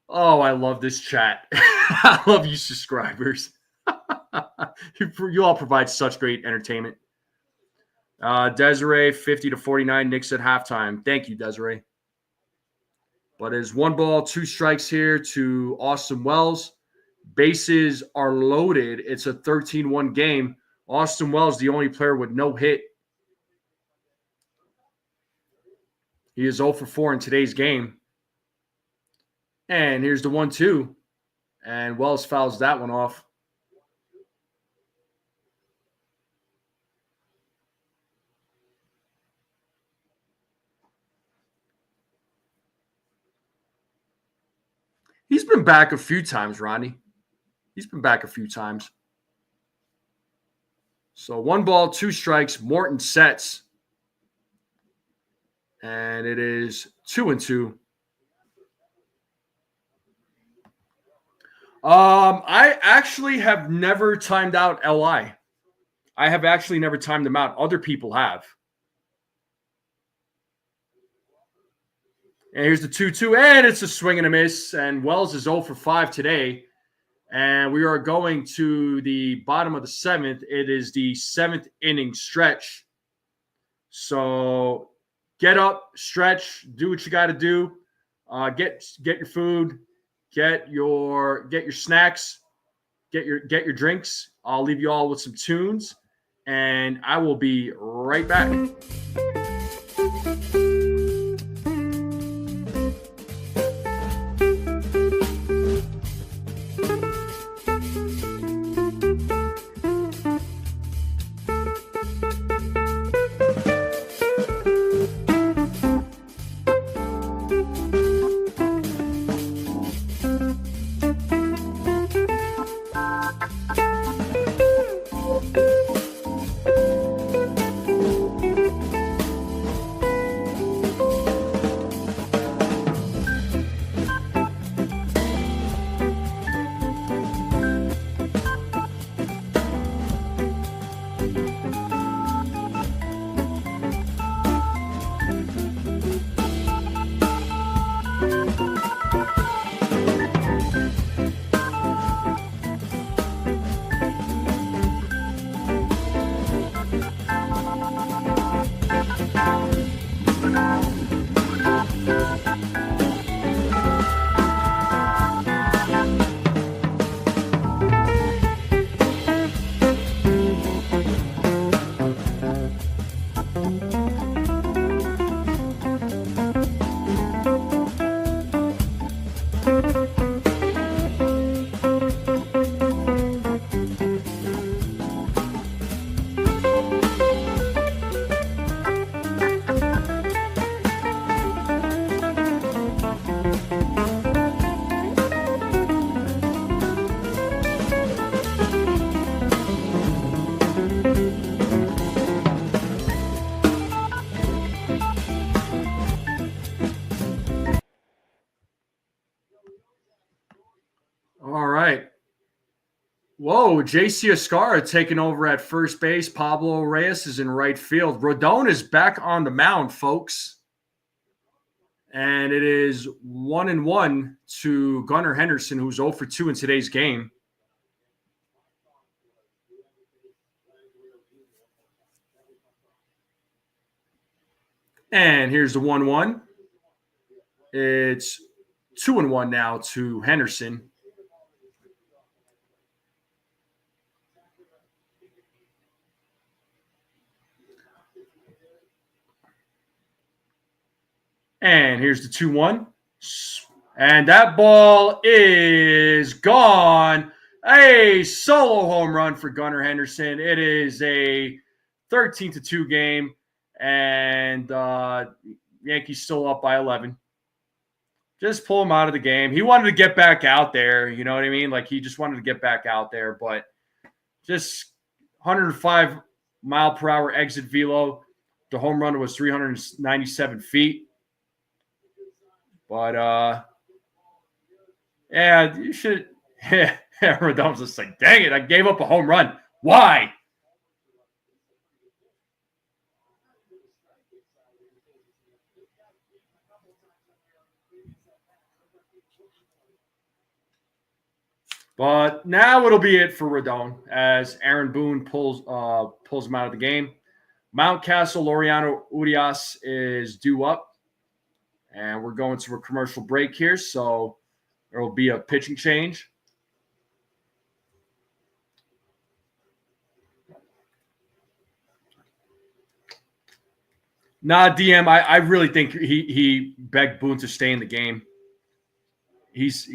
Oh, I love this chat. I love you subscribers. You all provide such great entertainment. Desiree, 50-49, Knicks at halftime. Thank you, Desiree. But it's 1 ball, 2 strikes here to Austin Wells. Bases are loaded. It's a 13-1 game. Austin Wells, the only player with no hit. He is 0 for 4 in today's game. And here's the 1-2. And Wells fouls that one off. He's been back a few times, Ronnie. He's been back a few times. So 1 ball, 2 strikes. Morton sets. And it is 2-2. I actually have never timed out LI. I have actually never timed them out. Other people have. And here's the 2-2, and it's a swing and a miss. And Wells is 0 for 5 today. And we are going to the bottom of the 7th. It is the 7th inning stretch. So get up, stretch, do what you got to do. Get your food, get your snacks, get your drinks. I'll leave you all with some tunes, and I will be right back. All right. Whoa, JC Escarra taking over at first base. Pablo Reyes is in right field. Rodon is back on the mound, folks. And it is 1-1 to Gunnar Henderson, who's 0 for 2 in today's game. And here's the 1-1. It's 2-1 now to Henderson. And here's the 2-1. And that ball is gone. A solo home run for Gunnar Henderson. It is a 13-2 game. And Yankees still up by 11. Just pull him out of the game. He wanted to get back out there. You know what I mean? Like, he just wanted to get back out there. But just 105 mile per hour exit velo. The home run was 397 feet. But, yeah, you should. Yeah, Rodon's just like, dang it, I gave up a home run. Why? But now it'll be it for Rodon as Aaron Boone pulls him out of the game. Mountcastle Laureano Urias is due up. And we're going to a commercial break here, so there will be a pitching change. Nah, DM, I really think he begged Boone to stay in the game. He's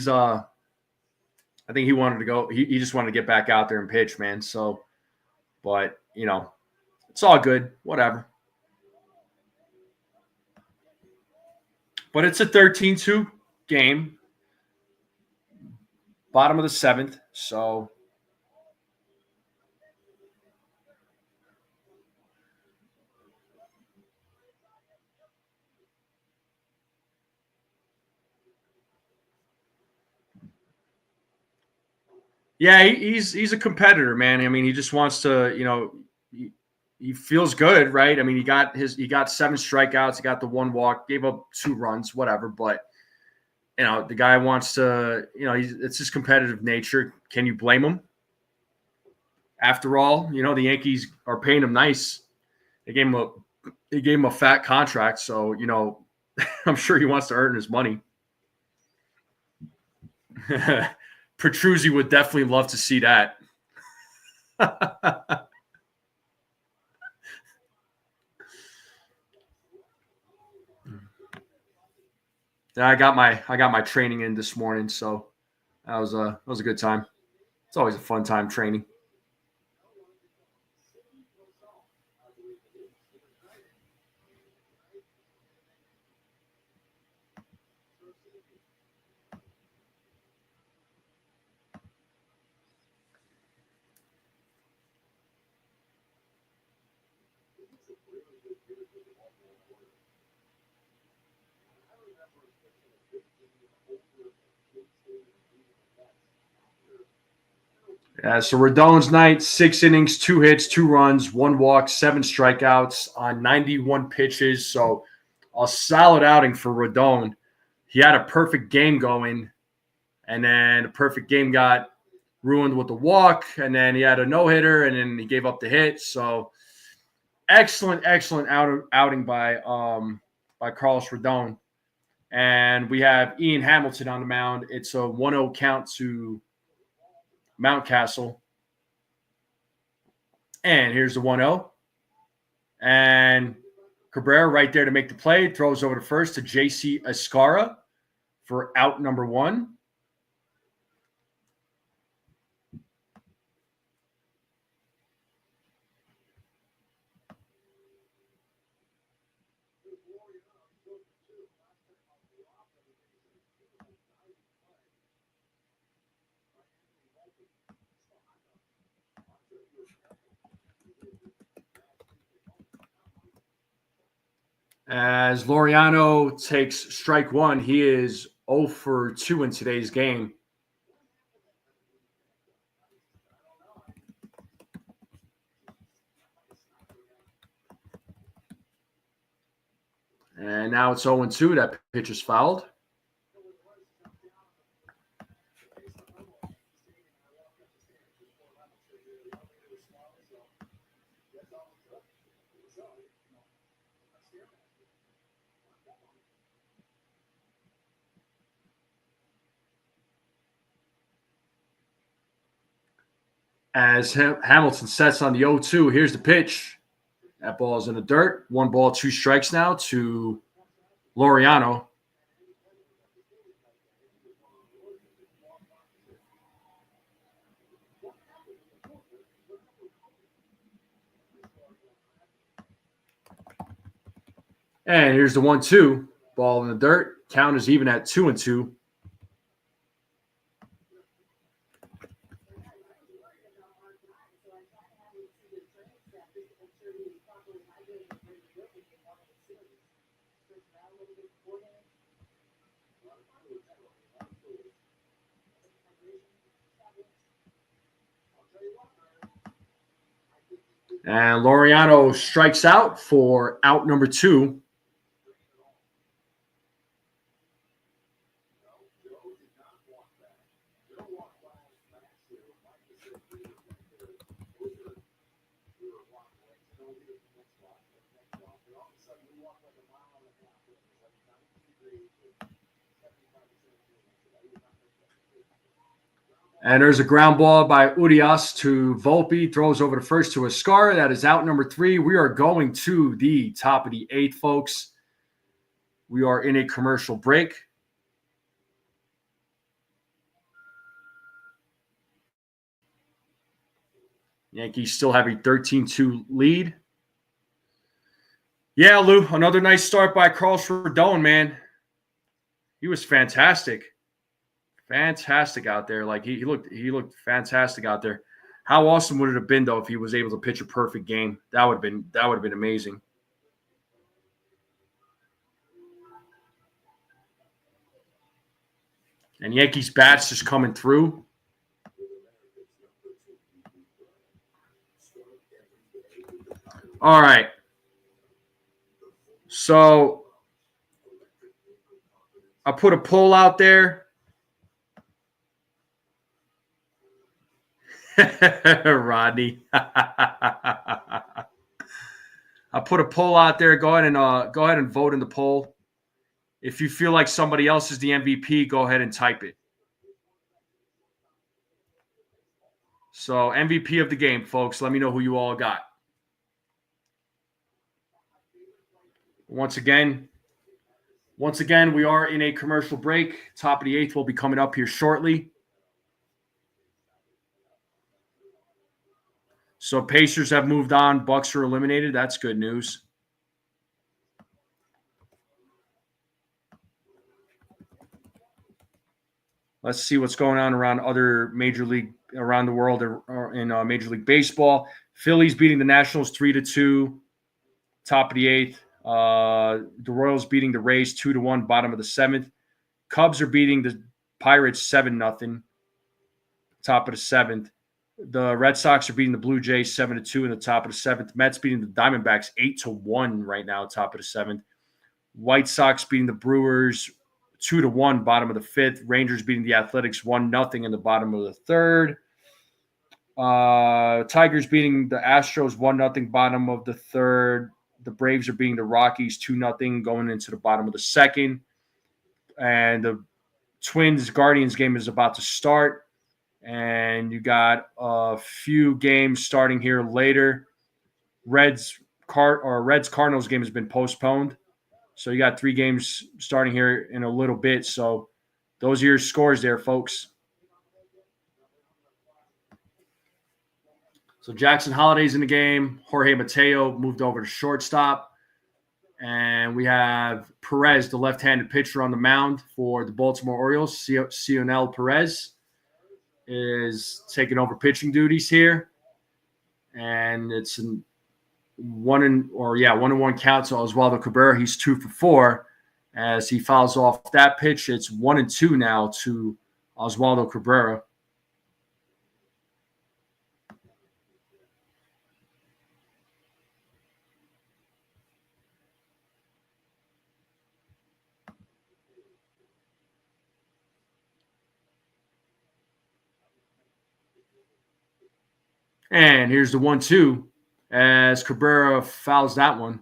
I think he wanted to go. He just wanted to get back out there and pitch, man. So, but, you know, it's all good. Whatever. But it's a 13-2 game. Bottom of the 7th. So, yeah, he's a competitor, man. I mean, he just wants to, you know, he feels good, right? I mean, he got 7 strikeouts, he got the 1 walk, gave up 2 runs, whatever. But, you know, the guy wants to, you know, it's his competitive nature. Can you blame him? After all, you know, the Yankees are paying him nice. They gave him a fat contract, so, you know, I'm sure he wants to earn his money. Petruzzi would definitely love to see that. I got my training in this morning, so that was a good time. It's always a fun time training. So Rodon's night, 6 innings, 2 hits, 2 runs, 1 walk, 7 strikeouts on 91 pitches. So a solid outing for Rodon. He had a perfect game going, and then the perfect game got ruined with the walk, and then he had a no-hitter, and then he gave up the hit. So excellent outing by Carlos Rodon. And we have Ian Hamilton on the mound. It's a 1-0 count to Mountcastle. And here's the 1-0. And Cabrera right there to make the play. Throws over to first to JC Escarra for out number 1. As Laureano takes strike 1, he is 0 for 2 in today's game. And now it's 0-2. That pitch is fouled. As Hamilton sets on the 0-2, here's the pitch. That ball is in the dirt. 1 ball, 2 strikes now to Laureano. And here's the 1-2. Ball in the dirt. Count is even at 2-2. And Laureano strikes out for out number 2. And there's a ground ball by Urias to Volpe. Throws over to first to Escar. That is out number 3. We are going to the top of the 8th, folks. We are in a commercial break. Yankees still have a 13-2 lead. Yeah, Lou, another nice start by Carlos Rodon, man. He was fantastic. Fantastic out there. Like he looked fantastic out there. How awesome would it have been though if he was able to pitch a perfect game? That would have been amazing. And Yankees bats just coming through. All right. So I put a poll out there. Rodney. I put a poll out there. Go ahead and vote in the poll. If you feel like somebody else is the MVP, go ahead and type it. So MVP of the game, folks. Let me know who you all got. Once again, we are in a commercial break. Top of the 8th will be coming up here shortly. So Pacers have moved on. Bucks are eliminated. That's good news. Let's see what's going on around other major league around the world or in Major League Baseball. Phillies beating the Nationals 3-2. Top of the 8th. The Royals beating the Rays 2-1. Bottom of the 7th. Cubs are beating the Pirates 7-0. Top of the 7th. The Red Sox are beating the Blue Jays 7-2 in the top of the 7th. Mets beating the Diamondbacks 8-1 right now, top of the 7th. White Sox beating the Brewers 2-1, bottom of the 5th. Rangers beating the Athletics 1-0 in the bottom of the 3rd. Tigers beating the Astros 1-0, bottom of the 3rd. The Braves are beating the Rockies 2-0 going into the bottom of the 2nd. And the Twins-Guardians game is about to start. And you got a few games starting here later. Reds-Cardinals game has been postponed. So you got 3 games starting here in a little bit. So those are your scores there, folks. So Jackson Holiday's in the game. Jorge Mateo moved over to shortstop. And we have Perez, the left-handed pitcher, on the mound for the Baltimore Orioles. Cionel Perez is taking over pitching duties here. And it's a 1-1 count. So Oswald Cabrera, he's 2 for 4. As he fouls off that pitch, it's 1-2 now to Oswaldo Cabrera. And here's the 1-2 as Cabrera fouls that one.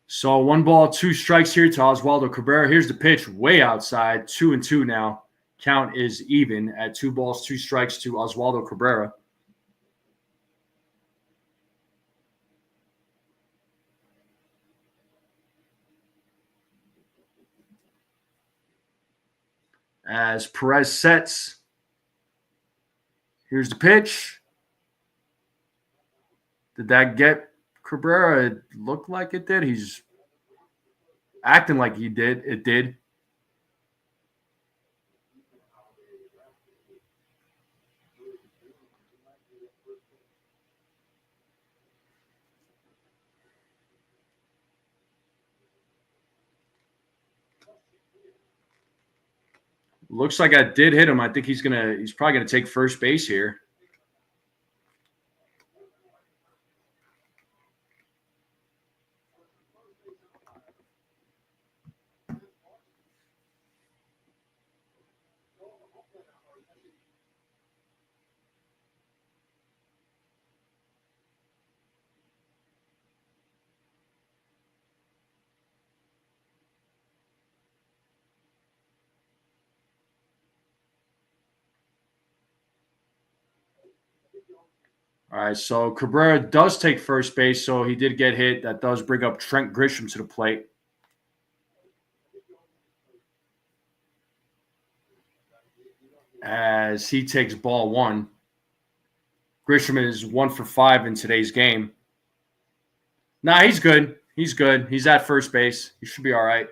So 1 ball, 2 strikes here to Oswaldo Cabrera. Here's the pitch way outside, 2-2 now. Count is even at 2 balls, 2 strikes to Oswaldo Cabrera. As Perez sets, here's the pitch. Did that get Cabrera? It looked like it did. He's acting like he did. It did. Looks like I did hit him. I think he's probably gonna take first base here. All right, so Cabrera does take first base, so he did get hit. That does bring up Trent Grisham to the plate. As he takes ball 1. Grisham is 1 for 5 in today's game. Nah, he's good. He's good. He's at first base. He should be all right.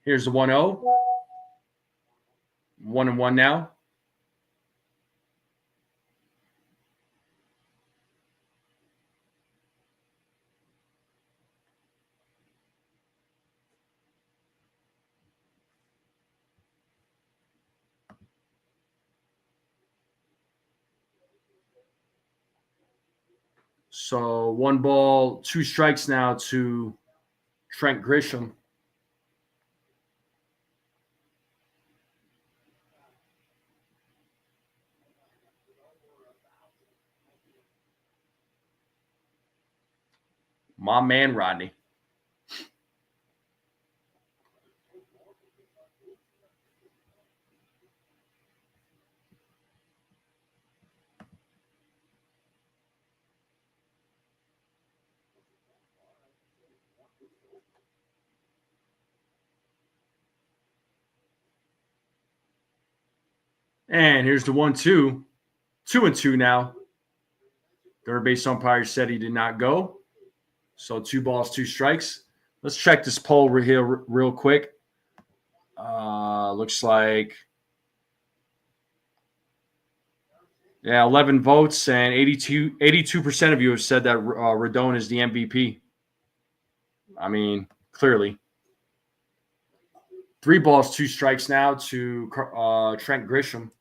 Here's the 1-0. 1-1 now. So 1 ball, 2 strikes now to Trent Grisham. My man, Rodney. And here's the 1-2. 2-2 now. Third base umpire said he did not go. So 2 balls, 2 strikes. Let's check this poll here real quick. Looks like, 11 votes, and 82% of you have said that Rodon is the MVP. I mean, clearly. 3 balls, 2 strikes now to Trent Grisham.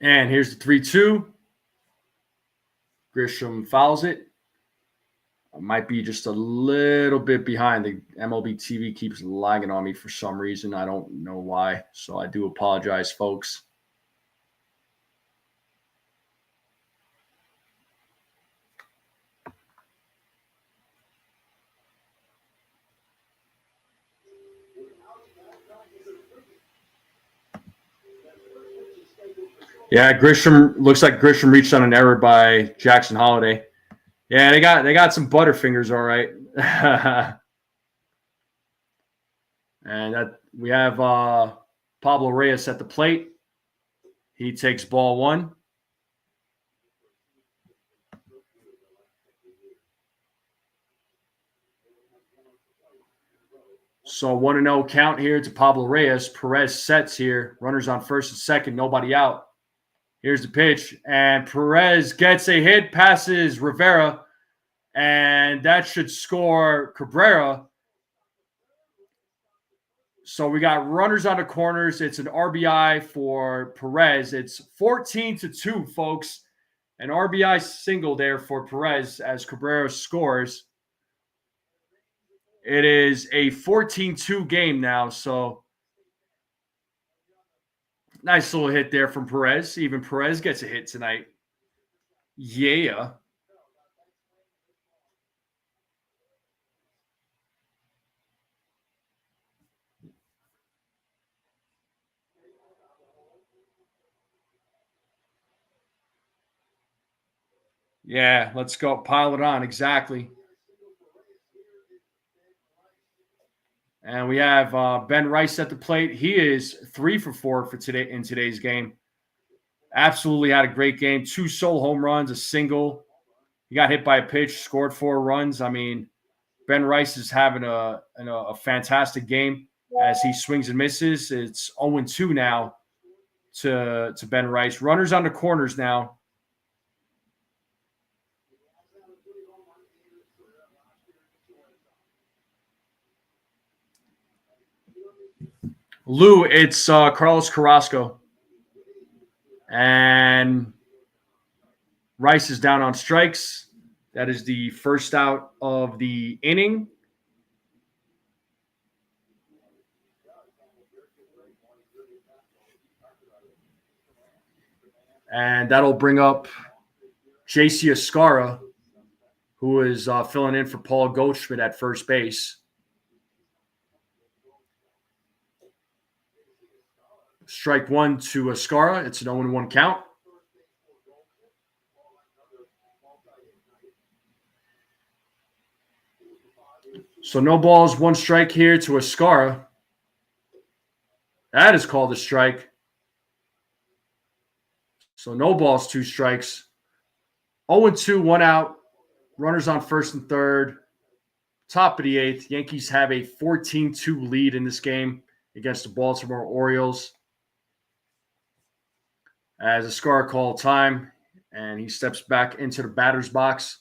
And here's the 3-2. Grisham fouls it. Might be just a little bit behind. The MLB TV keeps lagging on me for some reason. I don't know why. So I do apologize, folks. Yeah, Grisham looks like Grisham reached on an error by Jackson Holiday. Yeah, they got some butterfingers, all right. And that we have Pablo Reyes at the plate. He takes ball one. So 1-0 count here to Pablo Reyes. Perez sets here. Runners on first and second, nobody out. Here's the pitch, and Perez gets a hit, passes Rivera, and that should score Cabrera. So we got runners on the corners. It's an RBI for Perez. It's 14-2, folks. An RBI single there for Perez as Cabrera scores. It is a 14-2 game now, so nice little hit there from Perez. Even Perez gets a hit tonight. Yeah. Yeah, let's go. Pile it on. Exactly. And we have Ben Rice at the plate. He is 3 for 4 for today in today's game. Absolutely had a great game. 2 solo home runs, a single. He got hit by a pitch, scored 4 runs. I mean, Ben Rice is having a fantastic game as he swings and misses. It's 0-2 now to Ben Rice. Runners on the corners now. Lou, it's Carlos Carrasco. And Rice is down on strikes. That is the first out of the inning. And that'll bring up J.C. Escara, who is filling in for Paul Goldschmidt at first base. Strike one to Escara. It's an 0-1 count. So no balls, 1 strike here to Escara. That is called a strike. So no balls, 2 strikes. 0-2, 1 out. Runners on first and third. Top of the 8th. Yankees have a 14-2 lead in this game against the Baltimore Orioles. As Escara called time, and he steps back into the batter's box.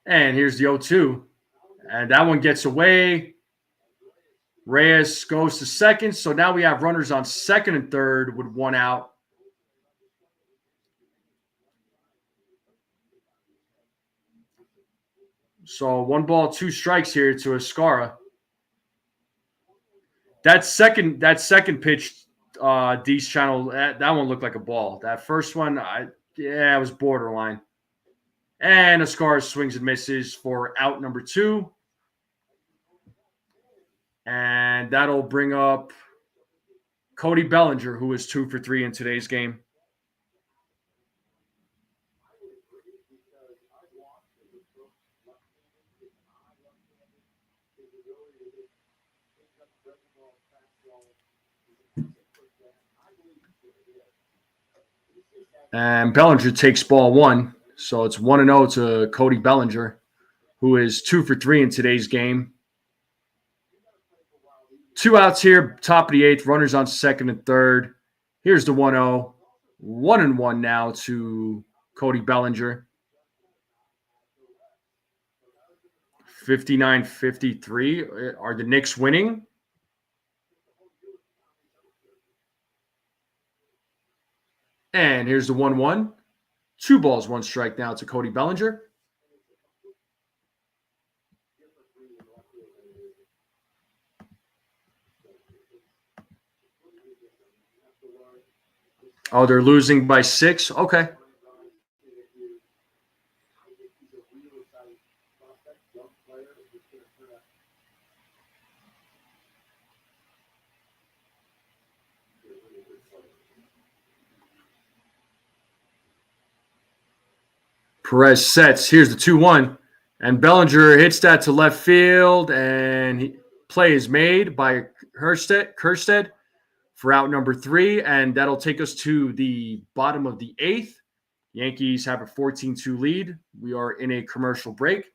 And here's the 0-2. And that one gets away. Reyes goes to second. So now we have runners on second and third with 1 out. So 1 ball, 2 strikes here to Escara. That second pitch, D's channel, that one looked like a ball. That first one, it was borderline. And Escara swings and misses for out number 2. And that'll bring up Cody Bellinger, who is 2 for 3 in today's game. And Bellinger takes ball 1. So it's 1-0 to Cody Bellinger, who is 2 for 3 in today's game. 2 outs here, top of the 8th, runners on second and third. Here's the 1-0. 1-1 now to Cody Bellinger. 59-53. Are the Knicks winning? And here's the 1-1. 2 balls, 1 strike now to Cody Bellinger. Oh, they're losing by 6? Okay. Perez sets. Here's the 2-1. And Bellinger hits that to left field, and play is made by Kerstead for out number 3, and that'll take us to the bottom of the 8th. Yankees have a 14-2 lead. We are in a commercial break.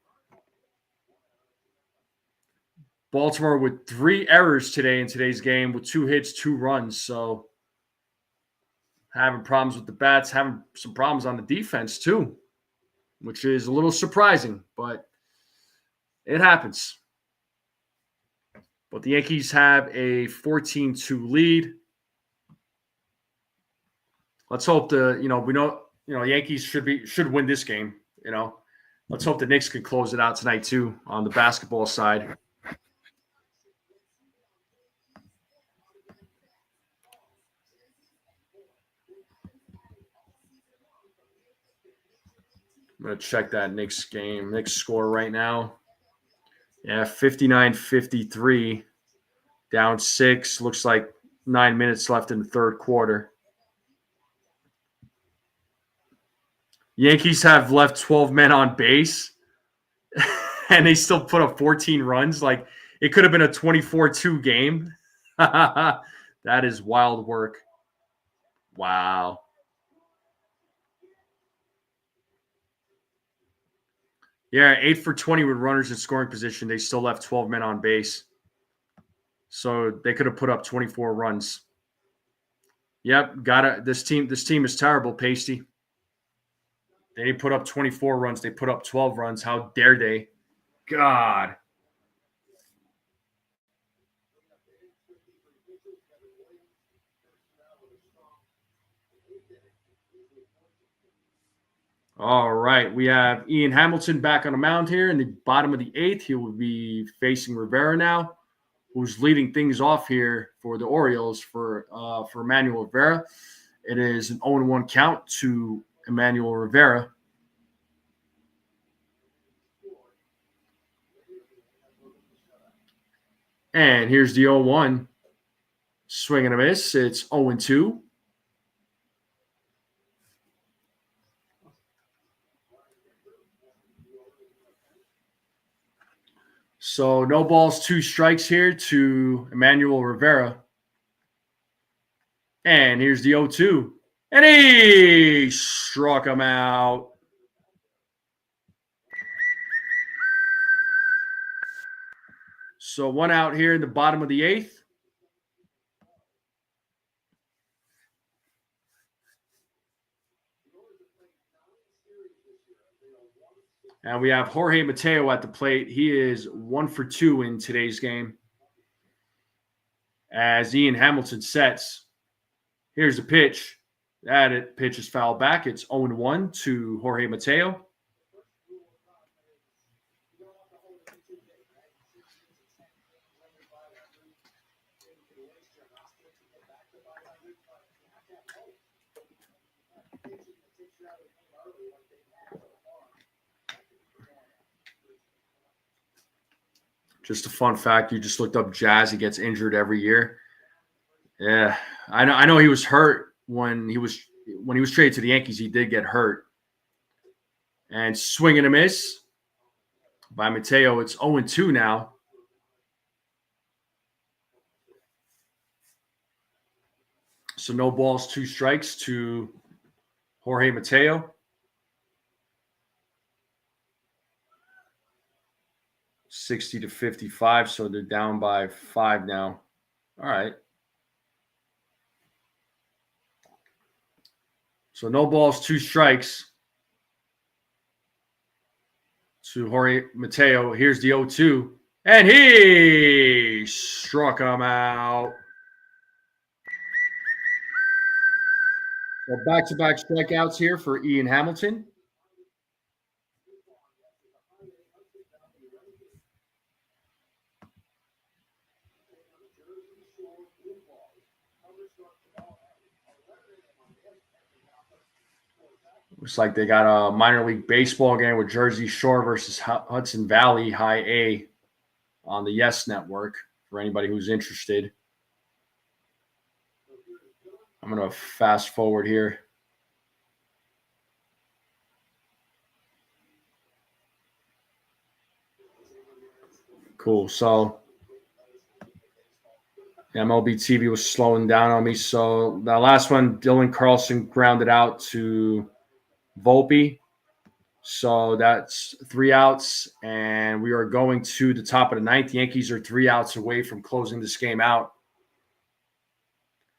Baltimore with 3 errors today in today's game with 2 hits, 2 runs. So having problems with the bats, having some problems on the defense too, which is a little surprising, but it happens. But the Yankees have a 14-2 lead. Let's hope Yankees should win this game, Let's hope the Knicks can close it out tonight too on the basketball side. I'm going to check that Knicks game. Knicks score right now. Yeah, 59-53. Down 6. Looks like 9 minutes left in the third quarter. Yankees have left 12 men on base, and they still put up 14 runs. Like, it could have been a 24-2 game. That is wild work. Wow. Yeah, 8 for 20 with runners in scoring position. They still left 12 men on base. So they could have put up 24 runs. Yep, this team is terrible, Pasty. They didn't put up 24 runs. They put up 12 runs. How dare they? God. All right. We have Ian Hamilton back on the mound here in the bottom of the 8th. He will be facing Rivera now, who's leading things off here for the Orioles for Emmanuel Rivera. It is an 0-1 count to Emmanuel Rivera. And here's the 0-1. Swing and a miss. It's 0-2. So no balls, 2 strikes here to Emmanuel Rivera. And here's the 0-2. And he struck him out. So 1 out here in the bottom of the 8th. And we have Jorge Mateo at the plate. He is 1 for 2 in today's game. As Ian Hamilton sets. Here's the pitch. That pitch is fouled back. It's 0-1 to Jorge Mateo. Just a fun fact, you just looked up Jazz. He gets injured every year. Yeah, I know he was hurt when he was traded to the Yankees. He did get hurt. And swing and a miss by Mateo. It's 0-2 now. So no balls, 2 strikes to Jorge Mateo. 60-55, so they're down by 5 now. All right. So no balls, 2 strikes to Jorge Mateo. Here's the 0-2, and he struck him out. So back-to-back strikeouts here for Ian Hamilton. Looks like they got a minor league baseball game with Jersey Shore versus Hudson Valley High A on the Yes Network for anybody who's interested. I'm going to fast forward here. Cool. So MLB TV was slowing down on me. So the last one, Dylan Carlson grounded out to Volpe. So that's 3 outs, and we are going to the top of the ninth. The Yankees are 3 outs away from closing this game out.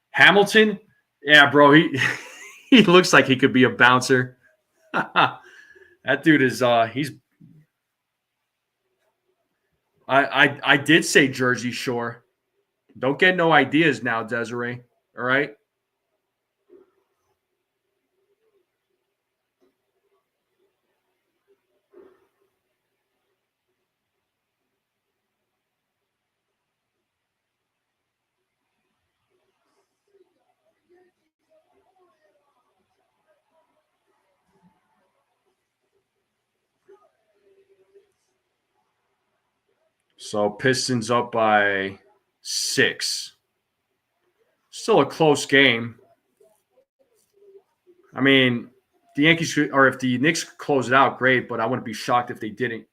Hamilton, yeah, bro, he he looks like he could be a bouncer. That dude is he's. I did say Jersey Shore. Don't get no ideas now, Desiree. All right. So Pistons up by 6. Still a close game. I mean, the Yankees could, or if the Knicks could close it out, great, but I wouldn't be shocked if they didn't.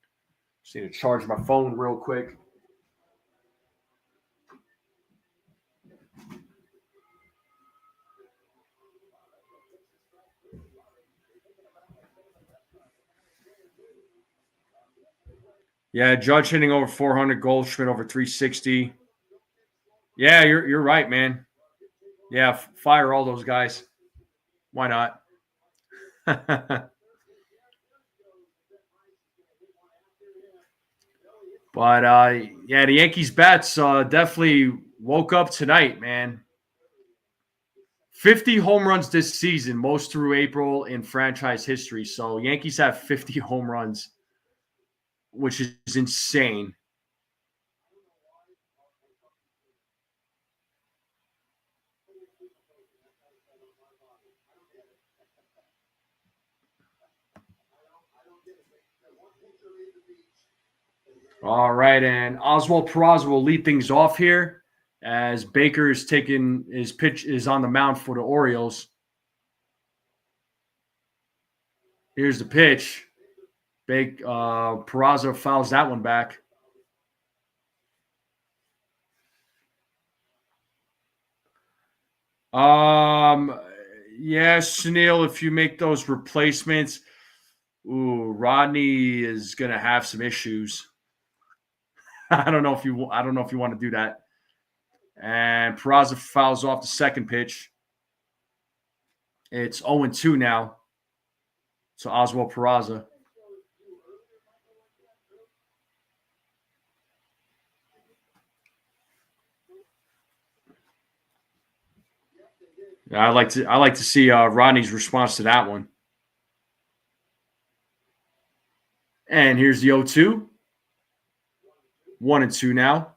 Just need to charge my phone real quick. Yeah, Judge hitting over 400, Goldschmidt over 360. Yeah, you're right, man. Yeah, fire all those guys. Why not? But yeah, the Yankees bats definitely woke up tonight, man. 50 home runs this season, most through April in franchise history. So Yankees have 50 home runs, which is insane. All right, and Oswald Peraza will lead things off here as Baker is taking his pitch is on the mound for the Orioles. Here's the pitch. Peraza fouls that one back. Yeah, Snell, if you make those replacements, Rodney is gonna have some issues. I don't know if you want to do that. And Peraza fouls off the second pitch. It's 0-2 now. So Oswald Peraza. I like to see Rodney's response to that one. And here's the 0-2. 1-2 now.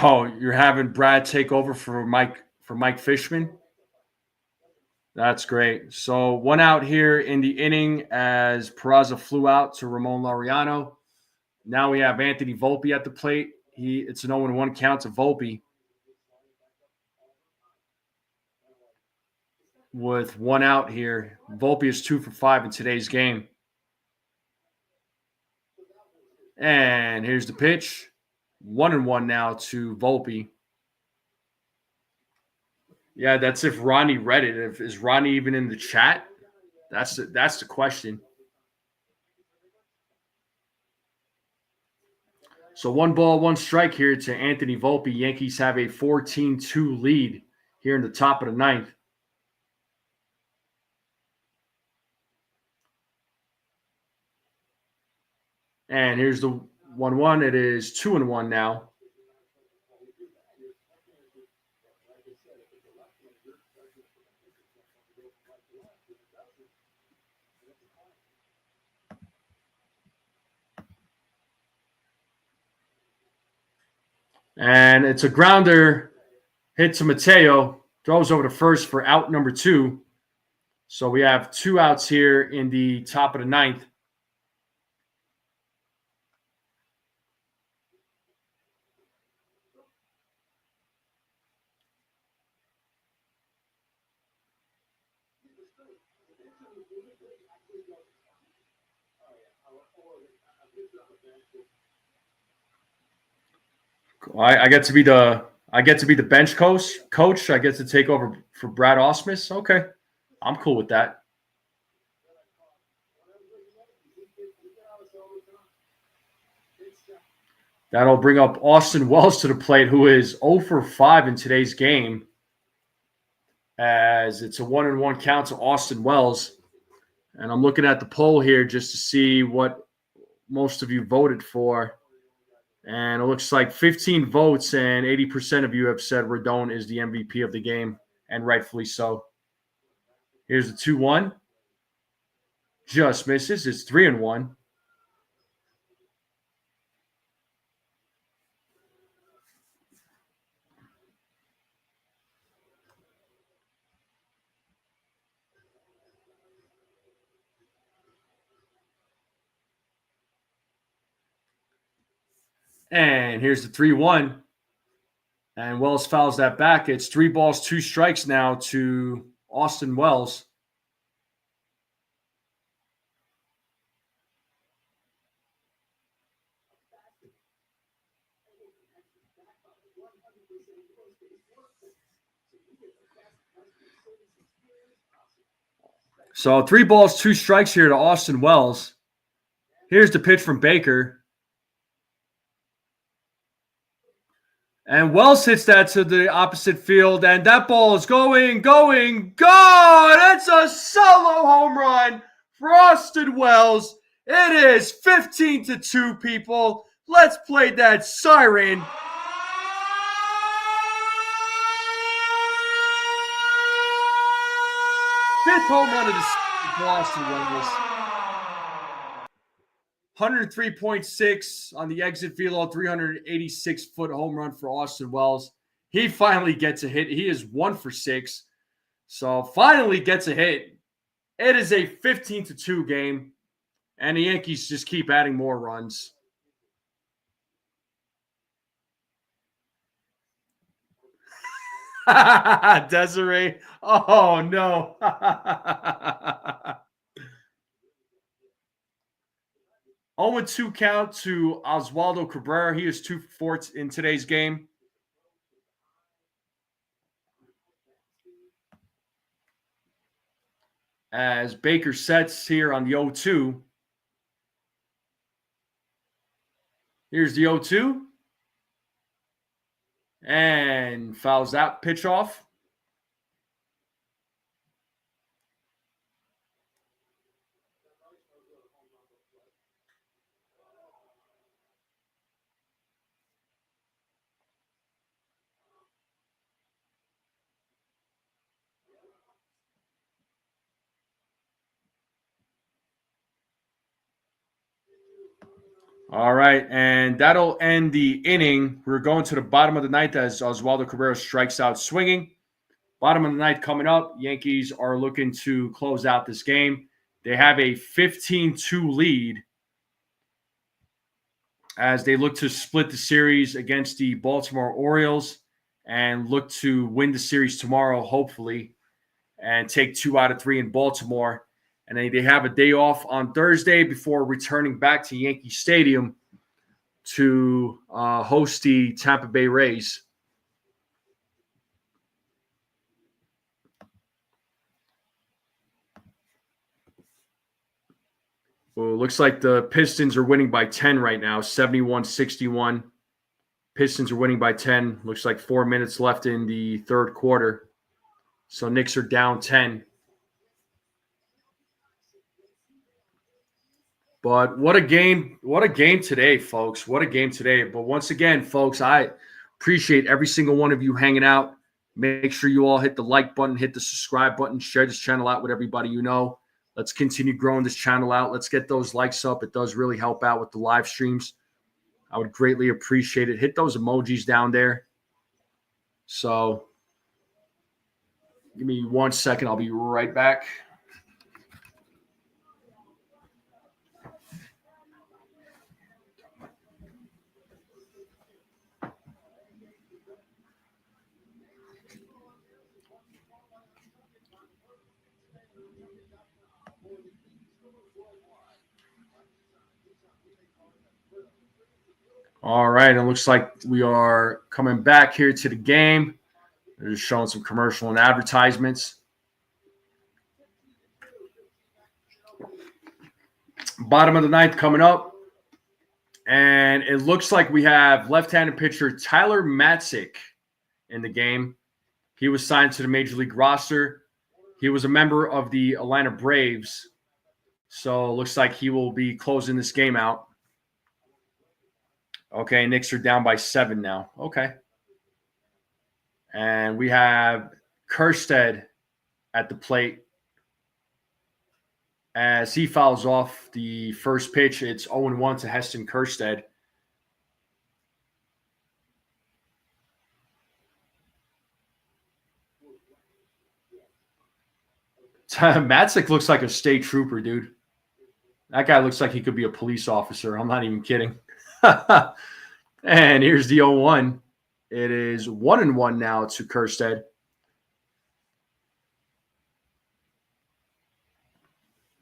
Oh, you're having Brad take over for Mike Fishman? That's great. So 1 out here in the inning as Peraza flew out to Ramon Laureano. Now we have Anthony Volpe at the plate. It's an 0-1 count to Volpe with 1 out here. Volpe is 2 for 5 in today's game. And here's the pitch. 1-1 now to Volpe. Yeah, that's if Ronnie read it. Is Ronnie even in the chat? That's the question. So 1 ball, 1 strike here to Anthony Volpe. Yankees have a 14-2 lead here in the top of the ninth. And here's the 1-1. It is 2-1 now. And it's a grounder hit to Mateo. Throws over to first for out number 2. So we have 2 outs here in the top of the 9th. I get to be the bench coach. I get to take over for Brad Osmus. Okay, I'm cool with that. That'll bring up Austin Wells to the plate, who is 0 for 5 in today's game, as it's a 1-1 count to Austin Wells. And I'm looking at the poll here just to see what most of you voted for. And it looks like 15 votes and 80% of you have said Rodon is the MVP of the game, and rightfully so. Here's the 2-1. Just misses. It's 3-1. And here's the 3-1. And Wells fouls that back. It's 3 balls, 2 strikes now to Austin Wells. So 3 balls, 2 strikes here to Austin Wells. Here's the pitch from Baker. And Wells hits that to the opposite field, and that ball is going. It's a solo home run for Austin Wells. It is 15-2, people. Let's play that siren. Fifth home run of the season for Austin Wells. 103.6 on the exit velo, 386-foot home run for Austin Wells. He finally gets a hit. He is 1 for 6. So finally gets a hit. It is a 15-2 game, and the Yankees just keep adding more runs. Desiree. Oh, no. 0-2 count to Oswaldo Cabrera. He is 2 for 4 in today's game. As Baker sets here on the 0-2. Here's the 0-2. And fouls that pitch off. All right, and that'll end the inning. We're going to the bottom of the ninth as Oswaldo Cabrera strikes out swinging. Bottom of the ninth coming up. Yankees are looking to close out this game. They have a 15-2 lead as they look to split the series against the Baltimore Orioles and look to win the series tomorrow, hopefully, and take 2 out of 3 in Baltimore. And then they have a day off on Thursday before returning back to Yankee Stadium to host the Tampa Bay Rays. Well, looks like the Pistons are winning by 10 right now, 71-61. Pistons are winning by 10. Looks like 4 minutes left in the third quarter. So Knicks are down 10. But what a game today, folks. What a game today. But once again, folks, I appreciate every single one of you hanging out. Make sure you all hit the like button, hit the subscribe button, share this channel out with everybody you know. Let's continue growing this channel out. Let's get those likes up. It does really help out with the live streams. I would greatly appreciate it. Hit those emojis down there. So give me 1 second. I'll be right back. All right. It looks like we are coming back here to the game. They're just showing some commercial and advertisements. Bottom of the ninth coming up. And it looks like we have left-handed pitcher Tyler Matzik in the game. He was signed to the Major League roster. He was a member of the Atlanta Braves. So it looks like he will be closing this game out. Okay, Knicks are down by 7 now. Okay. And we have Kjerstad at the plate. As he fouls off the first pitch, it's 0-1 to Heston Kjerstad. Matzik looks like a state trooper, dude. That guy looks like he could be a police officer. I'm not even kidding. And here's the 0-1. It is 1-1 now to Kjerstad.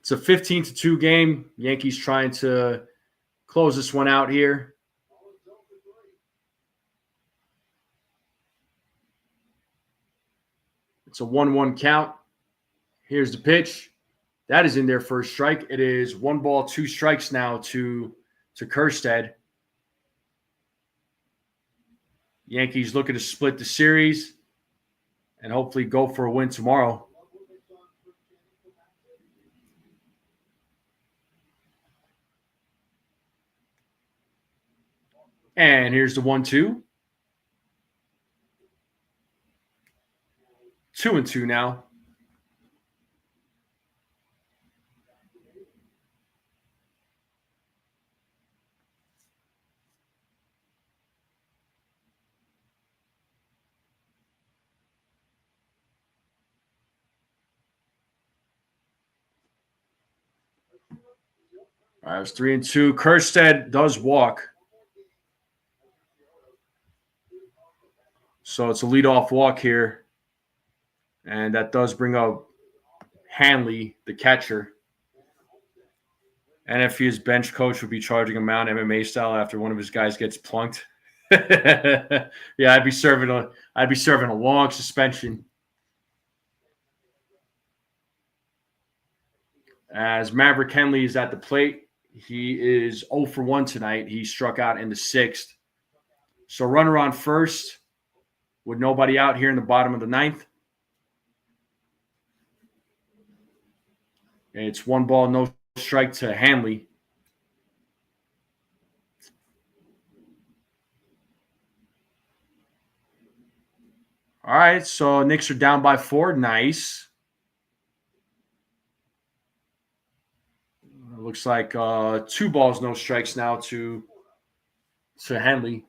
It's a 15-2 game. Yankees trying to close this one out here. It's a 1-1 count. Here's the pitch. That is in there for a strike. It is 1 ball, 2 strikes now to Kjerstad. Yankees looking to split the series and hopefully go for a win tomorrow. And here's the 1-2. 2-2 now. All right, it was 3-2. Kjerstad does walk. So it's a leadoff walk here. And that does bring up Hanley, the catcher. NFU's bench coach would be charging him out MMA style after one of his guys gets plunked. Yeah, I'd be serving a long suspension. As Maverick Henley is at the plate, he is 0 for 1 tonight. He struck out in the 6th. So runner on first with nobody out here in the bottom of the 9th. And it's 1 ball, no strike to Hanley. All right, so Knicks are down by 4. Nice. It looks like 2 balls, no strikes now to Hanley.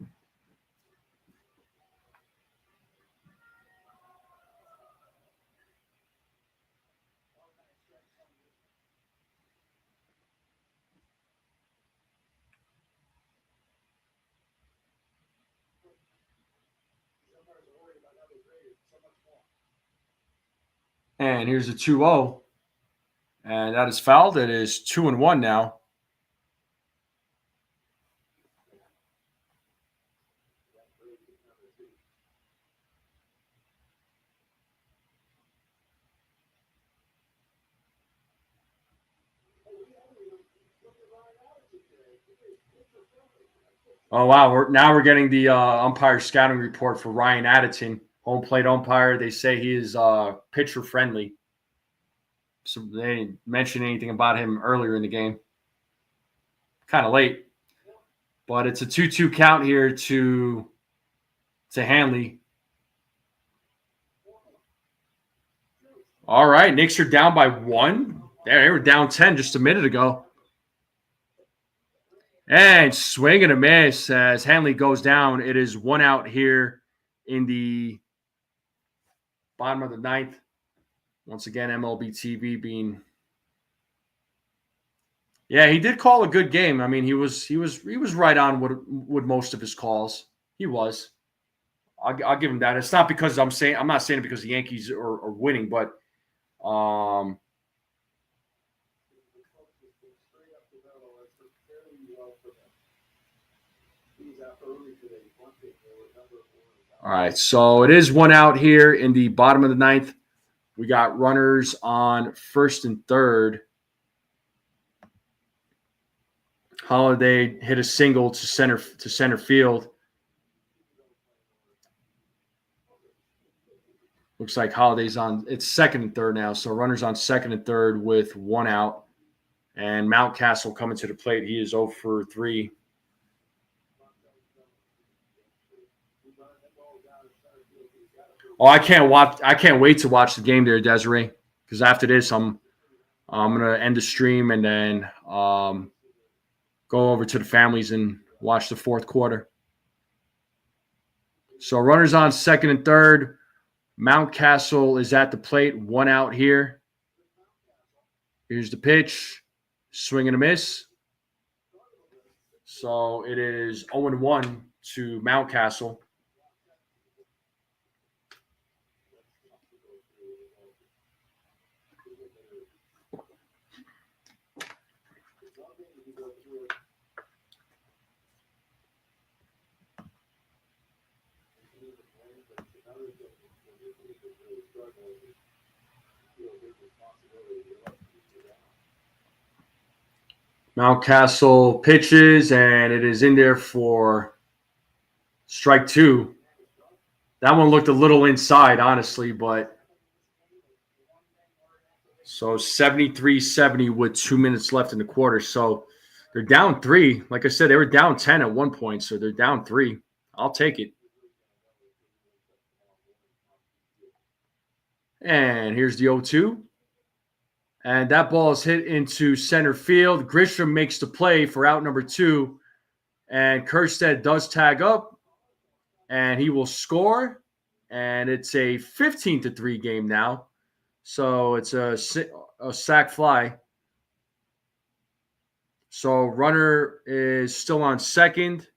And here's a 2-0. And that is fouled. It is 2-1 now. Oh, wow. We're getting the umpire scouting report for Ryan Addison, home plate umpire. They say he is pitcher friendly. So they didn't mention anything about him earlier in the game. Kind of late. But it's a 2-2 count here to Hanley. All right. Knicks are down by 1. They were down 10 just a minute ago. And swing and a miss as Hanley goes down. It is 1 out here in the bottom of the ninth. Once again, MLB TV being, yeah, he did call a good game. I mean, he was right on with most of his calls. He was. I'll give him that. It's not because I'm not saying it because the Yankees are winning, but all right, so it is 1 out here in the bottom of the ninth. We got runners on first and third. Holiday hit a single to center field. Looks like Holiday's on. It's second and third now, so runners on second and third with 1 out. And Mountcastle coming to the plate. He is 0 for 3. Oh, I can't wait to watch the game there, Desiree. Because after this, I'm gonna end the stream and then go over to the families and watch the fourth quarter. So runners on second and third. Mountcastle is at the plate. 1 out here. Here's the pitch. Swing and a miss. So it is 0-1 to Mountcastle. Mountcastle pitches, and it is in there for strike 2. That one looked a little inside, honestly, but so 73-70 with 2 minutes left in the quarter. So they're down 3. Like I said, they were down 10 at one point, so they're down 3. I'll take it. And here's the 0-2. And that ball is hit into center field. Grisham makes the play for out number 2. And Kerstead does tag up. And he will score. And it's a 15-3 game now. So it's a sac fly. So runner is still on second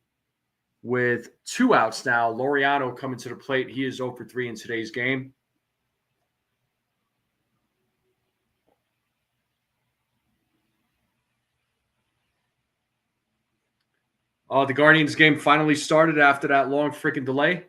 with 2 outs now. Laureano coming to the plate. He is 0 for 3 in today's game. The Guardians game finally started after that long freaking delay.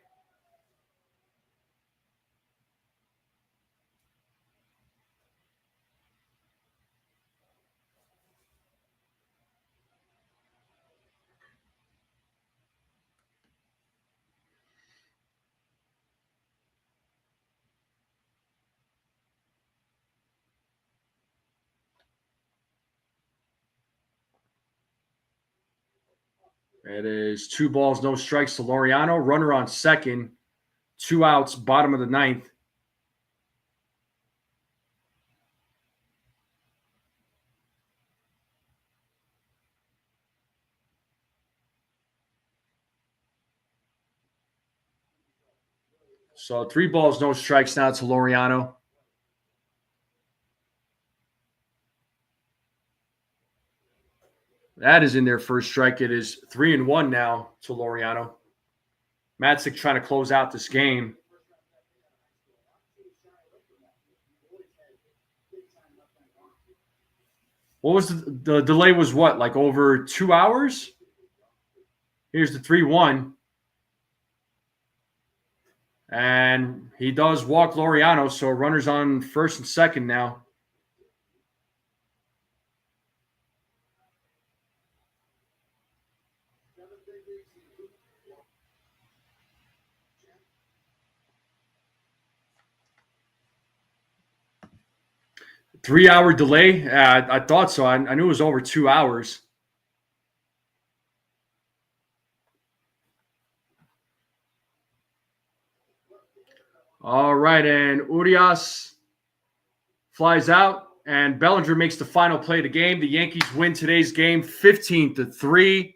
It is 2 balls, no strikes to Laureano. Runner on second. 2 outs, bottom of the ninth. So 3 balls, no strikes now to Laureano. That is in their first strike. It is 3-1 now to Laureano. Matzik trying to close out this game. What was the delay was what, like over 2 hours? Here's the 3-1. And he does walk Laureano, so runners on first and second now. Three-hour delay? I thought so. I knew it was over 2 hours. All right, and Urias flies out, And Bellinger makes the final play of the game. The Yankees win today's game 15-3.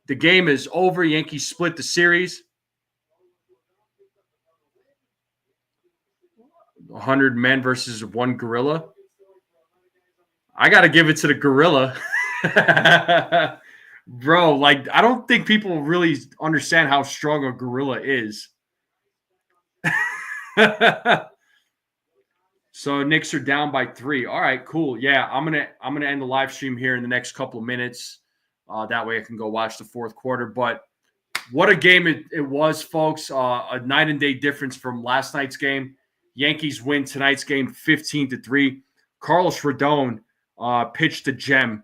The game is over. Yankees split the series. 100 men versus one gorilla. I got to give it to the gorilla. Bro, like, I don't think people really understand how strong a gorilla is. So Knicks are down by 3. All right, cool. Yeah, I'm gonna end the live stream here in the next couple of minutes. That way I can go watch the fourth quarter. But what a game it was, folks. A night and day difference from last night's game. Yankees win tonight's game 15-3. Carlos Rodon pitched a gem.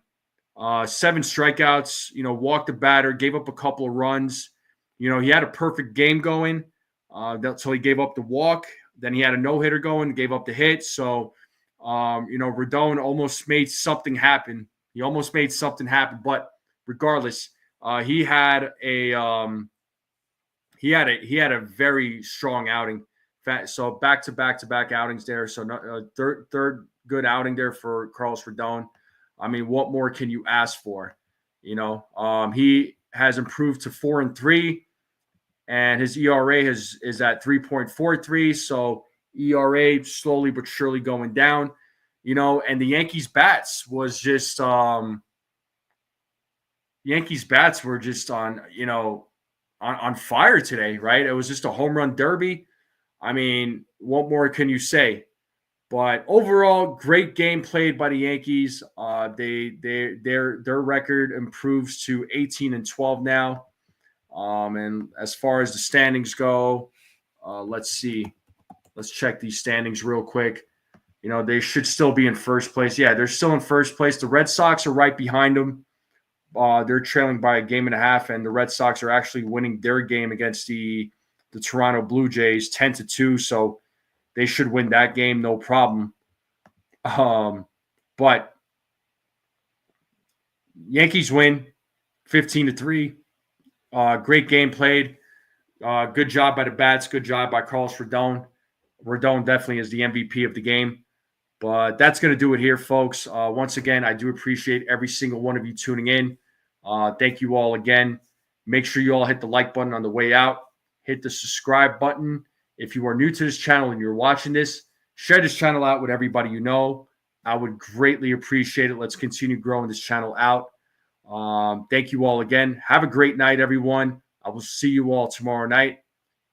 7 strikeouts, walked the batter, gave up a couple of runs. He had a perfect game going until he gave up the walk. Then he had a no-hitter going, gave up the hit. So, Rodon almost made something happen. He almost made something happen. But regardless, he had a very strong outing. So back-to-back outings there. So third good outing there for Carlos Rodon. I mean, what more can you ask for? He has improved to 4-3, and his ERA is at 3.43. So ERA slowly but surely going down. And the Yankees bats was just on fire today, right? It was just a home run derby. I mean, what more can you say? But overall, great game played by the Yankees. Their record improves to 18-12 now. And as far as the standings go, let's see. Let's check these standings real quick. They should still be in first place. Yeah, they're still in first place. The Red Sox are right behind them. They're trailing by a game and a half, and the Red Sox are actually winning their game against the Toronto Blue Jays 10-2. So they should win that game, no problem. But Yankees win 15-3. Great game played. Good job by the bats. Good job by Carlos Rodon. Rodon definitely is the MVP of the game. But that's going to do it here, folks. Once again, I do appreciate every single one of you tuning in. Thank you all again. Make sure you all hit the like button on the way out. Hit the subscribe button. If you are new to this channel and you're watching this, share this channel out with everybody you know. I would greatly appreciate it. Let's continue growing this channel out. Thank you all again. Have a great night, everyone. I will see you all tomorrow night.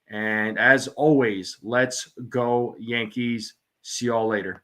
And as always, let's go Yankees. See y'all later.